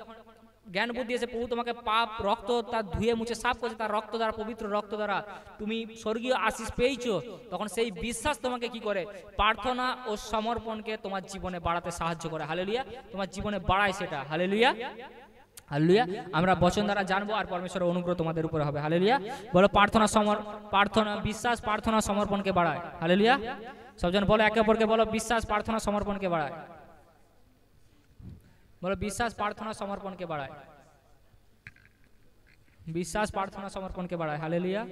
জ্ঞান বুদ্ধি এসে প্রভু তোমাকে পাপ রক্ত তার ধুয়ে মুছে সাফ করছে, তার রক্ত দ্বারা, পবিত্র রক্ত দ্বারা তুমি স্বর্গীয় আশিস পেয়েছো, তখন সেই বিশ্বাস তোমাকে কি করে, প্রার্থনা ও সমর্পণকে তোমার জীবনে বাড়াতে সাহায্য করে, হালেলুয়া। তোমার জীবনে বাড়ায় সেটা, হালেলুয়া, হালেলুয়া। আমরা বচন দ্বারা জানবো আর পরমেশ্বরের অনুগ্রহ তোমাদের উপরে হবে, হালেলুয়া। বলো প্রার্থনা প্রার্থনা, বিশ্বাস প্রার্থনা সমর্পণকে বাড়ায়, হালেলুয়া। সবজন বলো একে অপরকে, বলো বিশ্বাস প্রার্থনা সমর্পণকে বাড়ায়, বলো বিশ্বাস প্রার্থনা সমর্পণকে বাড়ায়, বিশ্বাস প্রার্থনা সমর্পণকে বাড়ায়, হালেলুয়া,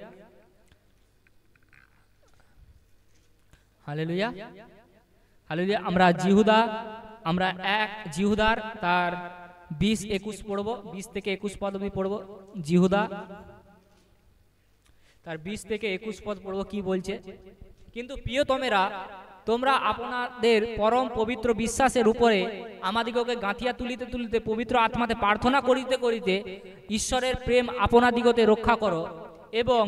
হালেলুয়া, হালেলুয়া। আমরা জিহুদার তার 20-21 পড়বো, 20 থেকে 21 পদ অবধি পড়বো। জিহুদা তার 20 থেকে 21 পদ পড়বো, কি বলছে, কিন্তু প্রিয়তমেরা, তোমরা আপনাদের পরম পবিত্র বিশ্বাসের উপরে আমাদিগকে গাঁথিয়া তুলিতে তুলিতে পবিত্র আত্মাতে প্রার্থনা করিতে করিতে ঈশ্বরের প্রেম আপনাদিগতে রক্ষা করো, এবং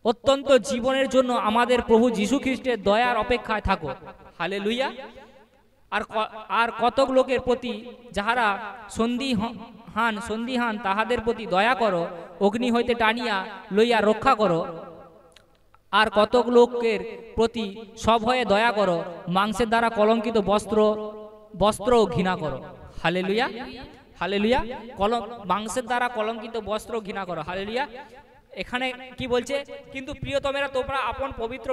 অত্যন্ত জীবনের জন্য আমাদের প্রভু যীশু খ্রিস্টের দয়ার অপেক্ষায় থাকো, হালেলুয়া। আর কতক লোকের প্রতি যাহারা সন্দিহান তাহাদের প্রতি দয়া করো, অগ্নি হইতে টানিয়া লইয়া রক্ষা করো। আর কতক লোকের প্রতি সভয়ে দয়া করো, মাংসের দ্বারা কলঙ্কিত বস্ত্র ঘৃণা করো, হালেলুয়া, হালেলুয়া। মাংসের দ্বারা কলঙ্কিত বস্ত্র ঘৃণা করো, হালেলুয়া। এখানে কি বলছে, কিন্তু প্রিয়তমেরা, তোমরা আপন পবিত্র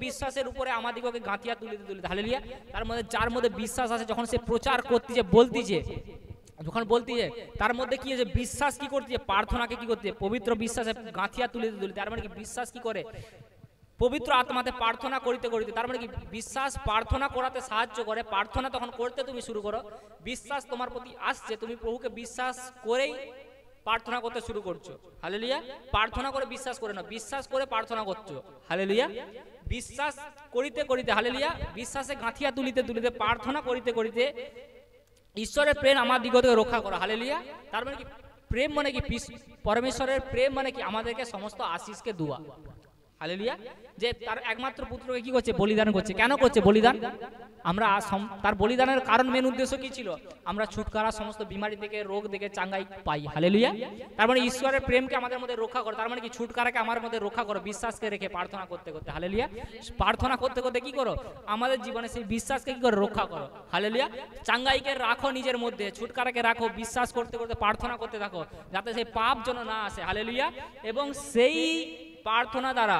বিশ্বাসের উপরে আমাদিগকে গাঁথিয়া তুলিতে তুলিতে, হালেলুয়া। তার মধ্যে যার মধ্যে বিশ্বাস আছে, যখন সে প্রচার করতেছে, বলতেছে, যখন বলতেছে, তার মধ্যে কি আছে, বিশ্বাস কি করতেছে, প্রার্থনাকে কি করতে, পবিত্র বিশ্বাসে গাঁথিয়া তুলিতে তুলিতে, তার মানে কি বিশ্বাস কি করে, পবিত্র আত্মাতে প্রার্থনা করিতে করিতে, তার মানে কি বিশ্বাস প্রার্থনা করাতে সাহায্য করে। প্রার্থনা তখন করতে তুমি শুরু করো, বিশ্বাস তোমার প্রতি আসছে, তুমি প্রভুকে বিশ্বাস করেই প্রার্থনা করতে শুরু করছো, হালেলুয়া। প্রার্থনা করে বিশ্বাস করে না, বিশ্বাস করে প্রার্থনা করছো, হালেলুয়া। বিশ্বাস করিতে করিতে, হালেলুয়া, বিশ্বাসে গাঁথিয়া তুলিতে তুলিতে, প্রার্থনা করিতে করিতে ঈশ্বরের প্রেম আমার দিগকে রক্ষা করা, হালেলুয়া। তার মানে কি, প্রেম মানে কি, পরমেশ্বরের প্রেম মানে কি, আমাদেরকে সমস্ত আশিসকে দেওয়া, হালেলুয়া। যে তার একমাত্র পুত্রকে কি করছে, বলিদান করছে। কেন করছে বলিদান? আমরা তার বলিদানের কারণ, মেন উদ্দেশ্য কি ছিল, আমরা ছুটকারা, সমস্ত বিমারি থেকে, রোগ থেকে চাঙ্গাই পাই, হালেলুয়া। তার মানে ঈশ্বরের প্রেমকে আমাদের মধ্যে রক্ষা করো, তার মানে কি, ছুটকারাকে আমার মধ্যে রক্ষা করো, বিশ্বাসকে রেখে প্রার্থনা করতে করতে, হালেলুয়া। প্রার্থনা করতে করতে কি করো, আমাদের জীবনে সেই বিশ্বাসকে কি করো, রক্ষা করো, হালেলুয়া। চাঙ্গাইকে রাখো নিজের মধ্যে, ছুটকারাকে রাখো, বিশ্বাস করতে করতে প্রার্থনা করতে থাকো, যাতে সেই পাপ যেন না আসে, হালেলুয়া। এবং সেই প্রার্থনা দ্বারা,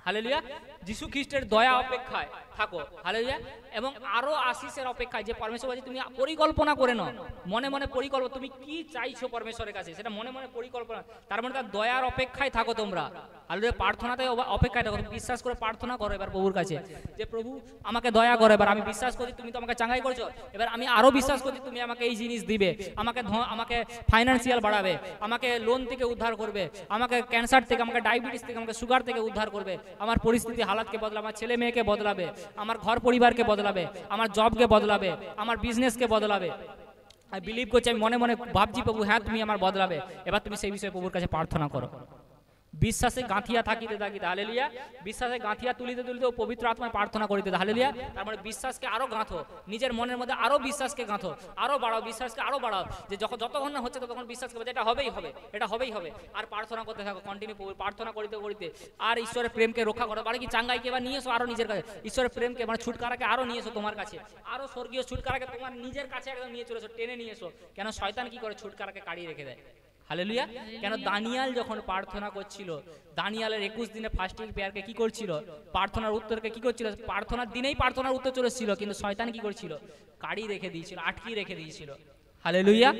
হালেলুয়া, যীশু খ্রিস্টের দয়া অপেক্ষায় থাকো, হালেলুয়া। এবং আরো আশিসের অপেক্ষায়, যে পরমেশ্বর বলছে তুমি পরিকল্পনা করে নাও, মনে মনে পরিকল্পনা, তুমি কি চাইছো পরমেশ্বরের কাছে সেটা মনে মনে পরিকল্পনা, তার মানে তার দয়ার অপেক্ষায় থাকো তোমরা, হালেলুয়া। প্রার্থনাতে অপেক্ষায় থাকো, বিশ্বাস করে প্রার্থনা করো এবার প্রভুর কাছে, যে প্রভু আমাকে দয়া করো, এবার আমি বিশ্বাস করছি তুমি তো আমাকে চাঙ্গাই করছো, এবার আমি আরো বিশ্বাস করছি তুমি আমাকে এই জিনিস দিবে, আমাকে ফাইন্যান্সিয়াল বাড়াবে, আমাকে লোন থেকে উদ্ধার করবে, আমাকে ক্যান্সার থেকে, আমাকে ডায়াবেটিস থেকে, আমাকে সুগার থেকে উদ্ধার করবে, আমার পরিস্থিতি হালাতকে বদলাবে, আমার ছেলে মেয়েকে বদলাবে, আমার ঘর পরিবারকে বদলাবে, আমার জবকে বদলাবে, আমার বিজনেসকে বদলাবে। আমি বিলিভ করছি, আমি মনে মনে ভাবছি প্রভু হ্যাঁ তুমি আমার বদলাবে, এবার তুমি সেই বিষয়ে প্রভুর কাছে প্রার্থনা করো, বিশ্বাসে গাঁথিয়া থাকিতে থাকিতে, হালেলুয়া, বিশ্বাসে গাঁথিয়া তুলিতে তুলিতে ও পবিত্র আত্মায় প্রার্থনা করিতে, হালেলুয়া। তার মানে বিশ্বাসকে আরো গাঁথো, নিজের মনের মধ্যে আরো বিশ্বাসকে গাঁথো, আরো বাড়াও, বিশ্বাসকে আরো বাড়াও, যে যতক্ষণ না হচ্ছে ততক্ষণ বিশ্বাস করবে এটা হবেই হবে, এটা হবেই হবে। আর প্রার্থনা করতে থাকো, কন্টিনিউ প্রার্থনা করিতে করিতে। আর ঈশ্বরের প্রেমকে রক্ষা করো, মানে কি চাঙ্গাইকে এবার নিয়ে এসো আরো নিজের কাছে, ঈশ্বরের প্রেমকে মানে ছুটকারাকে আরো নিয়ে এসো তোমার কাছে, আরো স্বর্গীয় ছুটকারাকে তোমার নিজের কাছে একদম নিয়ে চলে এসো, টেনে নিয়ে এসো। কেন শয়তান কি করে, ছুটকারাকে কাড়িয়ে রেখে দেয়, হালেলুয়া। কেন দানিয়াল যখন প্রার্থনা করছিল, দানিয়ালের 21 দিনে ফাস্টিং প্রেয়ারকে কি করছিল, প্রার্থনার উত্তরকে কি করছিল, প্রার্থনার দিনেই প্রার্থনার উত্তর চলে এসেছিল, কিন্তু শয়তান কি করছিল, কাড়িয়ে রেখে দিয়েছিল, আটকিয়ে রেখে দিয়েছিল, হালেলুয়া।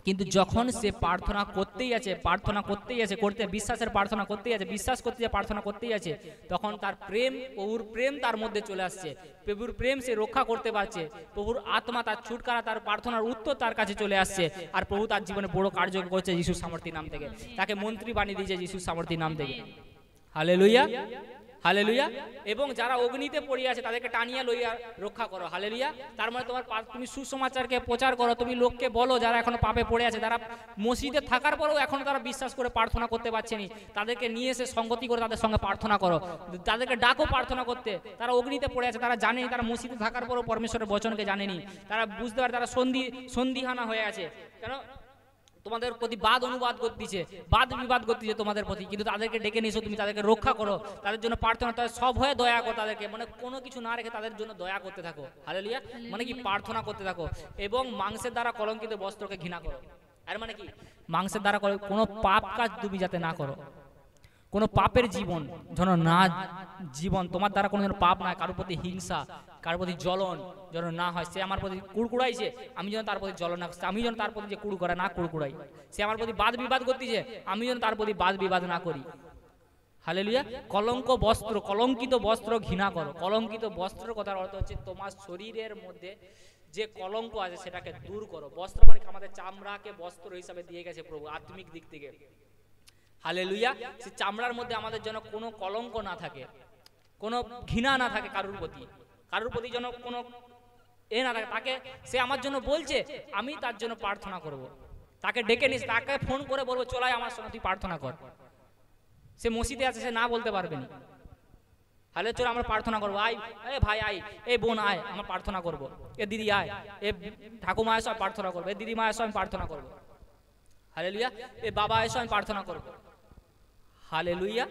কিন্তু যখন সে প্রার্থনা করতেই আছে, প্রার্থনা করতেই আছে, করতে বিশ্বাসের প্রার্থনা করতেই আছে, বিশ্বাস করতে প্রার্থনা করতেই আছে, তখন তার প্রেম, প্রভুর প্রেম তার মধ্যে চলে আসছে, প্রভুর প্রেম সে রক্ষা করতে পারছে, প্রভুর আত্মা তার ছুটকারা, তার প্রার্থনার উত্তর তার কাছে চলে আসছে। আর প্রভু তার জীবনে বড় কার্য করছে যিশুর সামর্থ্যের নাম থেকে, তাকে মন্ত্রী বানিয়ে দিয়েছে যিশুর সামর্থ্যের নাম থেকে, হালেলুয়া, হালেলুয়া। এবং যারা অগ্নিতে পড়ে আছে তাদেরকে টানিয়া লইয়া রক্ষা করো, হালেলুয়া। তার মানে তুমি সুসমাচারকে প্রচার করো, তুমি লোককে বলো যারা এখনো পাপে পড়ে আছে, তারা মসজিদে থাকার পরেও এখনো তারা বিশ্বাস করে প্রার্থনা করতে পারছেনি, তাদেরকে নিয়ে এসে সঙ্গতি করে তাদের সঙ্গে প্রার্থনা করো, তাদেরকে ডাকো প্রার্থনা করতে। তারা অগ্নিতে পড়ে আছে, তারা জানেনি, তারা মসজিদে থাকার পরেও পরমেশ্বরের বচনকে জানেনি, তারা বুঝতে পারে, তারা সন্ধিহানা হয়ে আছে, কেন তোমাদের প্রতি বাদ অনুবাদ করতেছে, বাদ বিবাদ করতেছে তোমাদের প্রতি, কিন্তু তাদেরকে ডেকে নিয়েছো, তুমি তাদেরকে রক্ষা করো, তাদের জন্য প্রার্থনা, তাদের সব হয়ে দয়া করো তাদেরকে, মানে কোনো কিছু না রেখে তাদের জন্য দয়া করতে থাকো, হালেলুয়া। মানে কি প্রার্থনা করতে থাকো, এবং মাংসের দ্বারা কলঙ্কিত বস্ত্রকে ঘৃণা করো। আর মানে কি মাংসের দ্বারা কোনো পাপ কাজ তুমি যাতে না করো, কোনো পাপের জীবন যেন না, জীবন তোমার দ্বারা কোনো যেন পাপ না, কারোর প্রতি হিংসা, কারোর প্রতি জ্বলন যেন না হয়। সে আমার প্রতি কুড়কুড়াইছে, আমি যেন তার প্রতি জ্বলন না, আমি যেন তার প্রতি যে কুড়ু করে না কুড়কুড়াই। সে আমার প্রতি বাদ বিবাদ করতেছে, আমি যেন তার প্রতি বাদ বিবাদ না করি, হালেলুয়া। কলঙ্ক বস্ত্র, কলঙ্কিত বস্ত্র ঘৃণা করো। কলঙ্কিত বস্ত্র কথার অর্থ হচ্ছে তোমার শরীরের মধ্যে যে কলঙ্ক আছে সেটাকে দূর করো। বস্ত্র মানে আমাদের চামড়াকে বস্ত্র হিসাবে দিয়ে গেছে প্রভু আত্মিক দিক থেকে, হালেলুয়া। সে চামড়ার মধ্যে আমাদের যেন কোনো কলঙ্ক না থাকে, কোনো ঘৃণা না থাকে কারুর প্রতি যেন কোনো না থাকে। তাকে সে আমার জন্য বলছে, আমি তার জন্য প্রার্থনা করব, তাকে ডেকে নিস, তাকে ফোন করে বলবো চলাই আমার সঙ্গে তুই প্রার্থনা কর। সে মসজিদে আছে, সে না বলতে পারবে না, তাহলে চলো আমরা প্রার্থনা করবো, আয় এ ভাই আয়, এ বোন আয়, আমরা প্রার্থনা করবো, এ দিদি আয়, এ ঠাকুমা এসো আমি প্রার্থনা করবো, এ দিদিমা এসো আমি প্রার্থনা করবো, হালেলুয়া। এ বাবা এসো আমি প্রার্থনা করবো, হালেলুয়া।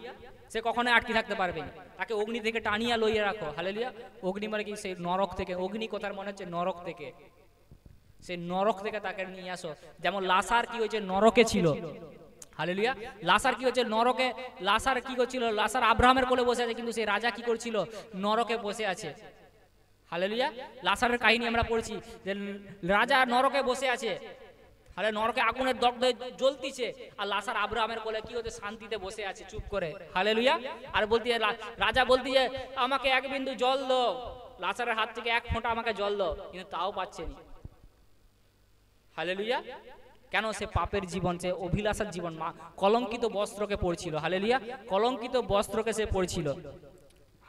সে কখনো আটকে থাকতে পারবে না, তাকে অগ্নি থেকে টানিয়া লইয়া রাখো, হালেলুয়া। অগ্নি মানে কি, সেই নরক থেকে, অগ্নি কথার মনে হচ্ছে নরক থেকে, সেই নরক থেকে তাকে নিয়ে আসো। যেমন লাসার কি হয়েছে, নরকে ছিল, হালেলুয়া। লাসার কি হচ্ছে, নরকে, লাসার কি করছিল, লাসার আব্রাহামের কোলে বসে আছে, কিন্তু সেই রাজা কি করছিল, নরকে বসে আছে, হালেলুয়া। লাসারের কাহিনী আমরা পড়ছি যে রাজা নরকে বসে আছে, তাহলে নরকে আগুনের দগ্ধে জ্বলতিছে, আর লাসার আব্রাহামের কোলে কি হচ্ছে, শান্তিতে বসে আছে চুপ করে, হালেলুয়া। আর বলতে রাজা বলতে যে আমাকে এক বিন্দু জল দাও, লাসারের হাত থেকে এক ফোঁটা আমাকে জল দাও, কিন্তু তাও পাচ্ছে না, হালেলুয়া। কেন, সে পাপের জীবন, সে অভিলাষার জীবন, কলঙ্কিত বস্ত্রকে পড়ছিল, হালেলুয়া। কলঙ্কিত বস্ত্রকে সে পড়ছিল,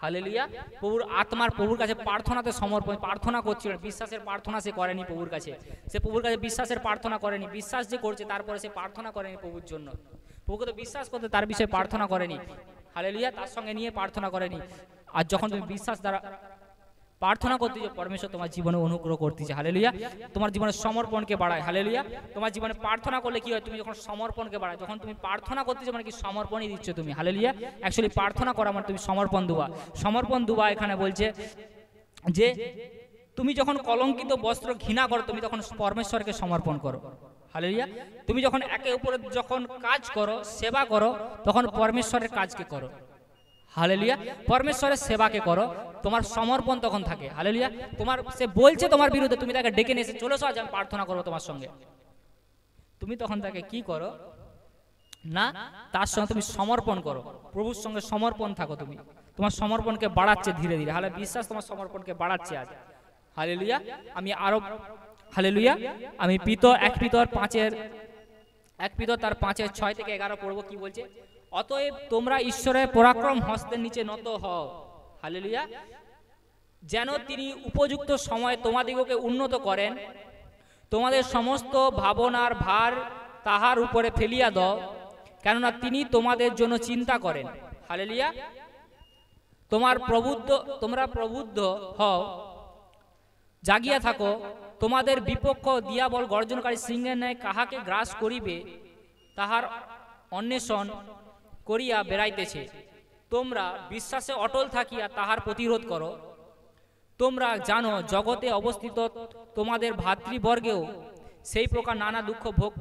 হালেলুয়া। প্রভুর আত্মার, প্রভুর কাছে প্রার্থনাতে সমর্পণ, প্রার্থনা করছিল, বিশ্বাসের প্রার্থনা সে করেনি প্রভুর কাছে, সে প্রভুর কাছে বিশ্বাসের প্রার্থনা করেনি, বিশ্বাস যে করছে তারপরে সে প্রার্থনা করেনি প্রভুর জন্য, প্রভুকে তো বিশ্বাস করতে তার বিষয়ে প্রার্থনা করেনি, হালেলুয়া, তার সঙ্গে নিয়ে প্রার্থনা করেনি। আর যখন তুমি বিশ্বাস দ্বারা প্রার্থনা করতেছে, পরমেশ্বর তোমার জীবনে অনুগ্রহ করতেছে, হালেলুয়া। তোমার জীবনে সমর্পণকে বাড়ায়, হালেলুয়া। তোমার জীবনে প্রার্থনা করলে কি হয়, তুমি যখন সমর্পণকে বাড়ায়, যখন তুমি প্রার্থনা করতেছো মানে কি সমর্পণই দিচ্ছ তুমি, হালেলুয়া। অ্যাকচুয়ালি প্রার্থনা করা মানে তুমি সমর্পণ দেওয়া, সমর্পণ দেওয়া। এখানে বলছে যে তুমি যখন কলঙ্কিত বস্ত্র ঘৃণা করো, তুমি তখন পরমেশ্বরকে সমর্পণ করো, হালেলুয়া। তুমি যখন একে অপরে যখন কাজ করো, সেবা করো, তখন পরমেশ্বরের কাজকে করো, হালেলুয়া। পরমেশ্বরের সেবাকে করো, তোমার সমর্পণ তখন থাকে, হালেলুয়া। তোমার সে বলছে তোমার বিরুদ্ধে, তুমি তাকে ডেকে নিয়ে এসে চলে এসো, আজ আমি প্রার্থনা করবো তোমার সঙ্গে, তুমি তখন তাকে কি করো না, তার সঙ্গে তুমি সমর্পণ করো, প্রভুর সঙ্গে সমর্পণ থাকো, তুমি তোমার সমর্পণকে বাড়াচ্ছে ধীরে ধীরে, হালে বিশ্বাস তোমার সমর্পণকে বাড়াচ্ছে আজ, হালেলুয়া। আমি আরো, হালেলুয়া, আমি এক পিতর তার 5:6 থেকে 11 পড়বো, কি বলছে, অতএব তোমরা ঈশ্বরের পরাক্রম হস্তের নিচে নত হও, হালেলুয়া, যেন তিনি উপযুক্ত সময় তোমাদিগকে উন্নত করেন, তোমাদের সমস্ত ভাবনার ভার তাহার উপরে ফেলিয়া দাও, কেননা তিনি তোমাদের জন্য চিন্তা করেন। হালেলুয়া। তোমরা প্রবুদ্ধ হও, জাগিয়া থাকো, তোমাদের বিপক্ষ দিয়াবল গর্জনকারী সিংহের ন্যায় কাহাকে গ্রাস করিবে তাহার অন্বেষণ করিয়া বেড়াইতেছে। তোমরা বিশ্বাসে অটল থাকিয়া তাহার প্রতিরোধ করো। তোমরা জানো জগতে অবস্থিত তোমাদের ভাতৃবর্গেও সেই প্রকার নানা দুঃখ ভোগ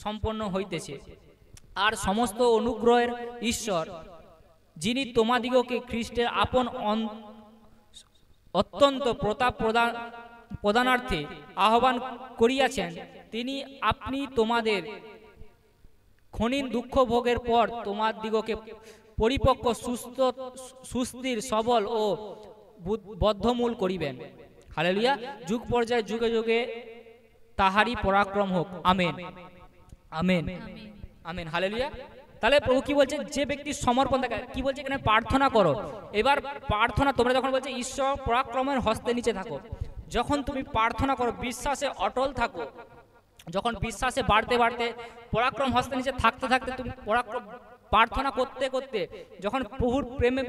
সম্পন্ন হইতেছে। আর সমস্ত অনুগ্রহের ঈশ্বর, যিনি তোমাদিগকে খ্রিস্টের আপন অত্যন্ত প্রতাপ প্রদানার্থে আহ্বান করিয়াছেন, তিনি আপনি তোমাদের ক্ষণিক দুঃখ ভোগের পর তোমাদিগকে পরিপক্ক, সুস্থ, সুস্থির, সবল ও বদ্ধমূল করিবেন। হালেলুয়া। যুগ পর্যায়ে যুগে যুগে তাহারই পরাক্রম হোক। Amen, amen, amen. হালেলুয়া। তাহলে প্রভু কি বলছে? যে ব্যক্তি সমর্পণ থাকে, কি বলছে এখানে? প্রার্থনা করো। এবার প্রার্থনা তোমরা যখন বলছে ঈশ্বর পরাক্রমের হস্তে নিচে থাকো, যখন তুমি প্রার্থনা করো, বিশ্বাসে অটল থাকো, যখন বিশ্বাসে বাড়তে বাড়তে পরাক্রম হস্তে নিচে থাকতে থাকতে তুমি প্রার্থনা করতে করতে যখন প্রভুর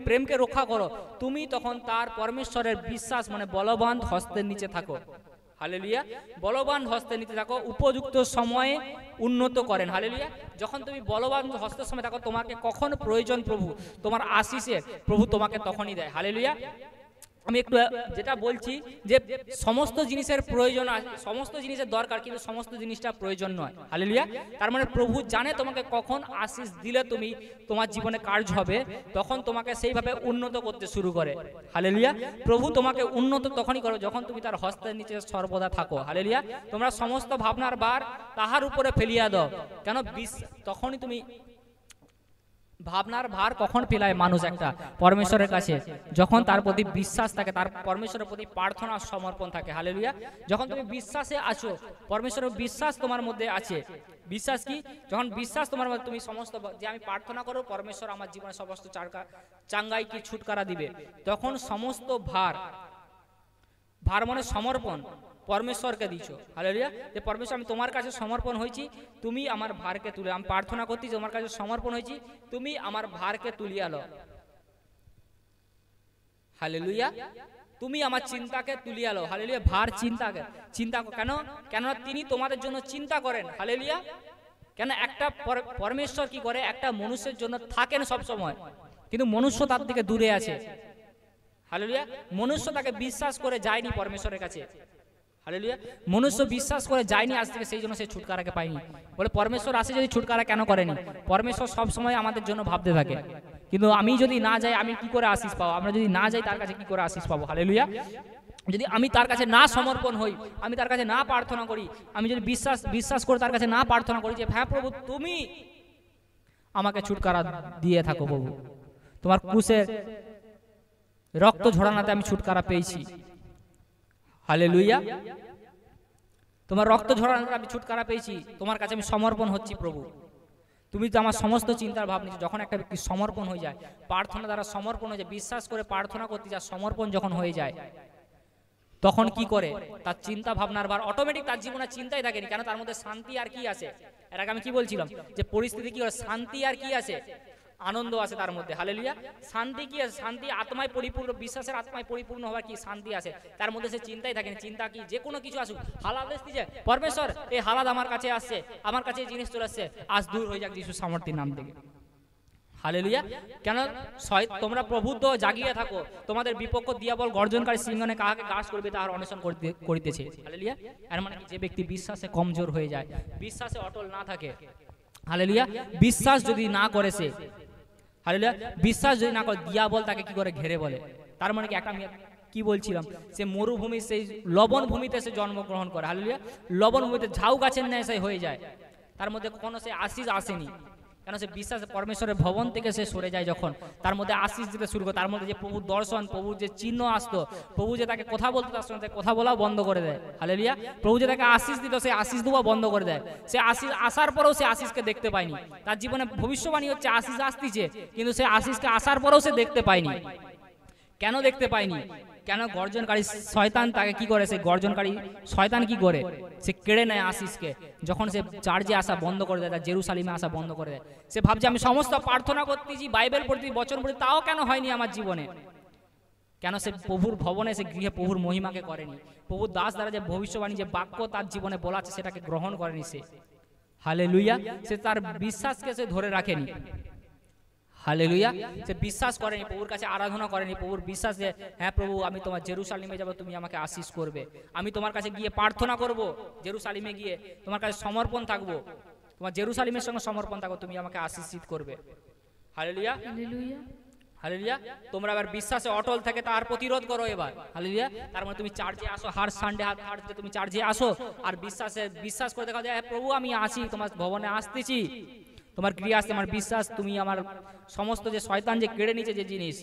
প্রেমকে রক্ষা করো, তুমি তখন তার পরমেশ্বরের বিশ্বাস মানে বলবান হস্তের নিচে থাকো। হালেলুয়া। বলবান হস্তের নিচে থাকো, উপযুক্ত সময়ে উন্নত করেন। হালেলুয়া। যখন তুমি বলবান হস্তের সময় থাকো, তোমাকে কখন প্রয়োজন প্রভু তোমার আশিসের, প্রভু তোমাকে তখনই দেয়। হালেলুয়া। আমি একটু যেটা বলছি যে সমস্ত জিনিসের প্রয়োজন আছে, সমস্ত জিনিসের দরকার, কিন্তু সমস্ত জিনিসটা প্রয়োজন নয়। হালেলুয়া। তার মানে প্রভু জানে তোমাকে কখন আশিস দিলে তুমি তোমার জীবনে কার্য হবে, তখন তোমাকে সেইভাবে উন্নত করতে শুরু করে। হালেলুয়া। প্রভু তোমাকে উন্নত তখনই করো যখন তুমি তার হস্তের নিচে সর্বদা থাকো। হালেলুয়া। তোমরা সমস্ত ভাবনার ভার তাহার উপরে ফেলিয়া দাও। কেন? তখনই তুমি ভাবনার ভার কখন ফেলায় মানুষ একটা পরমেশ্বরের কাছে? যখন তার প্রতি বিশ্বাস থাকে, তার পরমেশ্বরের প্রতি প্রার্থনা সমর্পণ থাকে। হালেলুয়া। যখন তুমি বিশ্বাসে আছো, পরমেশ্বরের বিশ্বাস তোমার মধ্যে আছে। বিশ্বাস কি? যখন বিশ্বাস তোমার মধ্যে, তুমি সমস্ত যে আমি প্রার্থনা করো পরমেশ্বর আমার জীবনে সমস্ত চাঙ্গাই কি ছুটকারা দিবে, তখন সমস্ত ভার মানে সমর্পণ পরমেশ্বরকে দিছো। হালেলুয়া। যে পরমেশ্বর আমি তোমার কাছে সমর্পণ হয়েছি, তুমি আমার ভারকে তুলে, আমি প্রার্থনা করছি তোমার কাছে সমর্পণ হয়েছি, তুমি আমার ভারকে তুলিয়া লো। হালেলুয়া। তুমি আমার চিন্তাকে তুলিয়া লো। হালেলুয়া। ভার চিন্তা কেন? কেননা তিনি তোমাদের জন্য চিন্তা করেন। হালেলুয়া। কেন? একটা পরমেশ্বর কি করে? একটা মনুষ্যের জন্য থাকেন সব সময়, কিন্তু মনুষ্য তার দিকে দূরে আছে। হালেলুয়া। মনুষ্য তাকে বিশ্বাস করে যায়নি পরমেশ্বরের কাছে। হালেলুয়া। মনুষ্য বিশ্বাস করে যায়নি আজ থেকে, সেই জন্য সে ছুটকারাকে পায়নি। বলে পরমেশ্বর আসে যদি ছুটকারা কেন করেনি? পরমেশ্বর সব সময় আমাদের জন্য ভাবতে থাকে, কিন্তু আমি যদি না যাই আমি কি করে আশিস পাবো? আমরা যদি না যাই তার কাছে কি করে আশিস পাবো? হালেলুয়া। যদি আমি তার কাছে না সমর্পণ হই, আমি তার কাছে না প্রার্থনা করি, আমি যদি বিশ্বাস করে তার কাছে না প্রার্থনা করি যে হ্যাঁ প্রভু তুমি আমাকে ছুটকারা দিয়ে থাকো, প্রভু তোমার ক্রুশে রক্ত ঝরানোতে আমি ছুটকারা পেয়েছি। হালেলুয়া। তোমার রক্ত ঝরানোতে আমি ছুটকারা পেয়েছি, তোমার কাছে আমি সমর্পণ হচ্ছি প্রভু। তুমি তো আমার সমস্ত চিন্তার ভাব নিচ্ছ। যখন একটা ব্যক্তি সমর্পণ হয়ে যায়, প্রার্থনা দ্বারা সমর্পণ হয়ে যায়, বিশ্বাস করে প্রার্থনা করতে যায়, সমর্পণ যখন হয়ে যায়, তখন কি করে? তার চিন্তা ভাবনার ভার অটোমেটিক তার জীবনে চিন্তাই থাকেনি। কেন? তার মধ্যে শান্তি আর কি আছে? এর আগে আমি কি বলছিলাম যে পরিস্থিতি কি হয়, শান্তি আর কি আছে? আনন্দ আছে তার মধ্যে। হালেলুয়া। শান্তি কি আছে? শান্তি আত্মায় পরিপূর্ণ, বিশ্বাসের আত্মায় পরিপূর্ণ হওয়ার কি শান্তি আছে তার মধ্যে, সে চিন্তাই থাকে না। চিন্তা কি? যে কোনো কিছু আসুক, হালাত এসেছে, পরমেশ্বর এই হালাত আমার কাছে আসছে, আমার কাছে এই জিনিস চলে আসছে, আজ দূর হয়ে যাক যিশু সামর্থ্যের নাম থেকে। হালেলুয়া। কেন? তোমরা প্রবুদ্ধ জাগিয়ে থাকো, তোমাদের বিপক্ষ দিয়াবল গর্জনকারী সিংহনে কাহাকে গ্রাস করবে তাহার অন্বেষণ করিতেছে। হালেলুয়া। এর মানে যে ব্যক্তি বিশ্বাসে কমজোর হয়ে যায়, বিশ্বাসে অটল না থাকে, হালেলুয়া, বিশ্বাস যদি না করে সে, হালেলুয়া, বিশ্বাস যদি না করে, দিয়াবল তাকে কি করে ঘেরে বলে। তার মানে কি? একটা আমি কি বলছিলাম, সে মরুভূমি, সেই লবণ ভূমিতে সে জন্মগ্রহণ করে। হালেলুয়া। লবণ ভূমিতে ঝাউ গাছের ন্যায় সে হয়ে যায়, তার মধ্যে কখনো সে আশিস আসেনি। কেন? সে বিশ্বাস পরমেশ্বরের ভবন থেকে সে সরে যায়, যখন তার মধ্যে আশিস দিতে শুরু করে, তার মধ্যে যে প্রভুর দর্শন, প্রভুর যে চিহ্ন আসতো, প্রভু যে তাকে কথা বলতো তার সঙ্গে কথা বলাও বন্ধ করে দেয়। হালেলুয়া। প্রভু যে তাকে আশিস দিত, সে আশিস দেওয়া বন্ধ করে দেয়। সে আশিস আসার পরেও সে আশিসকে দেখতে পায়নি। তার জীবনে ভবিষ্যবাণী হচ্ছে আশিস আসতিছে, কিন্তু সে আশিসকে আসার পরেও সে দেখতে পায়নি। কেন দেখতে পায়নি? কেন গর্জনকারী শয়তান তাকে কি করে, সে গর্জনকারী শয়তান কি করে, সে কেড়ে নেয় আশিসকে। যখন সে চার্চে আসা বন্ধ করে দেয়, জেরুসালেমে আসা বন্ধ করে দেয়, সে ভাবছে আমি সমস্ত প্রার্থনা করতেছি, বাইবেল পড়তেছি, বচন পড়ি, তাও কেন হয়নি আমার জীবনে। কেন সে প্রভুর ভবনে, সে গৃহে প্রভুর মহিমাকে করেনি, প্রভুর দাস দ্বারা যে ভবিষ্যবাণী যে বাক্য তার জীবনে বলা আছে সেটাকে গ্রহণ করেনি সে। হালেলুয়া। সে তার বিশ্বাসকে সে ধরে রাখেনি। হালেলুয়া। সে বিশ্বাস করেনি, প্রভুর কাছে আরাধনা করেনি, প্রভুর বিশ্বাস যে হ্যাঁ প্রভু আমি তোমার জেরুসালেমে যাব, তুমি আমাকে আশীষ করবে, আমি তোমার কাছে গিয়ে প্রার্থনা করব, জেরুসালেমে গিয়ে তোমার কাছে সমর্পণ থাকবো, তোমার জেরুসালেমের সঙ্গে সমর্পণ থাকবো, তুমি আমাকে আশীষিত করবে। Hallelujah, hallelujah, hallelujah. তোমরা এবার বিশ্বাসে অটল থেকে তার প্রতিরোধ করো এবার। হালেলুয়া। তার মানে তুমি চার্চে আসো, হার সানডে থার্সডে তুমি চার্চে আসো, আর বিশ্বাস করে দেখা যায় প্রভু আমি আসি, তোমার ভবনে আসতেছি, তোমার ক্রিয়া আসছে, আমার বিশ্বাস, তুমি আমার সমস্ত যে শয়তান যে কেড়ে নিচে যে জিনিস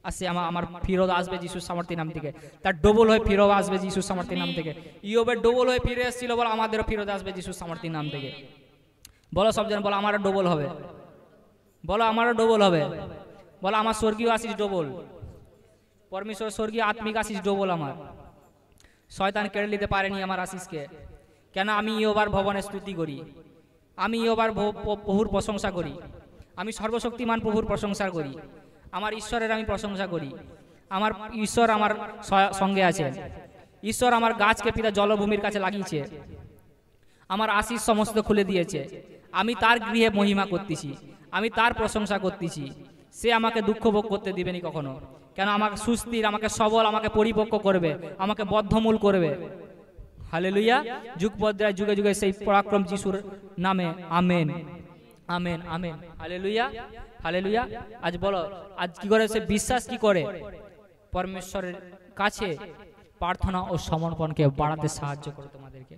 আসছে, আমার ফিরত আসবে যিশুর সামর্থ্যের নাম থেকে, তার ডবল হয়ে ফিরত আসবে যিশুর সামর্থ্যের নাম থেকে। ইয়োবের ডবল হয়ে ফিরে এসেছিল, বলো আমাদেরও ফিরত আসবে যিশুর সামর্থ্যের নাম থেকে। বলো সবজন, বলো আমারও ডবল হবে, বলো আমারও ডবল হবে, বলো আমার স্বর্গীয় আশিস ডবল, পরমেশ্বর স্বর্গীয় আত্মিক আশিস ডবল আমার। শয়তান কেড়ে নিতে পারেনি আমার আশিসকে। কেন? আমি ইয়োবার ভবনে স্তুতি করি, আমি ইয়োবার প্রভুর প্রশংসা করি, আমি সর্বশক্তিমান প্রভুর প্রশংসা করি, আমার ঈশ্বরের আমি প্রশংসা করি। আমার ঈশ্বর আমার সঙ্গে আছে, ঈশ্বর আমার গাছকে পিতা জলভূমির কাছে লাগিয়েছে, আমার আশিস সমস্ত খুলে দিয়েছে, আমি তার গৃহে মহিমা করতেছি, আমি তার প্রশংসা করতেছি। সে আমাকে দুঃখ ভোগ করতে দিবেনি কখনো। কেন? আমাকে সুস্থির, আমাকে সবল, আমাকে পরিপক্ক করবে, আমাকে বদ্ধমূল করবে। হালেলুয়া। যুগপদ্রায় যুগে যুগে সেই পরাক্রম যিশুর নামে amen, amen, amen. Hallelujah, hallelujah. আজ বলো, আজ কি করে সে বিশ্বাস কি করে? পরমেশ্বরের কাছে প্রার্থনা ও সমর্পণকে বাড়াতে সাহায্য করে তোমাদেরকে।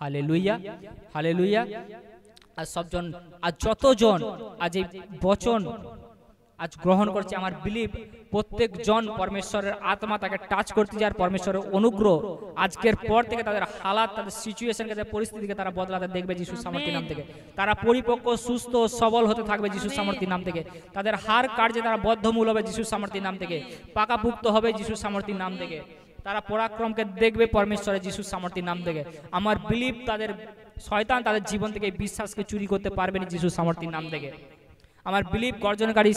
Hallelujah, hallelujah. আর সবজন, আজ যতজন আজ এই বচন আজ গ্রহণ করছে, আমার বিলিভ প্রত্যেক জন পরমেশ্বরের আত্মা তাকে টাচ করতে যায়, আর পরমেশ্বরের অনুগ্রহ আজকের পর থেকে তাদের হালাত, তাদের সিচুয়েশনকে, তাদের পরিস্থিতিকে তারা বদলাতে দেখবে যিশুর সামর্থ্যের নাম থেকে। তারা পরিপক্ক, সুস্থ, সবল হতে থাকবে যিশুর সামর্থ্যের নাম থেকে। তাদের হার কার্যে তারা বদ্ধমূল হবে যিশুর সামর্থ্যের নাম থেকে, পাকাপুক্ত হবে যিশুর সামর্থ্যের নাম থেকে। তারা পরাক্রমকে দেখবে পরমেশ্বরের যিশুর সামর্থ্যের নাম থেকে। আমার বিলিভ তাদের শয়তান তাদের জীবন থেকে বিশ্বাসকে চুরি করতে পারবে না যিশুর সামর্থ্যের নাম থেকে। আমার বিলিভ গর্জনকারী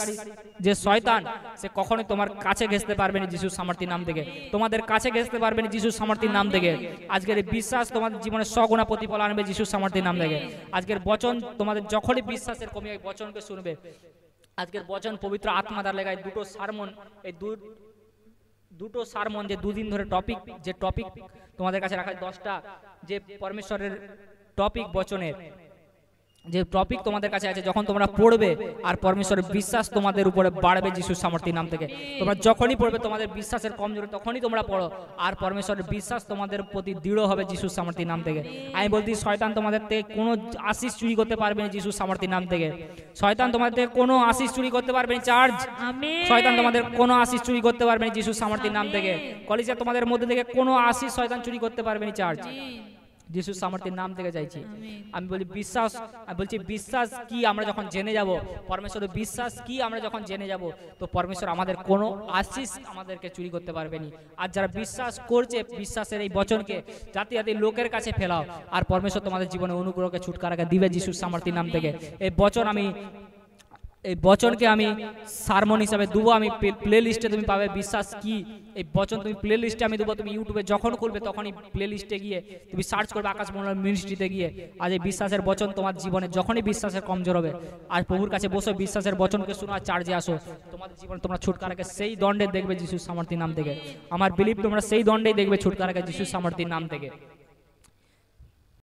যে শয়তান, সে কখনোই তোমার কাছে ঘেঁষতে পারবে না যিশুর সামর্থ্যের নাম থেকে, তোমাদের কাছে ঘেঁষতে পারবে না যিশুর সামর্থ্যের নাম থেকে। আজকের এই বিশ্বাস তোমাদের জীবনে সগুণা প্রতিফল আনবে যিশুর সামর্থ্যের নাম থেকে। আজকের বচন তোমাদের যখনই বিশ্বাসের কমে ওই বচনকে শুনবে, আজকের বচন পবিত্র আত্মা দ্বারা লেখায় দুটো সারমন, এই দুটো সারমন যে দুদিন ধরে টপিক তোমাদের কাছে রাখা, 10টা যে পরমেশ্বরের টপিক বচনের যে টপিক তোমাদের কাছে আছে, যখন তোমরা পড়বে আর পরমেশ্বরের বিশ্বাস তোমাদের উপরে বাড়বে যিশুর সামর্থ্যের নাম থেকে। তোমরা যখনই পড়বে তোমাদের বিশ্বাসের কমজোরি তখনই তোমরা পড়ো, আর পরমেশ্বরের বিশ্বাস তোমাদের প্রতি দৃঢ় হবে যিশুর সামর্থ্যের নাম থেকে। আমি বলছি শয়তান তোমাদের থেকে কোনো আশিস চুরি করতে পারবে না যিশুর সামর্থ্যের নাম থেকে। শয়তান তোমাদের থেকে কোনো আশিস চুরি করতে পারবে না চার্চ, শয়তান তোমাদের কোনো আশিস চুরি করতে পারবে না যিশুর সামর্থ্যের নাম থেকে। কলেজে তোমাদের মধ্যে থেকে কোনো আশিস শয়তান চুরি করতে পারবে না চার্চ, যিশুর সামর্থ্যের নাম থেকে চাইছি। আমি বলি বিশ্বাস, আমি বলছি বিশ্বাস কি আমরা যখন জেনে যাব, পরমেশ্বরের বিশ্বাস কি আমরা যখন জেনে যাব, তো পরমেশ্বর আমাদের কোনো আশিস আমাদেরকে চুরি করতে পারবে না। আর যারা বিশ্বাস করছে, বিশ্বাসের এই বচনকে জাতি জাতি লোকের কাছে ফেলাও, আর পরমেশ্বর তোমাদের জীবনে অনুগ্রহকে ছুটকারাকে দিবে যিশুর সামর্থ্যের নাম থেকে। এই বচনকে আমি সারমন হিসাবে দেবো, আমি প্লে লিস্টে তুমি পাবে বিশ্বাস কি, এই বচন তুমি প্লে লিস্টে আমি দেবো। তুমি ইউটিউবে যখন খুলবে তখনই প্লে লিস্টে গিয়ে তুমি সার্চ করবে আকাশ মন্ডল মিনিস্ট্রিতে গিয়ে। আজ এই বিশ্বাসের বচন তোমার জীবনে যখনই বিশ্বাসের কমজোর হবে, আর প্রভুর কাছে বসো, বিশ্বাসের বচনকে শোনো, আর চার্জে আসো, তোমাদের জীবনে তোমরা ছুটকারাকে সেই দণ্ডে দেখবে যিশুর সামর্থ্যের নাম থেকে। আমার বিলিভ তোমরা সেই দণ্ডেই দেখবে ছুটকারাকে যিশুর সামর্থ্যের নাম থেকে।